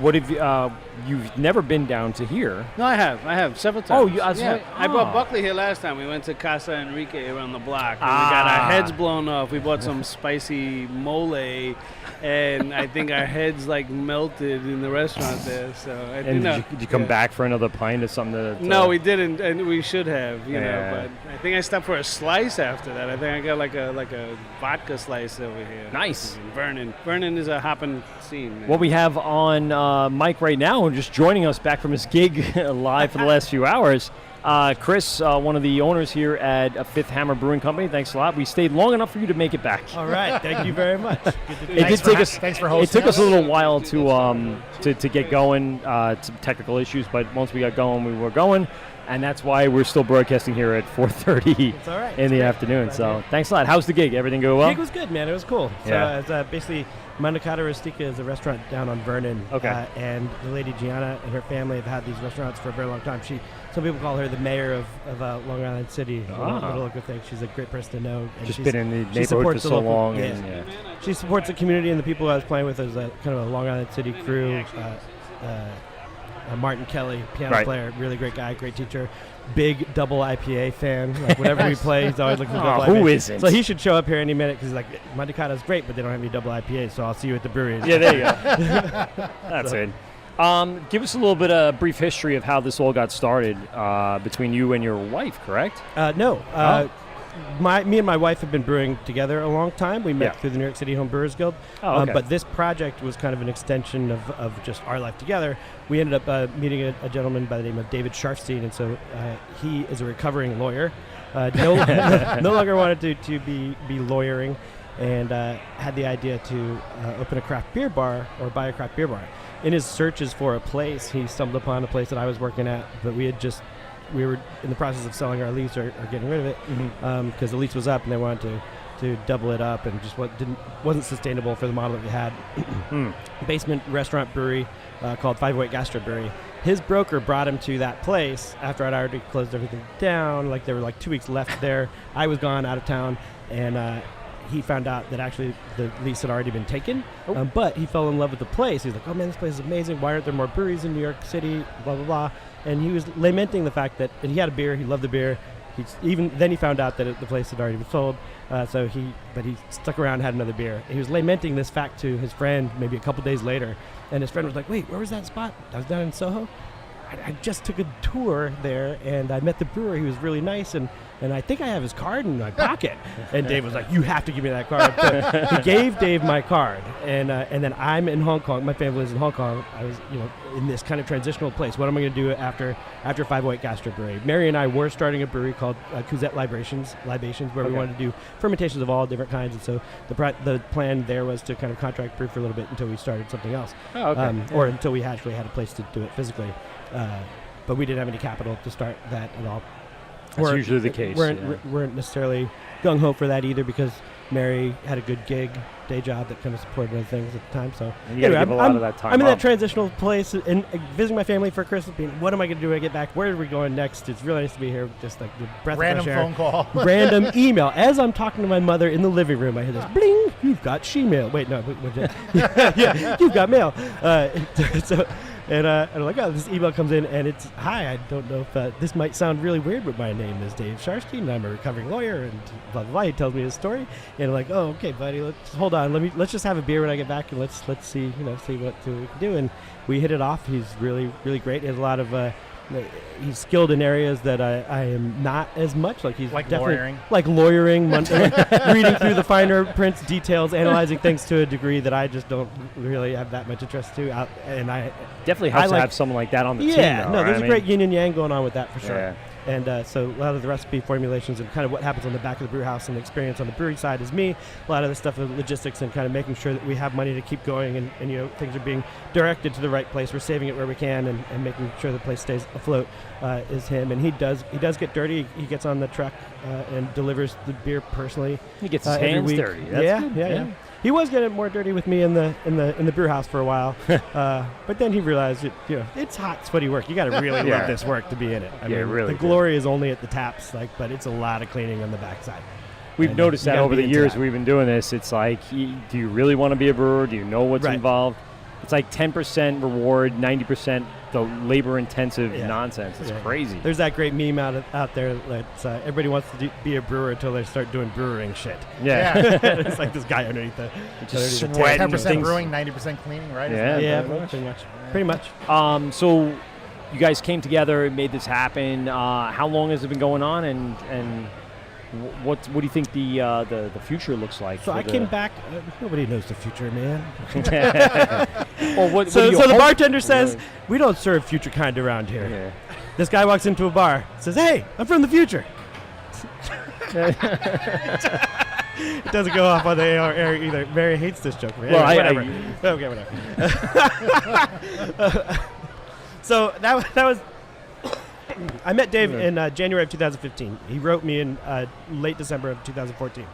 what have you? You've never been down to here. No, I have several times. Oh, you- I was yeah. like, I brought oh. Buckley here last time. We went to Casa Enrique around the block. And we got our heads blown off. We bought some spicy mole, and I think our heads like melted in the restaurant there. So I And think did you come back for another pint or something? No, we didn't, and we should have, you Yeah. know. But I think I stopped for a slice after that. I think I got like a vodka slice over here. Nice. Vernon is a hopping scene. Man. What we have on Mike right now, and just joining us back from his gig live for the last few hours, Chris, one of the owners here at Fifth Hammer Brewing Company. Thanks a lot. We stayed long enough for you to make it back. All right, thank you very much. Good to be It back. did take us. Thanks for It hosting took us a us. little while to get going. Some technical issues, but once we got going, we were going, and that's why we're still broadcasting here at 4:30 It's all right. in It's the great. afternoon. Glad So to- thanks a lot. How's the gig? Everything go well? Gig was good, man. It was cool. Yeah. So it's basically Mandacata Rustica is a restaurant down on Vernon. Okay. And the lady Gianna and her family have had these restaurants for a very long time. Some people call her the mayor of Long Island City. Ah. Little local thing. She's a great person to know. And Just she's- been in the she neighborhood supports for the so local- long. Yeah. And, yeah. She supports the community and the people I was playing with as a kind of a Long Island City crew. Martin Kelly, piano Right. player, really great guy, great teacher. Big double IPA fan. Like whatever we play, he's always looking for double Who IPA. isn't? So he should show up here any minute because like Mandacata is great, but they don't have any double IPAs. So I'll see you at the brewery. Yeah, there you go. That's it. Give us a little bit of brief history of how this all got started between you and your wife, correct? No. Me and my wife have been brewing together a long time. We met Yeah. through the New York City Home Brewers Guild. Oh, okay. But this project was kind of an extension of just our life together. We ended up meeting a gentleman by the name of David Sharfstein, and so he is a recovering lawyer. No longer wanted to be lawyering, and had the idea to open a craft beer bar or buy a craft beer bar. In his searches for a place, he stumbled upon a place that I was working at, but we were in the process of selling our lease or getting rid of it because the lease was up and they wanted to double it up, and just wasn't sustainable for the model that we had. Basement restaurant brewery called 508 Gastro Brewery. His broker brought him to that place after I'd already closed everything down. Like there were like 2 weeks left there. I was gone out of town, and he found out that actually the lease had already been taken. But he fell in love with the place. He was like, "Oh man, this place is amazing. Why aren't there more breweries in New York City?" Blah blah blah. And he was lamenting the fact that he had a beer. He loved the beer. Then he found out that the place had already been sold. But he stuck around and had another beer. He was lamenting this fact to his friend maybe a couple days later. And his friend was like, "Wait, where was that spot? I was down in Soho. I just took a tour there, and I met the brewer. He was really nice, and I think I have his card in my pocket." And Dave was like, "You have to give me that card." So he gave Dave my card, and then I'm in Hong Kong. My family is in Hong Kong. I was, in this kind of transitional place. What am I going to do after 508 Gastro Brewery? Mary and I were starting a brewery called Couzette Libations, where we wanted to do fermentations of all different kinds. And so the plan there was to kind of contract brew for a little bit until we started something else, or until we actually had a place to do it physically. But we didn't have any capital to start that at all. That's usually the case. Weren't necessarily gung-ho for that either, because Mary had a good day job that kind of supported other things at the time. So you got to give a lot of that time I'm in up. that transitional place and visiting my family for Christmas. What am I going to do when I get back? Where are we going next? It's really nice to be here. Just like the breath Random of fresh air. phone call. Random email. As I'm talking to my mother in the living room, I hear this bling. You've got she-mail. Wait, no. Yeah, you've got mail. And I'm like, this email comes in, and it's, "Hi, I don't know if this might sound really weird, but my name is Dave Sharfstein, and I'm a recovering lawyer," and blah, blah, blah. He tells me his story, and I'm like, "Oh, okay, buddy, hold on. Let's just have a beer when I get back, and let's see, see what we can do." And we hit it off. He's really, really great. He has a lot of, he's skilled in areas that I am not as much. Like he's definitely lawyering, reading through the finer prints, details, analyzing things to a degree that I just don't really have that much interest to. And I definitely helps to have someone like that on the team. Yeah, there's a great yin and yang going on with that for sure. Yeah. And so a lot of the recipe formulations and kind of what happens on the back of the brew house and the experience on the brewing side is me. A lot of the stuff of logistics and kind of making sure that we have money to keep going and things are being directed to the right place. We're saving it where we can and making sure the place stays afloat is him. And he does get dirty. He gets on the truck and delivers the beer personally. He gets his hands dirty. That's good. Yeah. He was getting more dirty with me in the brew house for a while, but then he realized it's hot, sweaty work. You got to really love this work to be in it. I mean, really. The glory is only at the taps, but it's a lot of cleaning on the backside. We've noticed that over the years we've been doing this. It's like, do you really want to be a brewer? Do you know what's involved? It's like 10% reward, 90% the labor-intensive nonsense. It's crazy. There's that great meme out there that everybody wants to be a brewer until they start doing brewing shit. Yeah. It's like this guy underneath the just sweating. 10% brewing, 90% cleaning, right? Yeah, pretty much. So you guys came together and made this happen. How long has it been going on, and what do you think the future looks like? So I came back. Nobody knows the future, man. Well, so the bartender says, "We don't serve future kind around here." Yeah. This guy walks into a bar, says, "Hey, I'm from the future." It doesn't go off on the air either. Mary hates this joke. Well, whatever. Okay, whatever. So that was. I met Dave in January of 2015. He wrote me in late December of 2014.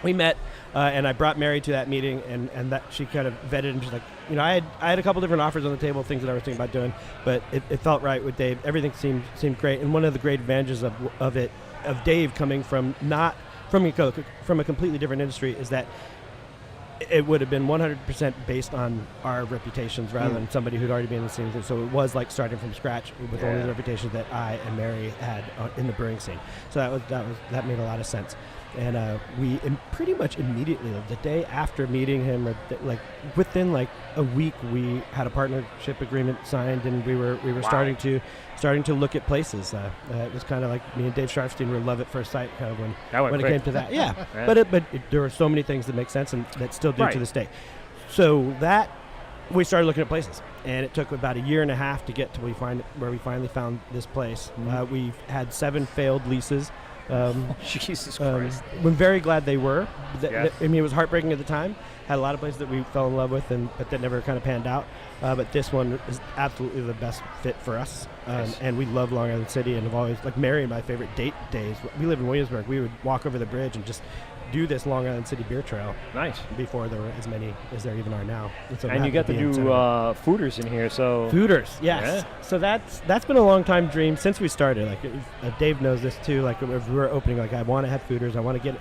We met, and I brought Mary to that meeting, and that she kind of vetted, and she's like, I had a couple different offers on the table, things that I was thinking about doing, but it felt right with Dave. Everything seemed great, and one of the great advantages of Dave coming from from a completely different industry is that it would have been 100% based on our reputations rather than somebody who'd already been in the scene. So it was like starting from scratch with only the reputation that I and Mary had in the brewing scene. So that made a lot of sense. And we pretty much immediately, the day after meeting him, within a week, we had a partnership agreement signed, and we were starting to look at places. It was kind of like me and Dave Sharfstein were love at first sight, kind of when it came to that. Yeah, but there were so many things that make sense and that still do to this day. So that we started looking at places, and it took about a year and a half to get to where we finally found this place. We've had 7 failed leases. Jesus Christ. I'm very glad they were. It was heartbreaking at the time. Had a lot of places that we fell in love with, but that never kind of panned out. But this one is absolutely the best fit for us. And we love Long Island City, and have always, Mary and my favorite date days. We live in Williamsburg. We would walk over the bridge and just do this Long Island City Beer Trail. Nice. Before there were as many as there even are now. And you got the new fooders in here, so. Fooders, yes. Yeah. So that's been a long time dream since we started. Like Dave knows this too. Like if we're opening, like I want to have fooders. I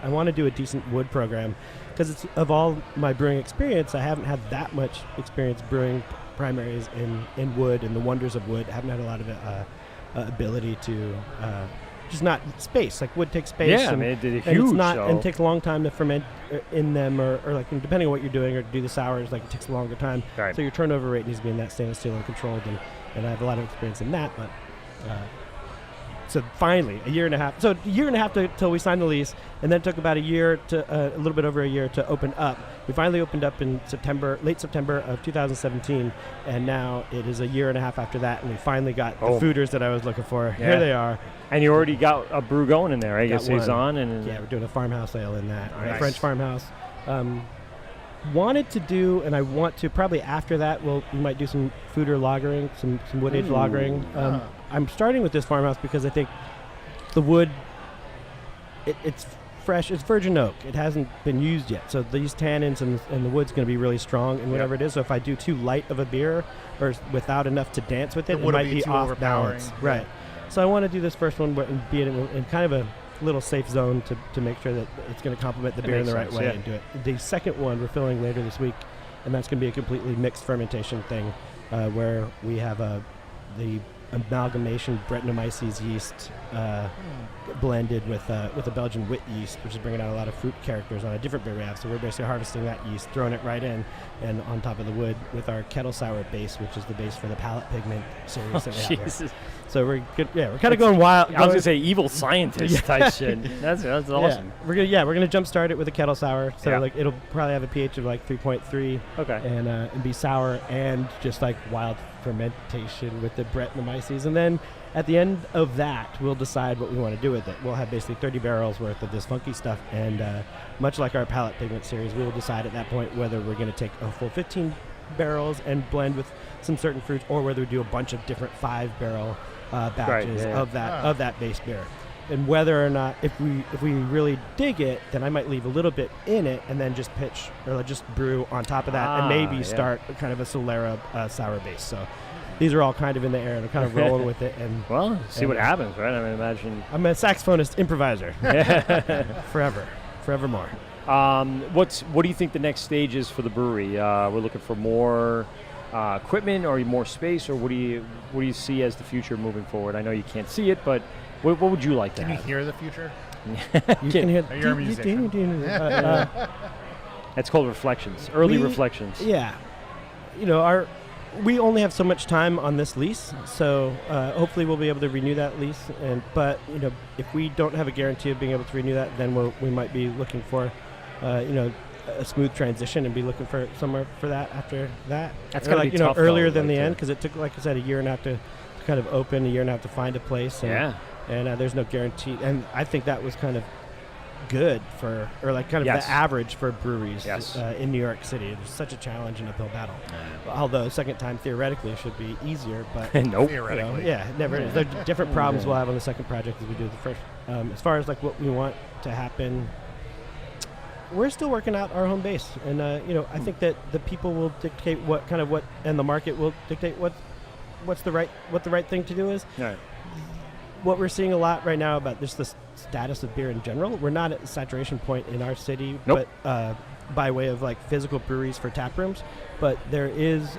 want to do a decent wood program, because it's of all my brewing experience, I haven't had that much experience brewing primaries in wood and the wonders of wood. I haven't had a lot of ability to. Just not space. Like wood takes space. Yeah, and, it did and huge. It's not, and it takes a long time to ferment in them, or like depending on what you're doing, or to do the sours, like it takes a longer time. Right. So your turnover rate needs to be in that stainless steel and controlled, and I have a lot of experience in that. But so finally, a year and a half. So a year and a half till we signed the lease, and then it took about a year to a little bit over a year to open up. We finally opened up in late September of 2017, and now it is a year and a half after that, and we finally got the fooders that I was looking for. Yeah. Here they are. And you already got a brew going in there, right? You got Saison and yeah, we're doing a farmhouse ale in that, Nice. a French farmhouse. Wanted to do, and I want to probably after that we might do some fooder lagering, some wood age lagering. I'm starting with this farmhouse because I think the wood, it's fresh, it's virgin oak. It hasn't been used yet, so these tannins and the wood's going to be really strong and whatever it is. So if I do too light of a beer or without enough to dance with it, it might be off balance. Right. So I want to do this first one and be in kind of a little safe zone to make sure that it's going to complement the beer in the right way and do it. The second one we're filling later this week, and that's going to be a completely mixed fermentation thing, where we have the amalgamation Brettanomyces yeast blended with a Belgian wit yeast, which is bringing out a lot of fruit characters on a different beer we have. So we're basically harvesting that yeast, throwing it right in, and on top of the wood with our kettle sour base, which is the base for the palate pigment series that we have here. So we're good. Yeah, we're kind of going wild. I was gonna say evil scientist type shit. That's awesome. Yeah, we're gonna jumpstart it with a kettle sour. So like it'll probably have a pH of like 3.3. Okay. And be sour and just like wild fermentation with the Brettanomyces, and then at the end of that, we'll decide what we want to do with it. We'll have basically 30 barrels worth of this funky stuff, and much like our palate pigment series, we will decide at that point whether we're going to take a full 15 barrels and blend with some certain fruits, or whether we do a bunch of different 5-barrel batches of that base beer. And whether or not, if we really dig it, then I might leave a little bit in it and then just pitch or just brew on top of that, and maybe start kind of a Solera sour base. So these are all kind of in the air, and I'm kind of rolling with it. And see what happens, right? I mean, imagine. I'm a saxophonist improviser. Forevermore. What do you think the next stage is for the brewery? We're looking for more equipment, or more space, or what do you see as the future moving forward? I know you can't see it, but what would you like to have? Can you hear the future? You can hear. You're a musician. That's called reflections. Early reflections. Yeah, we only have so much time on this lease, so hopefully we'll be able to renew that lease. But if we don't have a guarantee of being able to renew that, then we might be looking for, a smooth transition and be looking for somewhere for that after that. That's gotta be tough, earlier than the end, because it took, like I said, a year and a half to kind of open, a year and a half to find a place. And, and there's no guarantee, and I think that was kind of good for, or like kind of the average for breweries in New York City. It was such a challenge and uphill battle. Although second time theoretically should be easier, but nope. Theoretically, it never is. There are different problems we'll have on the second project as we do the first. As far as like what we want to happen, we're still working out our home base, and I think that the people will dictate and the market will dictate what the right thing to do is. Right. What we're seeing a lot right now about just the status of beer in general, we're not at a saturation point in our city, but by way of like physical breweries for tap rooms, but there is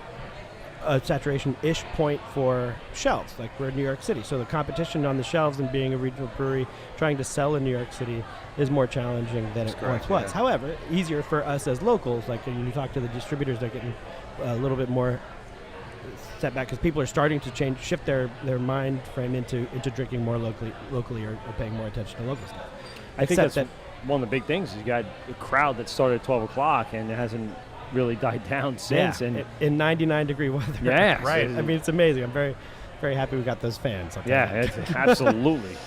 a saturation-ish point for shelves, like we're in New York City. So the competition on the shelves and being a regional brewery trying to sell in New York City is more challenging than it once was. However, easier for us as locals. Like when you talk to the distributors, they're getting a little bit more setback because people are starting to shift their mind frame into drinking more locally or paying more attention to local stuff. I think that's one of the big things. You got a crowd that started at 12 o'clock and it hasn't really died down since. And in 99-degree weather. Yeah, right. I mean, it's amazing. I'm very, very happy we got those fans. Absolutely.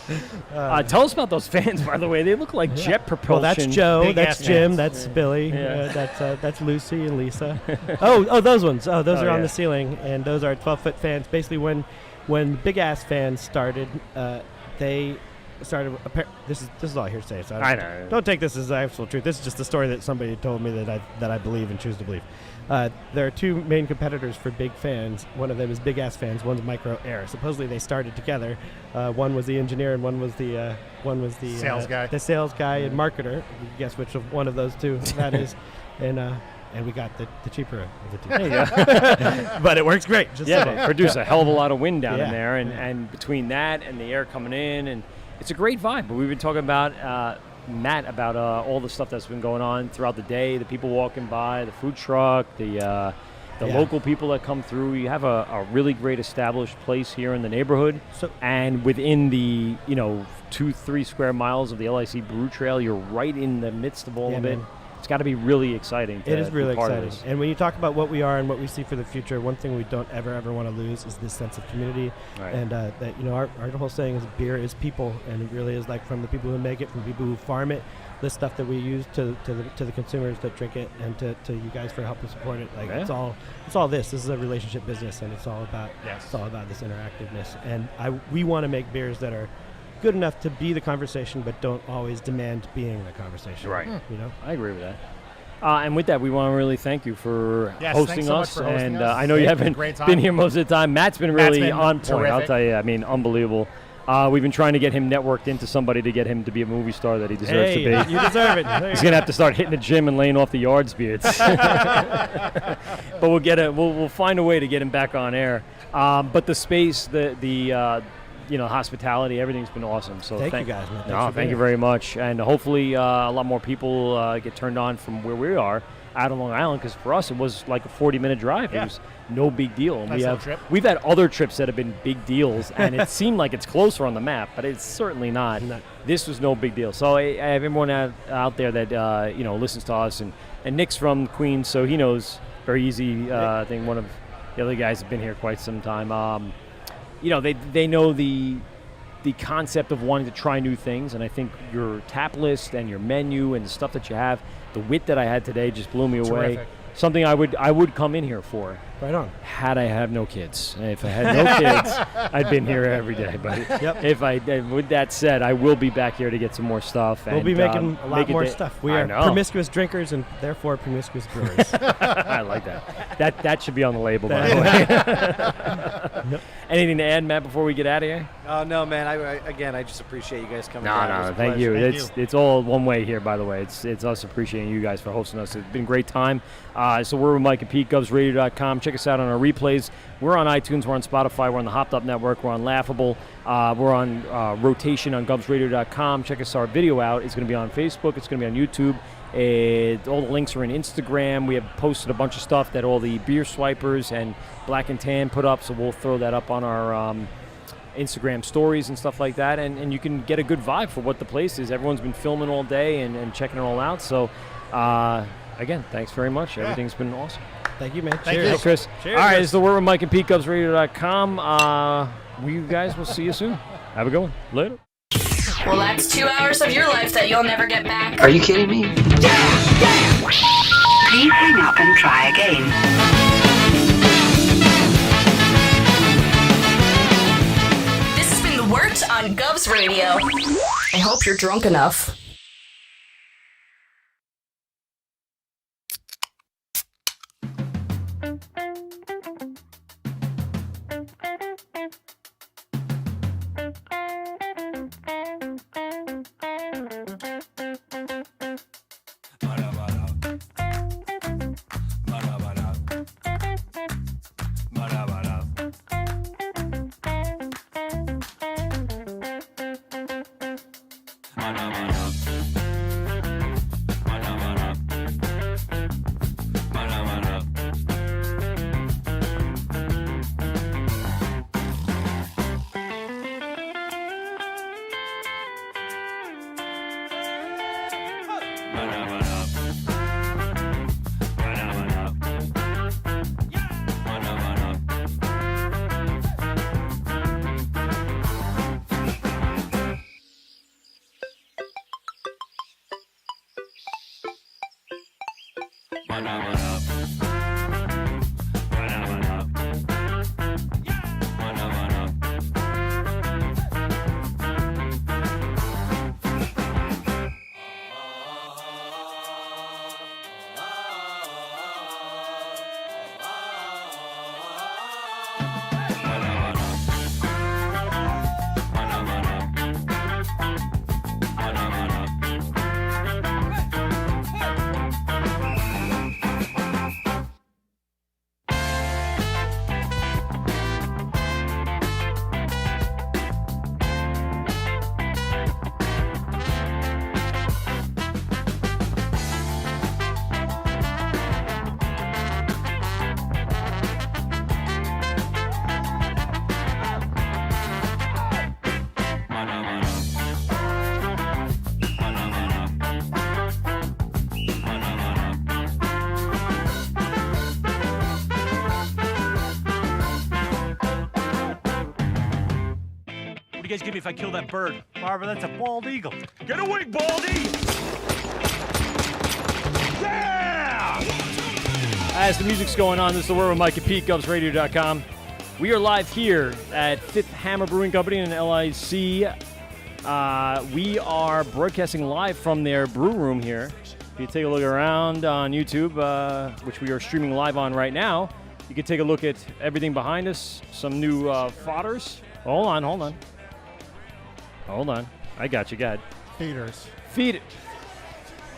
Tell us about those fans, by the way. They look like jet propulsion. Well, that's Joe. That's Jim. Fans. That's Billy. That's Lucy and Lisa. oh, those ones. Oh, those are on the ceiling, and those are 12-foot fans. Basically, when Big Ass Fans started, they started. This is all hearsay. So I know. Don't take this as actual truth. This is just a story that somebody told me that I believe and choose to believe. There are two main competitors for big fans. One of them is Big Ass Fans. One's Micro Air. Supposedly they started together. One was the engineer and one was the sales guy. The sales guy and marketer. You guess which of one of those two that is, and we got the cheaper of the two. There you go. But it works great. They produce a hell of a lot of wind down in Yeah. there, and between that and the air coming in, and it's a great vibe. But we've been talking about Matt about all the stuff that's been going on throughout the day, the people walking by, the food truck, the local people that come through. You have a really great established place here in the neighborhood, and within the 2-3 square miles of the LIC Brew Trail, you're right in the midst of all of it. Man. It's got to be really exciting. It is really be part of exciting. this. And when you talk about what we are and what we see for the future, one thing we don't ever want to lose is this sense of community. Right. And that our whole saying is beer is people, and it really is like from the people who make it, from people who farm it, the stuff that we use to the consumers that drink it, and to you guys for helping support it. Like it's all this. This is a relationship business, and it's all about this interactiveness. And we want to make beers that are good enough to be the conversation, but don't always demand being the conversation. Right. I agree with that. And with that, we want to really thank you for hosting so much us. for hosting and us. I know you haven't been here most of the time. Matt's been really on point. terrific. I'll tell you. I mean, unbelievable. We've been trying to get him networked into somebody to get him to be a movie star that he deserves to be. You deserve it. He's gonna have to start hitting the gym and laying off the yards beards. But we'll find a way to get him back on air. But the space, the hospitality, everything's been awesome. So thank you guys, man. Thank you very much. And hopefully a lot more people get turned on from where we are out on Long Island, because for us it was like a 40-minute drive. Yeah. It was no big deal. And Nice trip. we've had other trips that have been big deals, and it seemed like it's closer on the map, but it's certainly not. This was no big deal. So I have everyone out there that listens to us, and Nick's from Queens, so he knows. Very easy. I think one of the other guys has been here quite some time. They know the concept of wanting to try new things, and I think your tap list and your menu and the stuff that you have, the wit that I had today just blew me away. Terrific. Something I would come in here for. Right on. Had I have no kids. If I had no kids, I'd been here every day. But with that said, I will be back here to get some more stuff. We'll be making a lot more stuff. We are promiscuous drinkers and therefore promiscuous brewers. I like that. That should be on the label, by the way. Anything to add, Matt, before we get out of here? Oh, no, man. I just appreciate you guys coming down. It was a Thank pleasure. you. It's all one way here, by the way. It's us appreciating you guys for hosting us. It's been a great time. So we're with Mike and Pete, GovsRadio.com. Check us out on our replays. We're on iTunes. We're on Spotify. We're on the Hopped Up Network. We're on Laughable. We're on rotation on GovsRadio.com. Check our video out. It's going to be on Facebook. It's going to be on YouTube. All the links are in Instagram. We have posted a bunch of stuff that all the beer swipers and Black and Tan put up, so we'll throw that up on our Instagram stories and stuff like that, and you can get a good vibe for what the place is. Everyone's been filming all day and checking it all out, so again, thanks very much. Everything's been awesome. Thank you, man. Cheers. Thanks, Chris. Cheers. All right, this is the Word with Mike and Pete, GovsRadio.com. We guys will see you soon. Have a good one. Later. Well, that's 2 hours of your life that you'll never get back. Are you kidding me? Please hang up and try again. This has been the Wort on Govs Radio. I hope you're drunk enough. guys give me if I kill that bird? Barbara, that's a bald eagle. Get away, Baldy! Yeah! As the music's going on, this is The Word with Mike and Pete, GovsRadio.com. We are live here at Fifth Hammer Brewing Company in LIC. We are broadcasting live from their brew room here. If you take a look around on YouTube, which we are streaming live on right now, you can take a look at everything behind us. Some new fodders. Hold on. I got you. Got it. Feeders. Feed it.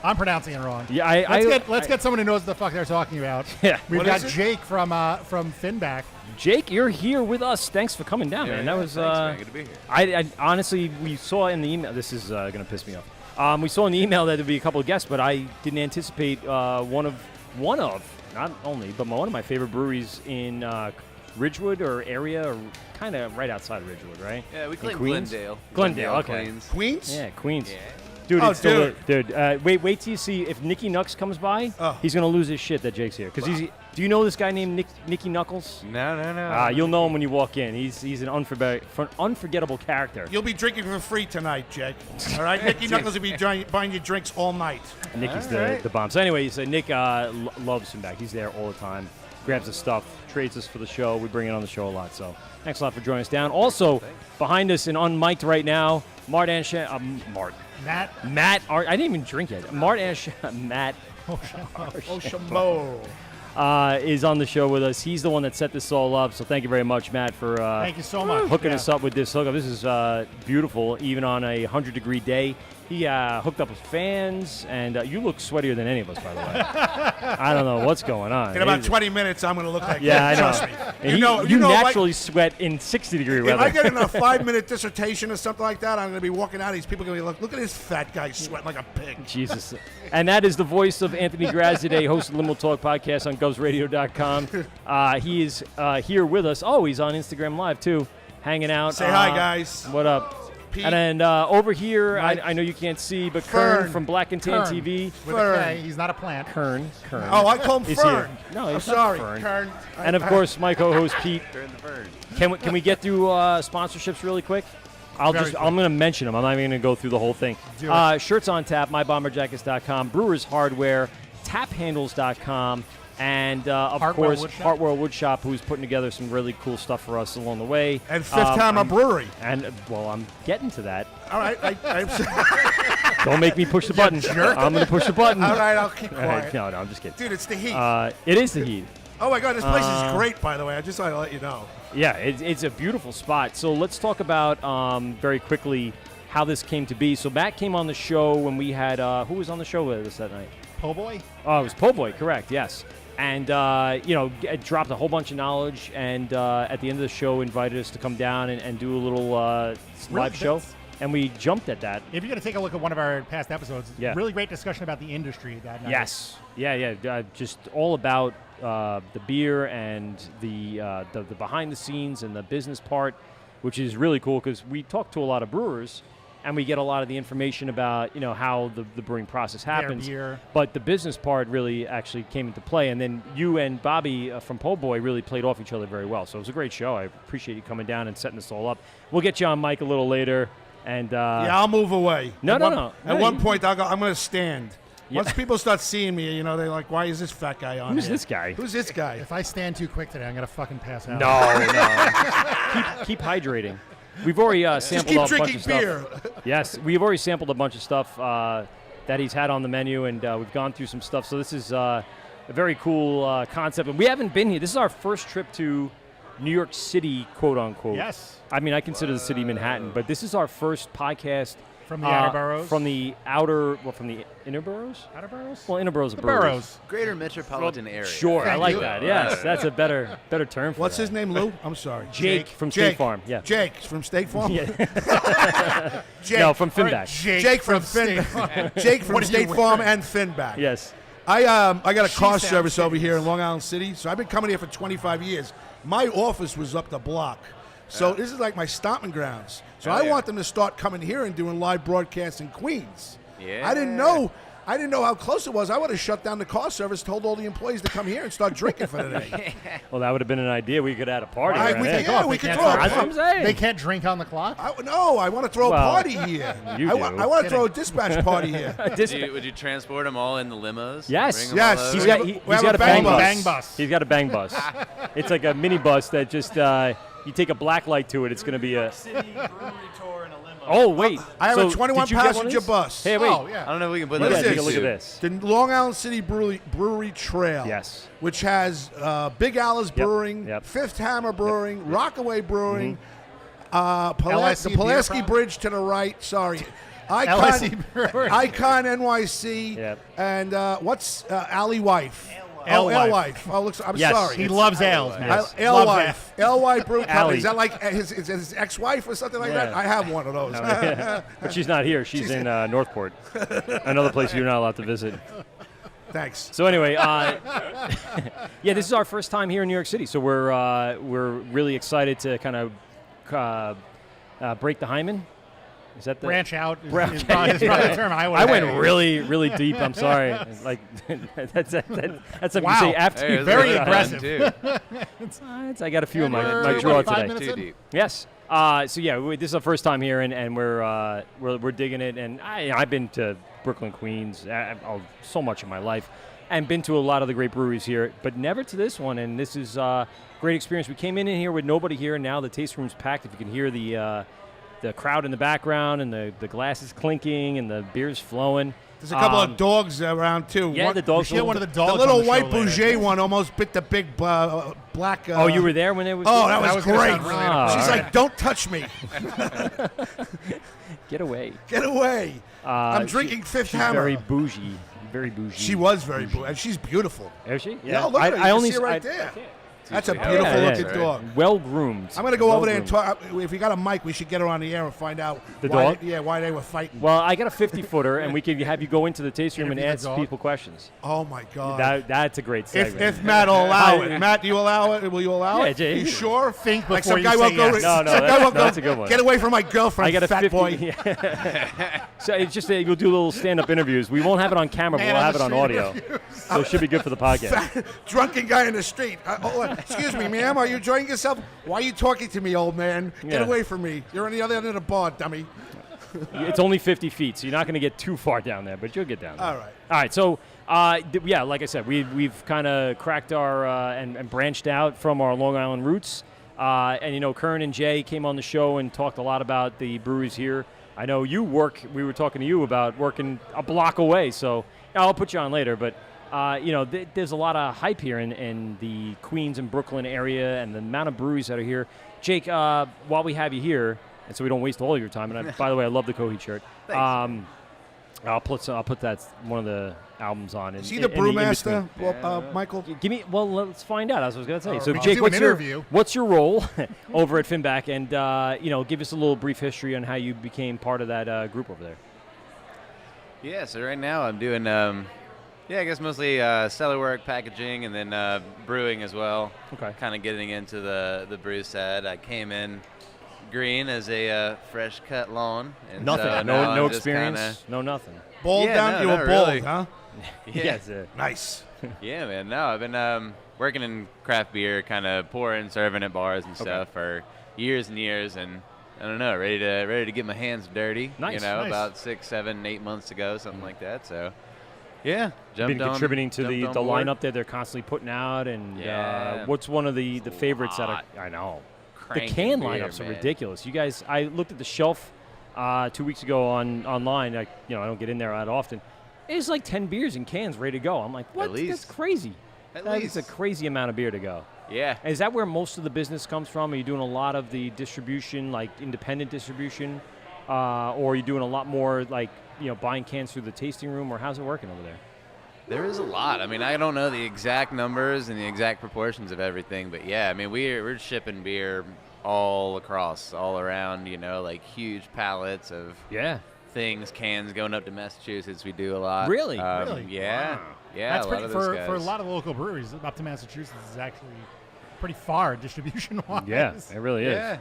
I'm pronouncing it wrong. Yeah, let's get someone who knows what the fuck they're talking about. Yeah. We've got Jake from Finback. Jake, you're here with us. Thanks for coming down, man. That was thanks, man. Good to be here. I honestly, we saw in the email. This is gonna piss me off. We saw in the email that there'd be a couple of guests, but I didn't anticipate one of not only, but one of my favorite breweries in Ridgewood or area, or kind of right outside of Ridgewood, right? Yeah, we claim Queens? Glendale. Glendale, okay. Queens. Queens? Yeah, Queens. Yeah. Dude, Oh, it's still dude. Wait till you see if Nicky Nux comes by. Oh. He's gonna lose his shit that Jake's here. Cause do you know this guy named Nicky Knuckles? No. You'll know him when you walk in. He's an unforgettable character. You'll be drinking for free tonight, Jake. All right? Nicky Knuckles will be buying you drinks all night. Nicky's the bomb. So anyway, so Nick loves him back. He's there all the time. Grabs the stuff, trades us for the show. We bring it on the show a lot. So thanks a lot for joining us down. Also, behind us and unmiked right now, Matt. I didn't even drink it. Matt Oshamo. Is on the show with us. He's the one that set this all up. So thank you very much, Matt, for thank you so much. hooking us up with this hookup. This is beautiful, even on a 100-degree day. He hooked up with fans, and you look sweatier than any of us, by the way. I don't know what's going on. In about 20 minutes, I'm going to look like I know. Trust me. You naturally sweat in 60-degree weather. If I get in a 5-minute dissertation or something like that, I'm going to be walking out. These people are going to be like, look at this fat guy sweating like a pig. Jesus. And that is the voice of Anthony Graz today, host of the Limo Talk podcast on GovsRadio.com. He is here with us. Oh, he's on Instagram Live, too, hanging out. Say hi, guys. What up? Pete. And then over here, I know you can't see, but Kern from Black and Tan TV. Fern. He's not a plant. Kern. Oh, I call him Fern. No, I'm he's sorry, not Fern. Kern. And of course, my co-host Pete. Turn the bird. Can we get through sponsorships really quick? I'm going to mention them. I'm not even going to go through the whole thing. Shirts on tap, mybomberjackets.com, Brewers Hardware, taphandles.com, and of course, Hartwell Woodshop, who's putting together some really cool stuff for us along the way. And Fifth Hammer Brewery. And I'm getting to that. All right. Don't make me push the button. Jerk. I'm going to push the button. All right, I'll keep quiet. Right, no, I'm just kidding. Dude, it's the heat. It is the heat. Oh my God, this place is great, by the way. I just wanted to let you know. Yeah, it's a beautiful spot. So let's talk about very quickly how this came to be. So Matt came on the show when we had who was on the show with us that night? Po' Boy? Oh, it was Po' Boy, correct? Yes. And dropped a whole bunch of knowledge, and at the end of the show, invited us to come down and do a little live show. And we jumped at that. If you're going to take a look at one of our past episodes, really great discussion about the industry that night. Yes. Yeah. Just all about the beer and the behind the scenes and the business part, which is really cool because we talk to a lot of brewers and we get a lot of the information about how the brewing process happens. But the business part really actually came into play. And then you and Bobby from Po' Boy really played off each other very well. So it was a great show. I appreciate you coming down and setting this all up. We'll get you on mic a little later. And I'll move away. No. At one point, I'm going to stand. Once people start seeing me, they're like, why is this fat guy on Who's here? this guy? Who's this guy? If I stand too quick today, I'm going to fucking pass out. No. keep hydrating. We've already sampled a bunch of beer. stuff. Yes, we've already sampled a bunch of stuff that he's had on the menu, and we've gone through some stuff. So this is a very cool concept. And we haven't been here. This is our first trip to New York City, quote unquote. Yes. I mean, I consider the city Manhattan, but this is our first podcast from the outer boroughs. From the inner boroughs. Outer boroughs. Well, inner boroughs are the boroughs. Greater metropolitan area. Sure, I like that. Yes, that's a better term for What's that. his name, Lou? I'm sorry. Jake from State Farm. Yeah. Jake from State Farm. Yeah. No, from Finback. Jake from Finback. Jake from State Farm and Finback. Yes. I got a car service over here in Long Island City, so I've been coming here for 25 years. My office was up the block. So this is like my stomping grounds. So I want them to start coming here and doing live broadcasts in Queens. Yeah. I didn't know I didn't know how close it was. I would have shut down the car service, told all the employees to come here and start drinking for the day. Well, that would have been an idea. We could have had a party. Right, right? we could throw a That's what I'm saying. They can't drink on the clock? No, I want to throw a party here. You I do. want to throw a dispatch party here. Would you transport them all in the limos? Yes. Bring 'em all over? He's got, We he's have got a a bang bang bus. bus. He's got a bang bus. It's like a mini bus that just, you take a black light to it, it's going to be a... Oh, wait. I have So, a 21 did you get one of passenger these? bus. Hey, wait. Oh, yeah. I don't know if we can put What that is in this? Look at this. The Long Island City Brewery Trail. Yes. Which has Big Alice Brewing, Yep. Fifth Hammer Brewing, Rockaway Brewing, Mm-hmm. the LSC Pulaski Beer Bridge to the right. Sorry. LSC Brewery. Icon NYC. Yep. And what's Alley Wife? Alewife. Oh, looks. I'm Yes. sorry. He loves ales, man. Yes. Alewife. Alewife Brew Company. Alley. Is that like his ex-wife or something like Yeah. that? I have one of those. But she's not here. She's in Northport, another place you're not allowed to visit. Thanks. So anyway, yeah, this is our first time here in New York City, so we're really excited to kind of break the hymen. Is that the Branch out is Branch- probably the term I would I have went used. really deep. I'm sorry. Like that's something Wow. you say after Hey, you it's break very the aggressive. hymen. I got a few of my we're draw 5 today. minutes Too in? deep. Yes. So yeah, this is our first time here, and we're digging it. And I've been to Brooklyn, Queens, so much of my life, and been to a lot of the great breweries here, but never to this one. And this is great experience. We came in here with nobody here, and now the taste room's packed. If you can hear the crowd in the background and the glasses clinking and the beers flowing. There's a couple of dogs around too. Yeah, the dogs. You should get one of the The dogs. little on the white show later. Bouger one almost bit the big black. Oh, you were there when it was. Oh, that That was was gonna great. sound really She's all like, right. "Don't touch me, Get away. get away." I'm She- drinking Fifth she's Hammer. very bougie. Very bougie. She was very bougie, and she's beautiful. Is she? Yeah, look at her. You can see her right there. That's a Yeah, beautiful yeah, looking right. dog. Well groomed. I'm gonna go over there and talk. If you got a mic, we should get her on the air and find out The why dog? why they were fighting. Well, I got a 50-footer, and we can have you go into the tasting room and Interview the ask dog? people questions. Oh my God! That's a great segment. If Matt will allow it, Matt, do you allow it? Will you allow Yeah, it? Jay. You sure? Think Like before some you guy say won't go. yes. No, some that's- guy won't no, go. that's a good one. Get away from my girlfriend, I got a fat 50. boy. Yeah. So it's just we'll do little stand-up interviews. We won't have it on camera, but Man we'll on have it the on street audio. interviews. So it should be good for the podcast. Drunken guy in the street. Excuse me, ma'am. Are you enjoying yourself? Why are you talking to me, old man? Get Yeah. away from me. You're on the other end of the bar, dummy. It's only 50 feet, so you're not going to get too far down there, but you'll get down there. All right. All right. So, yeah, like I said, we've kind of cracked our and branched out from our Long Island roots. And Kern and Jay came on the show and talked a lot about the breweries here. I know you work. We were talking to you about working a block away, so I'll put you on later. But there's a lot of hype here in the Queens and Brooklyn area, and the amount of breweries that are here. Jake, while we have you here, and so we don't waste all your time. And by the way, I love the Coheed shirt. Thanks. I'll put that one of the albums on. Is he the brewmaster, Michael? Give me. Well, let's find out. That's what I was going to say. So, we can Jake, do an interview. what's your role over at Finback? And give us a little brief history on how you became part of that group over there. Yeah, so right now I'm doing, I guess mostly cellar work, packaging, and then brewing as well. Okay. Kind of getting into the brew side. I came in green as a fresh cut lawn. And Nothing. so now no I'm just experience. kinda- No nothing. Bald Yeah, down? no, You not were bald, really. huh? Yeah. Yes. Nice. Yeah, man. No, I've been working in craft beer, kind of pouring, serving at bars and stuff for years and years, and I don't know, ready to get my hands dirty. Nice, nice. nice. About 6, 7, 8 months ago, something like that. So, yeah, jumped Been on. contributing to the jumped on board. lineup that they're constantly putting out, and Yeah. what's one of the favorites that lot. I know. Cranking The can beer, lineups are man. ridiculous. You guys, I looked at the shelf 2 weeks ago online. I don't get in there that often. It's like 10 beers in cans ready to go. I'm like, what? At least. That's crazy. At That least. is a crazy amount of beer to go. Yeah. Is that where most of the business comes from? Are you doing a lot of the distribution, like independent distribution, or are you doing a lot more like buying cans through the tasting room, or how's it working over there? There is a lot. I mean, I don't know the exact numbers and the exact proportions of everything, but yeah, I mean, we're shipping beer all across, all around, like huge pallets of things, cans going up to Massachusetts. We do a lot. Really? Really? Yeah. Wow. Yeah, That's a lot pretty of those for a guys. lot of local breweries. Up to Massachusetts is actually pretty far distribution-wise. Yeah, it really is. Yeah.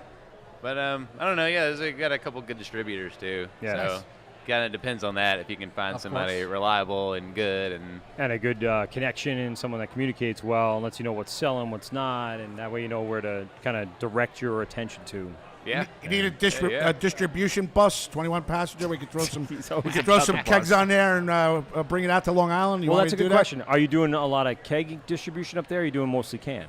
But I don't know. Yeah, we got a couple good distributors too. Yeah. So Nice. kind of depends on that. If you can find somebody reliable and good and a good connection and someone that communicates well and lets you know what's selling, what's not, and that way you know where to kind of direct your attention to. Yeah. You need a distribution bus, 21 passenger. We could throw some about kegs on there and bring it out to Long Island. Well, that's a good question. Are you doing a lot of keg distribution up there? Or are you doing mostly can?